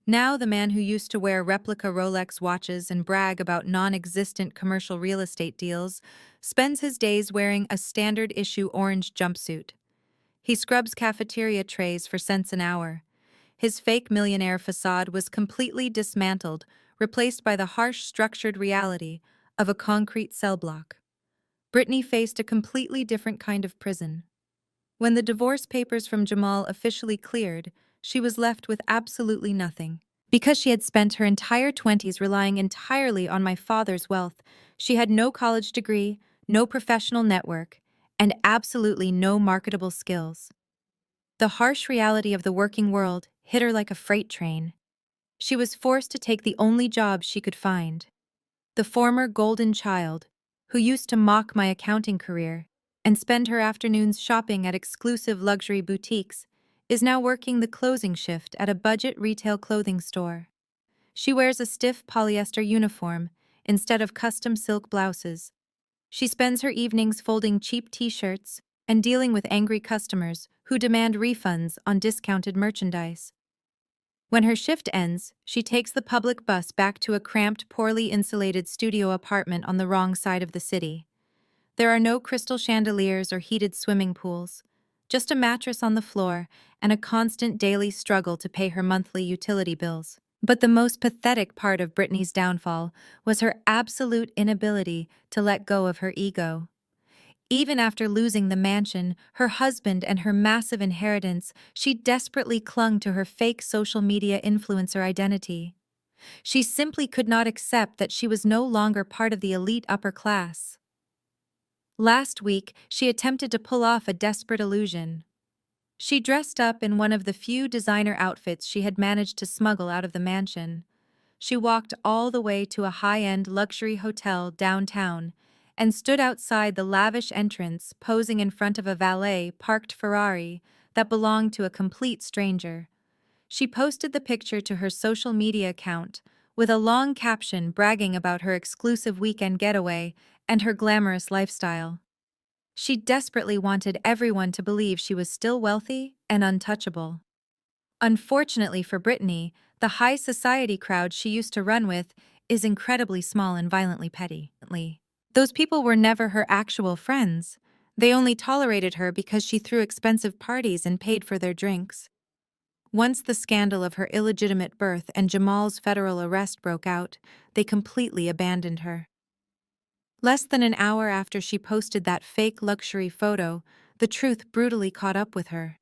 Now the man who used to wear replica Rolex watches and brag about non-existent commercial real estate deals spends his days wearing a standard-issue orange jumpsuit. He scrubs cafeteria trays for cents an hour. His fake millionaire facade was completely dismantled, replaced by the harsh, structured reality of a concrete cell block. Brittany faced a completely different kind of prison. When the divorce papers from Jamal officially cleared, she was left with absolutely nothing. Because she had spent her entire 20s relying entirely on my father's wealth, she had no college degree, no professional network, and absolutely no marketable skills. The harsh reality of the working world hit her like a freight train. She was forced to take the only job she could find. The former golden child, who used to mock my accounting career and spend her afternoons shopping at exclusive luxury boutiques, is now working the closing shift at a budget retail clothing store. She wears a stiff polyester uniform instead of custom silk blouses. She spends her evenings folding cheap t-shirts and dealing with angry customers who demand refunds on discounted merchandise. When her shift ends, she takes the public bus back to a cramped, poorly insulated studio apartment on the wrong side of the city. There are no crystal chandeliers or heated swimming pools, just a mattress on the floor and a constant daily struggle to pay her monthly utility bills. But the most pathetic part of Brittany's downfall was her absolute inability to let go of her ego. Even after losing the mansion, her husband, and her massive inheritance, she desperately clung to her fake social media influencer identity. She simply could not accept that she was no longer part of the elite upper class. Last week, she attempted to pull off a desperate illusion. She dressed up in one of the few designer outfits she had managed to smuggle out of the mansion. She walked all the way to a high-end luxury hotel downtown and stood outside the lavish entrance, posing in front of a valet-parked Ferrari that belonged to a complete stranger. She posted the picture to her social media account with a long caption bragging about her exclusive weekend getaway and her glamorous lifestyle. She desperately wanted everyone to believe she was still wealthy and untouchable. Unfortunately for Brittany, the high society crowd she used to run with is incredibly small and violently petty. Those people were never her actual friends. They only tolerated her because she threw expensive parties and paid for their drinks. Once the scandal of her illegitimate birth and Jamal's federal arrest broke out, they completely abandoned her. Less than an hour after she posted that fake luxury photo, the truth brutally caught up with her.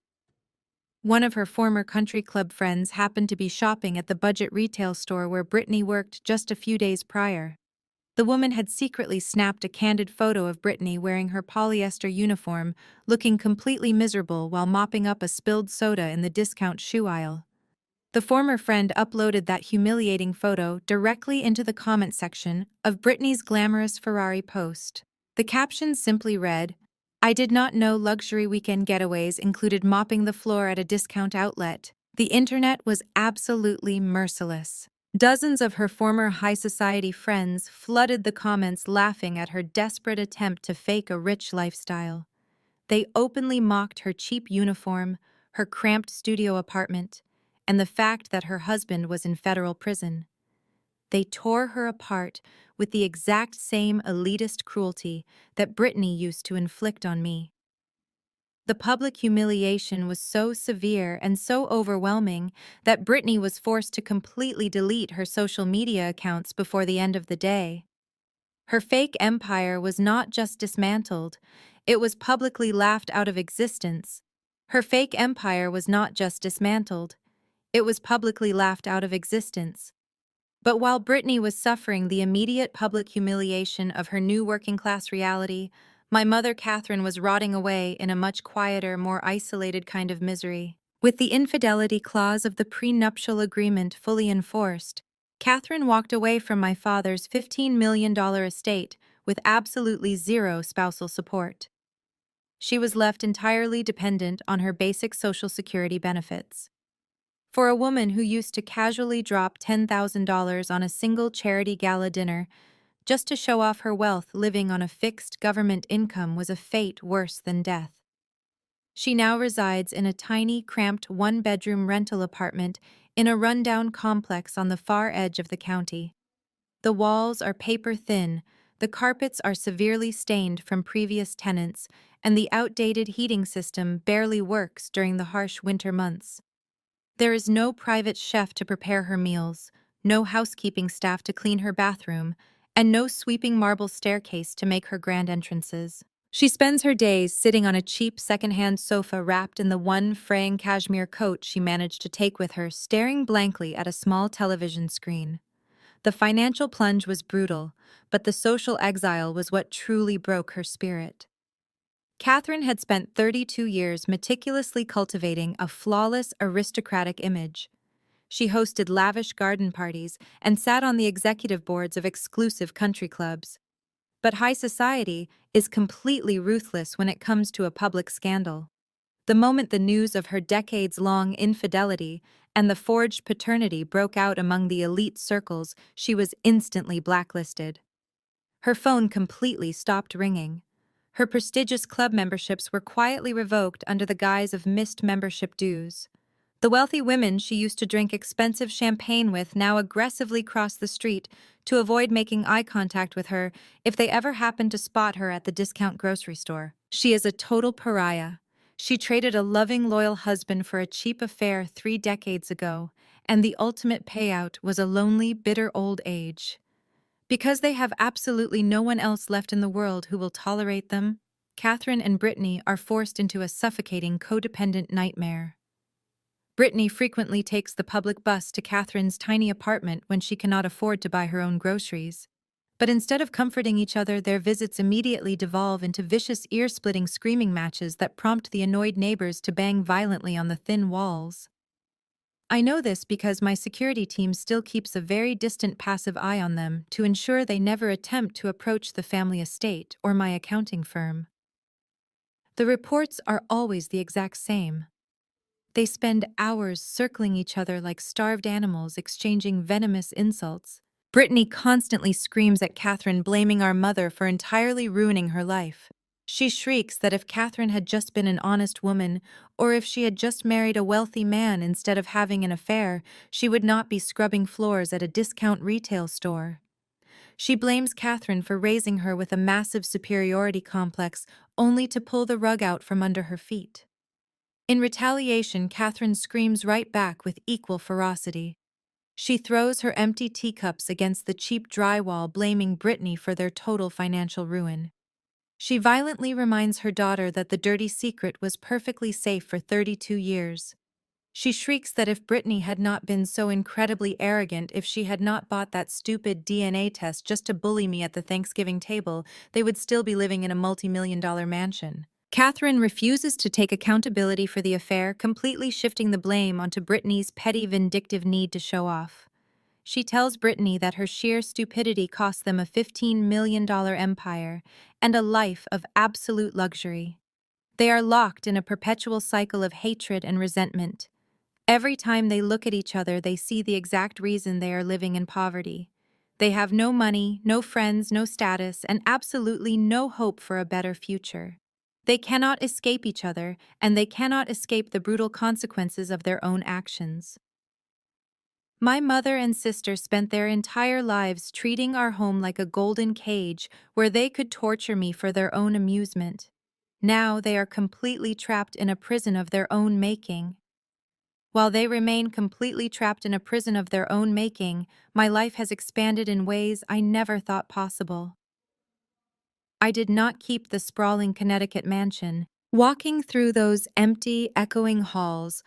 One of her former country club friends happened to be shopping at the budget retail store where Brittany worked just a few days prior. The woman had secretly snapped a candid photo of Brittany wearing her polyester uniform, looking completely miserable while mopping up a spilled soda in the discount shoe aisle. The former friend uploaded that humiliating photo directly into the comment section of Brittany's glamorous Ferrari post. The caption simply read, "I did not know luxury weekend getaways included mopping the floor at a discount outlet." The internet was absolutely merciless. Dozens of her former high society friends flooded the comments laughing at her desperate attempt to fake a rich lifestyle. They openly mocked her cheap uniform, her cramped studio apartment, and the fact that her husband was in federal prison. They tore her apart with the exact same elitist cruelty that Brittany used to inflict on me. The public humiliation was so severe and so overwhelming that Brittany was forced to completely delete her social media accounts before the end of the day. Her fake empire was not just dismantled, it was publicly laughed out of existence. Her fake empire was not just dismantled, it was publicly laughed out of existence. But while Brittany was suffering the immediate public humiliation of her new working-class reality, my mother Catherine was rotting away in a much quieter, more isolated kind of misery. With the infidelity clause of the prenuptial agreement fully enforced, Catherine walked away from my father's $15 million estate with absolutely zero spousal support. She was left entirely dependent on her basic Social Security benefits. For a woman who used to casually drop $10,000 on a single charity gala dinner just to show off her wealth, living on a fixed government income was a fate worse than death. She now resides in a tiny, cramped one-bedroom rental apartment in a rundown complex on the far edge of the county. The walls are paper-thin, the carpets are severely stained from previous tenants, and the outdated heating system barely works during the harsh winter months. There is no private chef to prepare her meals, no housekeeping staff to clean her bathroom, and no sweeping marble staircase to make her grand entrances. She spends her days sitting on a cheap second-hand sofa wrapped in the one fraying cashmere coat she managed to take with her, staring blankly at a small television screen. The financial plunge was brutal, but the social exile was what truly broke her spirit. Catherine had spent 32 years meticulously cultivating a flawless, aristocratic image. She hosted lavish garden parties and sat on the executive boards of exclusive country clubs. But high society is completely ruthless when it comes to a public scandal. The moment the news of her decades-long infidelity and the forged paternity broke out among the elite circles, she was instantly blacklisted. Her phone completely stopped ringing. Her prestigious club memberships were quietly revoked under the guise of missed membership dues. The wealthy women she used to drink expensive champagne with now aggressively crossed the street to avoid making eye contact with her if they ever happened to spot her at the discount grocery store. She is a total pariah. She traded a loving, loyal husband for a cheap affair 3 decades ago, and the ultimate payout was a lonely, bitter old age. Because they have absolutely no one else left in the world who will tolerate them, Catherine and Brittany are forced into a suffocating codependent nightmare. Brittany frequently takes the public bus to Catherine's tiny apartment when she cannot afford to buy her own groceries. But instead of comforting each other, their visits immediately devolve into vicious ear-splitting screaming matches that prompt the annoyed neighbors to bang violently on the thin walls. I know this because my security team still keeps a very distant passive eye on them to ensure they never attempt to approach the family estate or my accounting firm. The reports are always the exact same. They spend hours circling each other like starved animals, exchanging venomous insults. Brittany constantly screams at Catherine, blaming our mother for entirely ruining her life. She shrieks that if Catherine had just been an honest woman, or if she had just married a wealthy man instead of having an affair, she would not be scrubbing floors at a discount retail store. She blames Catherine for raising her with a massive superiority complex, only to pull the rug out from under her feet. In retaliation, Catherine screams right back with equal ferocity. She throws her empty teacups against the cheap drywall, blaming Brittany for their total financial ruin. She violently reminds her daughter that the dirty secret was perfectly safe for 32 years. She shrieks that if Brittany had not been so incredibly arrogant, if she had not bought that stupid DNA test just to bully me at the Thanksgiving table, they would still be living in a multi-million-dollar mansion. Catherine refuses to take accountability for the affair, completely shifting the blame onto Brittany's petty vindictive need to show off. She tells Brittany that her sheer stupidity cost them a $15 million empire and a life of absolute luxury. They are locked in a perpetual cycle of hatred and resentment. Every time they look at each other, they see the exact reason they are living in poverty. They have no money, no friends, no status, and absolutely no hope for a better future. They cannot escape each other, and they cannot escape the brutal consequences of their own actions. My mother and sister spent their entire lives treating our home like a golden cage where they could torture me for their own amusement. Now they are completely trapped in a prison of their own making. While they remain completely trapped in a prison of their own making, my life has expanded in ways I never thought possible. I did not keep the sprawling Connecticut mansion. Walking through those empty, echoing halls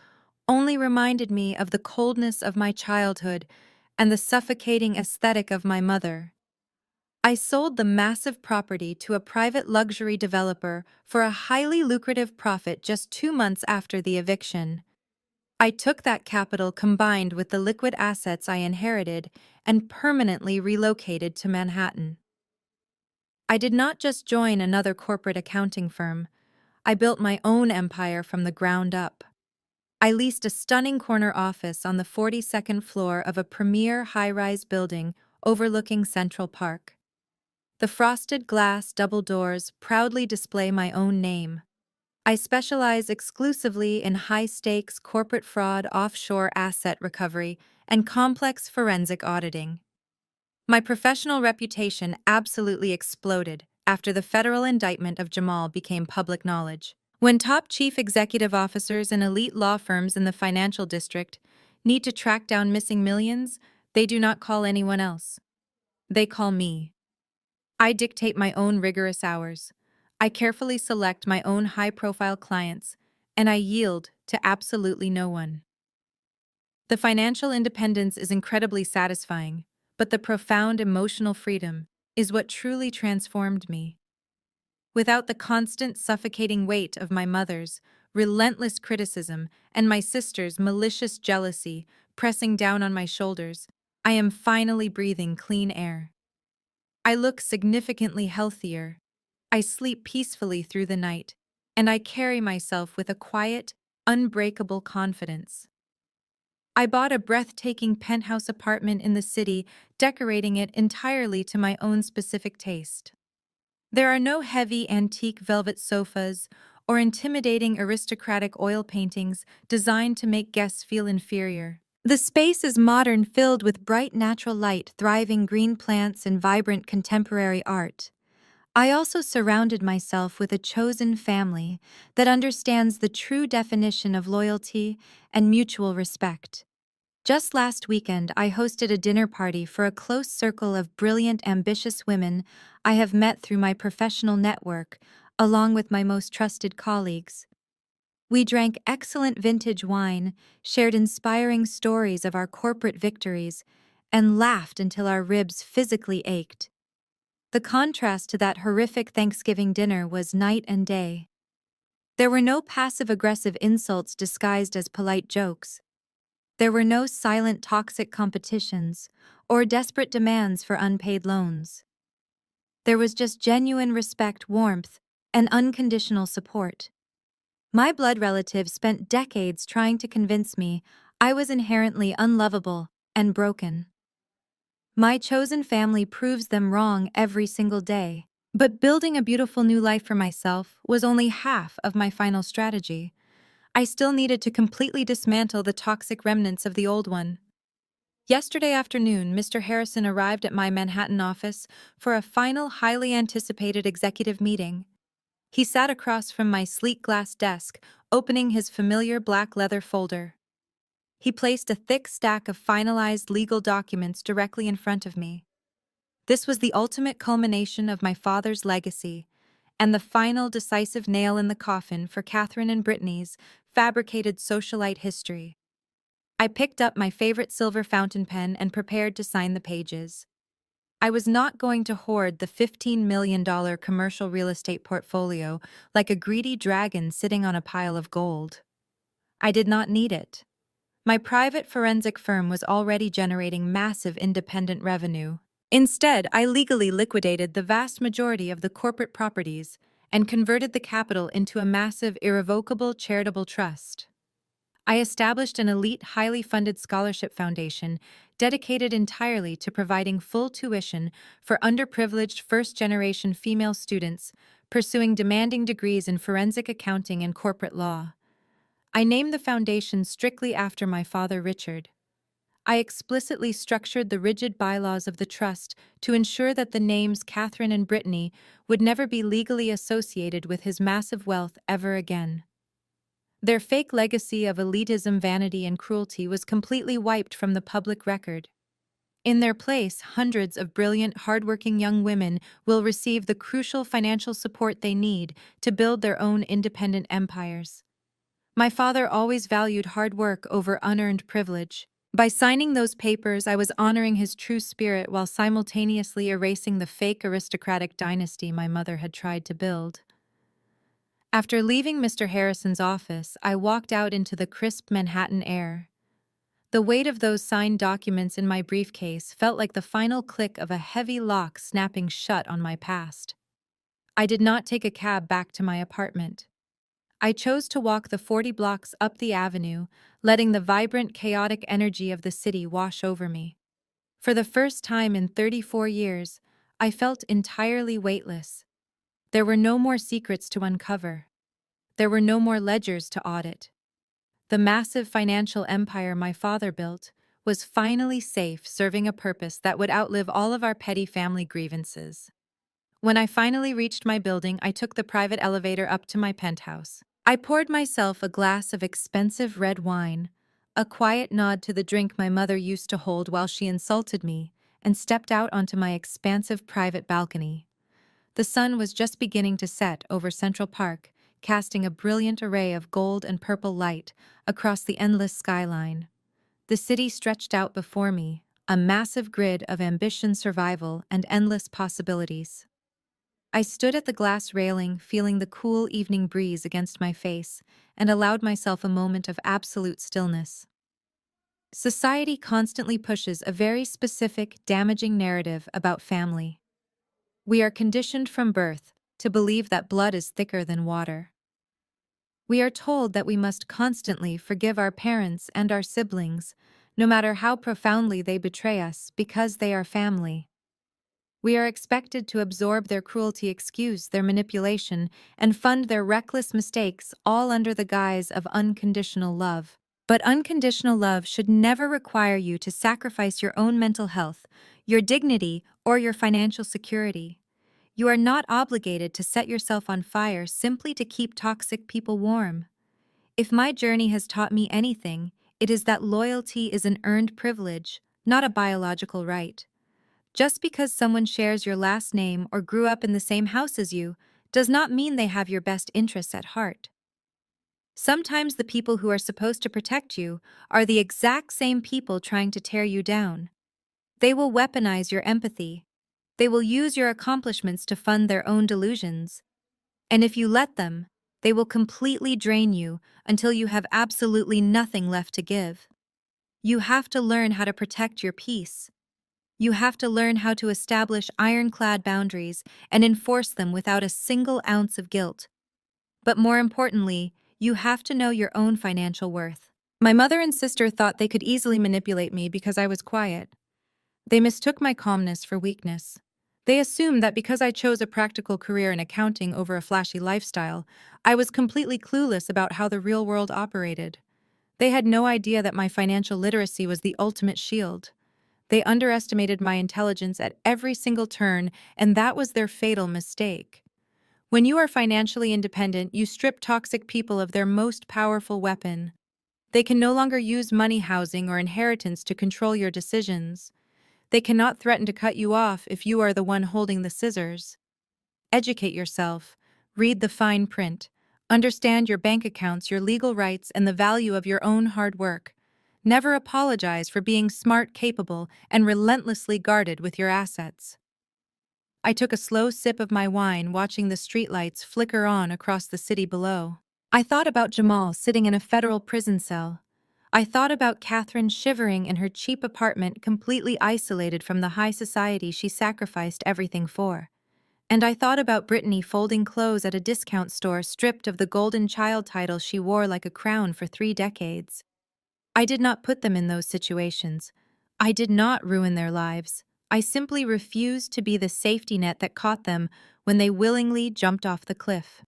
only reminded me of the coldness of my childhood and the suffocating aesthetic of my mother. I sold the massive property to a private luxury developer for a highly lucrative profit just 2 months after the eviction. I took that capital combined with the liquid assets I inherited and permanently relocated to Manhattan. I did not just join another corporate accounting firm. I built my own empire from the ground up. I leased a stunning corner office on the 42nd floor of a premier high-rise building overlooking Central Park. The frosted glass double doors proudly display my own name. I specialize exclusively in high-stakes corporate fraud, offshore asset recovery, and complex forensic auditing. My professional reputation absolutely exploded after the federal indictment of Jamal became public knowledge. When top chief executive officers in elite law firms in the financial district need to track down missing millions, they do not call anyone else. They call me. I dictate my own rigorous hours. I carefully select my own high-profile clients, and I yield to absolutely no one. The financial independence is incredibly satisfying, but the profound emotional freedom is what truly transformed me. Without the constant suffocating weight of my mother's relentless criticism and my sister's malicious jealousy pressing down on my shoulders, I am finally breathing clean air. I look significantly healthier. I sleep peacefully through the night, and I carry myself with a quiet, unbreakable confidence. I bought a breathtaking penthouse apartment in the city, decorating it entirely to my own specific taste. There are no heavy antique velvet sofas or intimidating aristocratic oil paintings designed to make guests feel inferior. The space is modern, filled with bright natural light, thriving green plants, and vibrant contemporary art. I also surrounded myself with a chosen family that understands the true definition of loyalty and mutual respect. Just last weekend, I hosted a dinner party for a close circle of brilliant, ambitious women I have met through my professional network, along with my most trusted colleagues. We drank excellent vintage wine, shared inspiring stories of our corporate victories, and laughed until our ribs physically ached. The contrast to that horrific Thanksgiving dinner was night and day. There were no passive-aggressive insults disguised as polite jokes. There were no silent toxic competitions or desperate demands for unpaid loans. There was just genuine respect, warmth, and unconditional support. My blood relatives spent decades trying to convince me I was inherently unlovable and broken. My chosen family proves them wrong every single day. But building a beautiful new life for myself was only half of my final strategy. I still needed to completely dismantle the toxic remnants of the old one. Yesterday afternoon, Mr. Harrison arrived at my Manhattan office for a final, highly anticipated executive meeting. He sat across from my sleek glass desk, opening his familiar black leather folder. He placed a thick stack of finalized legal documents directly in front of me. This was the ultimate culmination of my father's legacy, and the final decisive nail in the coffin for Catherine and Brittany's fabricated socialite history. I picked up my favorite silver fountain pen and prepared to sign the pages. I was not going to hoard the $15 million commercial real estate portfolio like a greedy dragon sitting on a pile of gold. I did not need it. My private forensic firm was already generating massive independent revenue. Instead, I legally liquidated the vast majority of the corporate properties and converted the capital into a massive, irrevocable charitable trust. I established an elite, highly funded scholarship foundation dedicated entirely to providing full tuition for underprivileged first-generation female students pursuing demanding degrees in forensic accounting and corporate law. I named the foundation strictly after my father, Richard. I explicitly structured the rigid bylaws of the trust to ensure that the names Catherine and Brittany would never be legally associated with his massive wealth ever again. Their fake legacy of elitism, vanity, and cruelty was completely wiped from the public record. In their place, hundreds of brilliant, hardworking young women will receive the crucial financial support they need to build their own independent empires. My father always valued hard work over unearned privilege. By signing those papers, I was honoring his true spirit while simultaneously erasing the fake aristocratic dynasty my mother had tried to build. After leaving Mr. Harrison's office, I walked out into the crisp Manhattan air. The weight of those signed documents in my briefcase felt like the final click of a heavy lock snapping shut on my past. I did not take a cab back to my apartment. I chose to walk the 40 blocks up the avenue, letting the vibrant, chaotic energy of the city wash over me. For the first time in 34 years, I felt entirely weightless. There were no more secrets to uncover. There were no more ledgers to audit. The massive financial empire my father built was finally safe, serving a purpose that would outlive all of our petty family grievances. When I finally reached my building, I took the private elevator up to my penthouse. I poured myself a glass of expensive red wine, a quiet nod to the drink my mother used to hold while she insulted me, and stepped out onto my expansive private balcony. The sun was just beginning to set over Central Park, casting a brilliant array of gold and purple light across the endless skyline. The city stretched out before me, a massive grid of ambition, survival, and endless possibilities. I stood at the glass railing, feeling the cool evening breeze against my face, and allowed myself a moment of absolute stillness. Society constantly pushes a very specific, damaging narrative about family. We are conditioned from birth to believe that blood is thicker than water. We are told that we must constantly forgive our parents and our siblings, no matter how profoundly they betray us, because they are family. We are expected to absorb their cruelty, excuse their manipulation, and fund their reckless mistakes, all under the guise of unconditional love. But unconditional love should never require you to sacrifice your own mental health, your dignity, or your financial security. You are not obligated to set yourself on fire simply to keep toxic people warm. If my journey has taught me anything, it is that loyalty is an earned privilege, not a biological right. Just because someone shares your last name or grew up in the same house as you does not mean they have your best interests at heart. Sometimes the people who are supposed to protect you are the exact same people trying to tear you down. They will weaponize your empathy. They will use your accomplishments to fund their own delusions. And if you let them, they will completely drain you until you have absolutely nothing left to give. You have to learn how to protect your peace. You have to learn how to establish ironclad boundaries and enforce them without a single ounce of guilt. But more importantly, you have to know your own financial worth. My mother and sister thought they could easily manipulate me because I was quiet. They mistook my calmness for weakness. They assumed that because I chose a practical career in accounting over a flashy lifestyle, I was completely clueless about how the real world operated. They had no idea that my financial literacy was the ultimate shield. They underestimated my intelligence at every single turn, and that was their fatal mistake. When you are financially independent, you strip toxic people of their most powerful weapon. They can no longer use money, housing, or inheritance to control your decisions. They cannot threaten to cut you off if you are the one holding the scissors. Educate yourself. Read the fine print. Understand your bank accounts, your legal rights, and the value of your own hard work. Never apologize for being smart, capable, and relentlessly guarded with your assets. I took a slow sip of my wine, watching the streetlights flicker on across the city below. I thought about Jamal sitting in a federal prison cell. I thought about Catherine shivering in her cheap apartment, completely isolated from the high society she sacrificed everything for. And I thought about Brittany folding clothes at a discount store, stripped of the golden child title she wore like a crown for 3 decades. I did not put them in those situations. I did not ruin their lives. I simply refused to be the safety net that caught them when they willingly jumped off the cliff.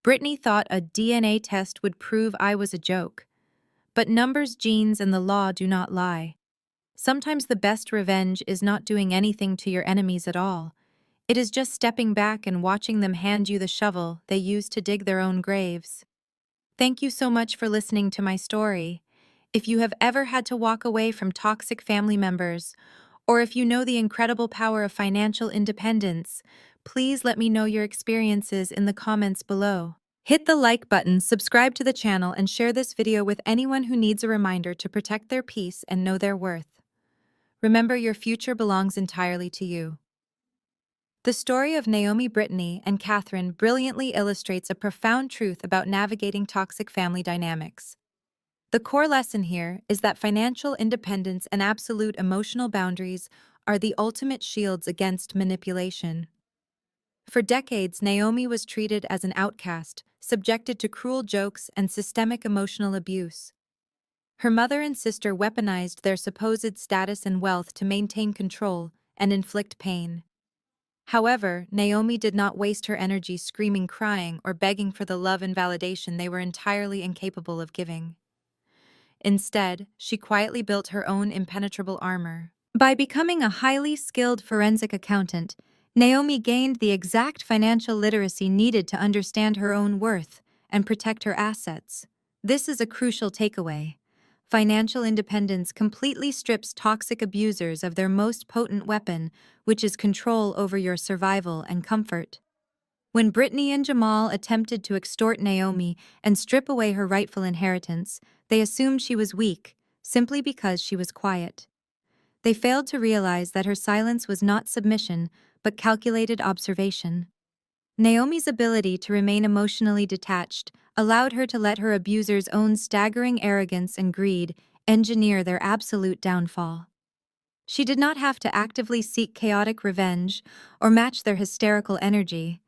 Brittany thought a DNA test would prove I was a joke. But numbers, genes, and the law do not lie. Sometimes the best revenge is not doing anything to your enemies at all. It is just stepping back and watching them hand you the shovel they use to dig their own graves. Thank you so much for listening to my story. If you have ever had to walk away from toxic family members, or if you know the incredible power of financial independence, please let me know your experiences in the comments below. Hit the like button, subscribe to the channel, and share this video with anyone who needs a reminder to protect their peace and know their worth. Remember, your future belongs entirely to you. The story of Naomi, Brittany, and Catherine brilliantly illustrates a profound truth about navigating toxic family dynamics. The core lesson here is that financial independence and absolute emotional boundaries are the ultimate shields against manipulation. For decades, Naomi was treated as an outcast, subjected to cruel jokes and systemic emotional abuse. Her mother and sister weaponized their supposed status and wealth to maintain control and inflict pain. However, Naomi did not waste her energy screaming, crying, or begging for the love and validation they were entirely incapable of giving. Instead, she quietly built her own impenetrable armor. By becoming a highly skilled forensic accountant, Naomi gained the exact financial literacy needed to understand her own worth and protect her assets. This is a crucial takeaway. Financial independence completely strips toxic abusers of their most potent weapon, which is control over your survival and comfort. When Brittany and Jamal attempted to extort Naomi and strip away her rightful inheritance, they assumed she was weak, simply because she was quiet. They failed to realize that her silence was not submission, but calculated observation. Naomi's ability to remain emotionally detached allowed her to let her abusers' own staggering arrogance and greed engineer their absolute downfall. She did not have to actively seek chaotic revenge or match their hysterical energy.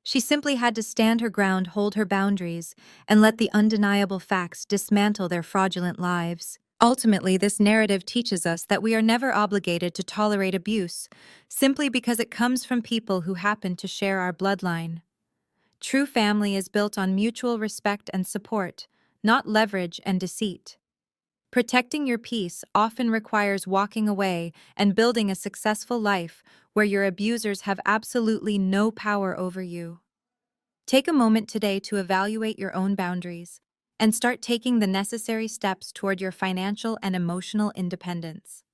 She simply had to stand her ground, hold her boundaries, and let the undeniable facts dismantle their fraudulent lives. Ultimately, this narrative teaches us that we are never obligated to tolerate abuse, simply because it comes from people who happen to share our bloodline. True family is built on mutual respect and support, not leverage and deceit. Protecting your peace often requires walking away and building a successful life where your abusers have absolutely no power over you. Take a moment today to evaluate your own boundaries and start taking the necessary steps toward your financial and emotional independence.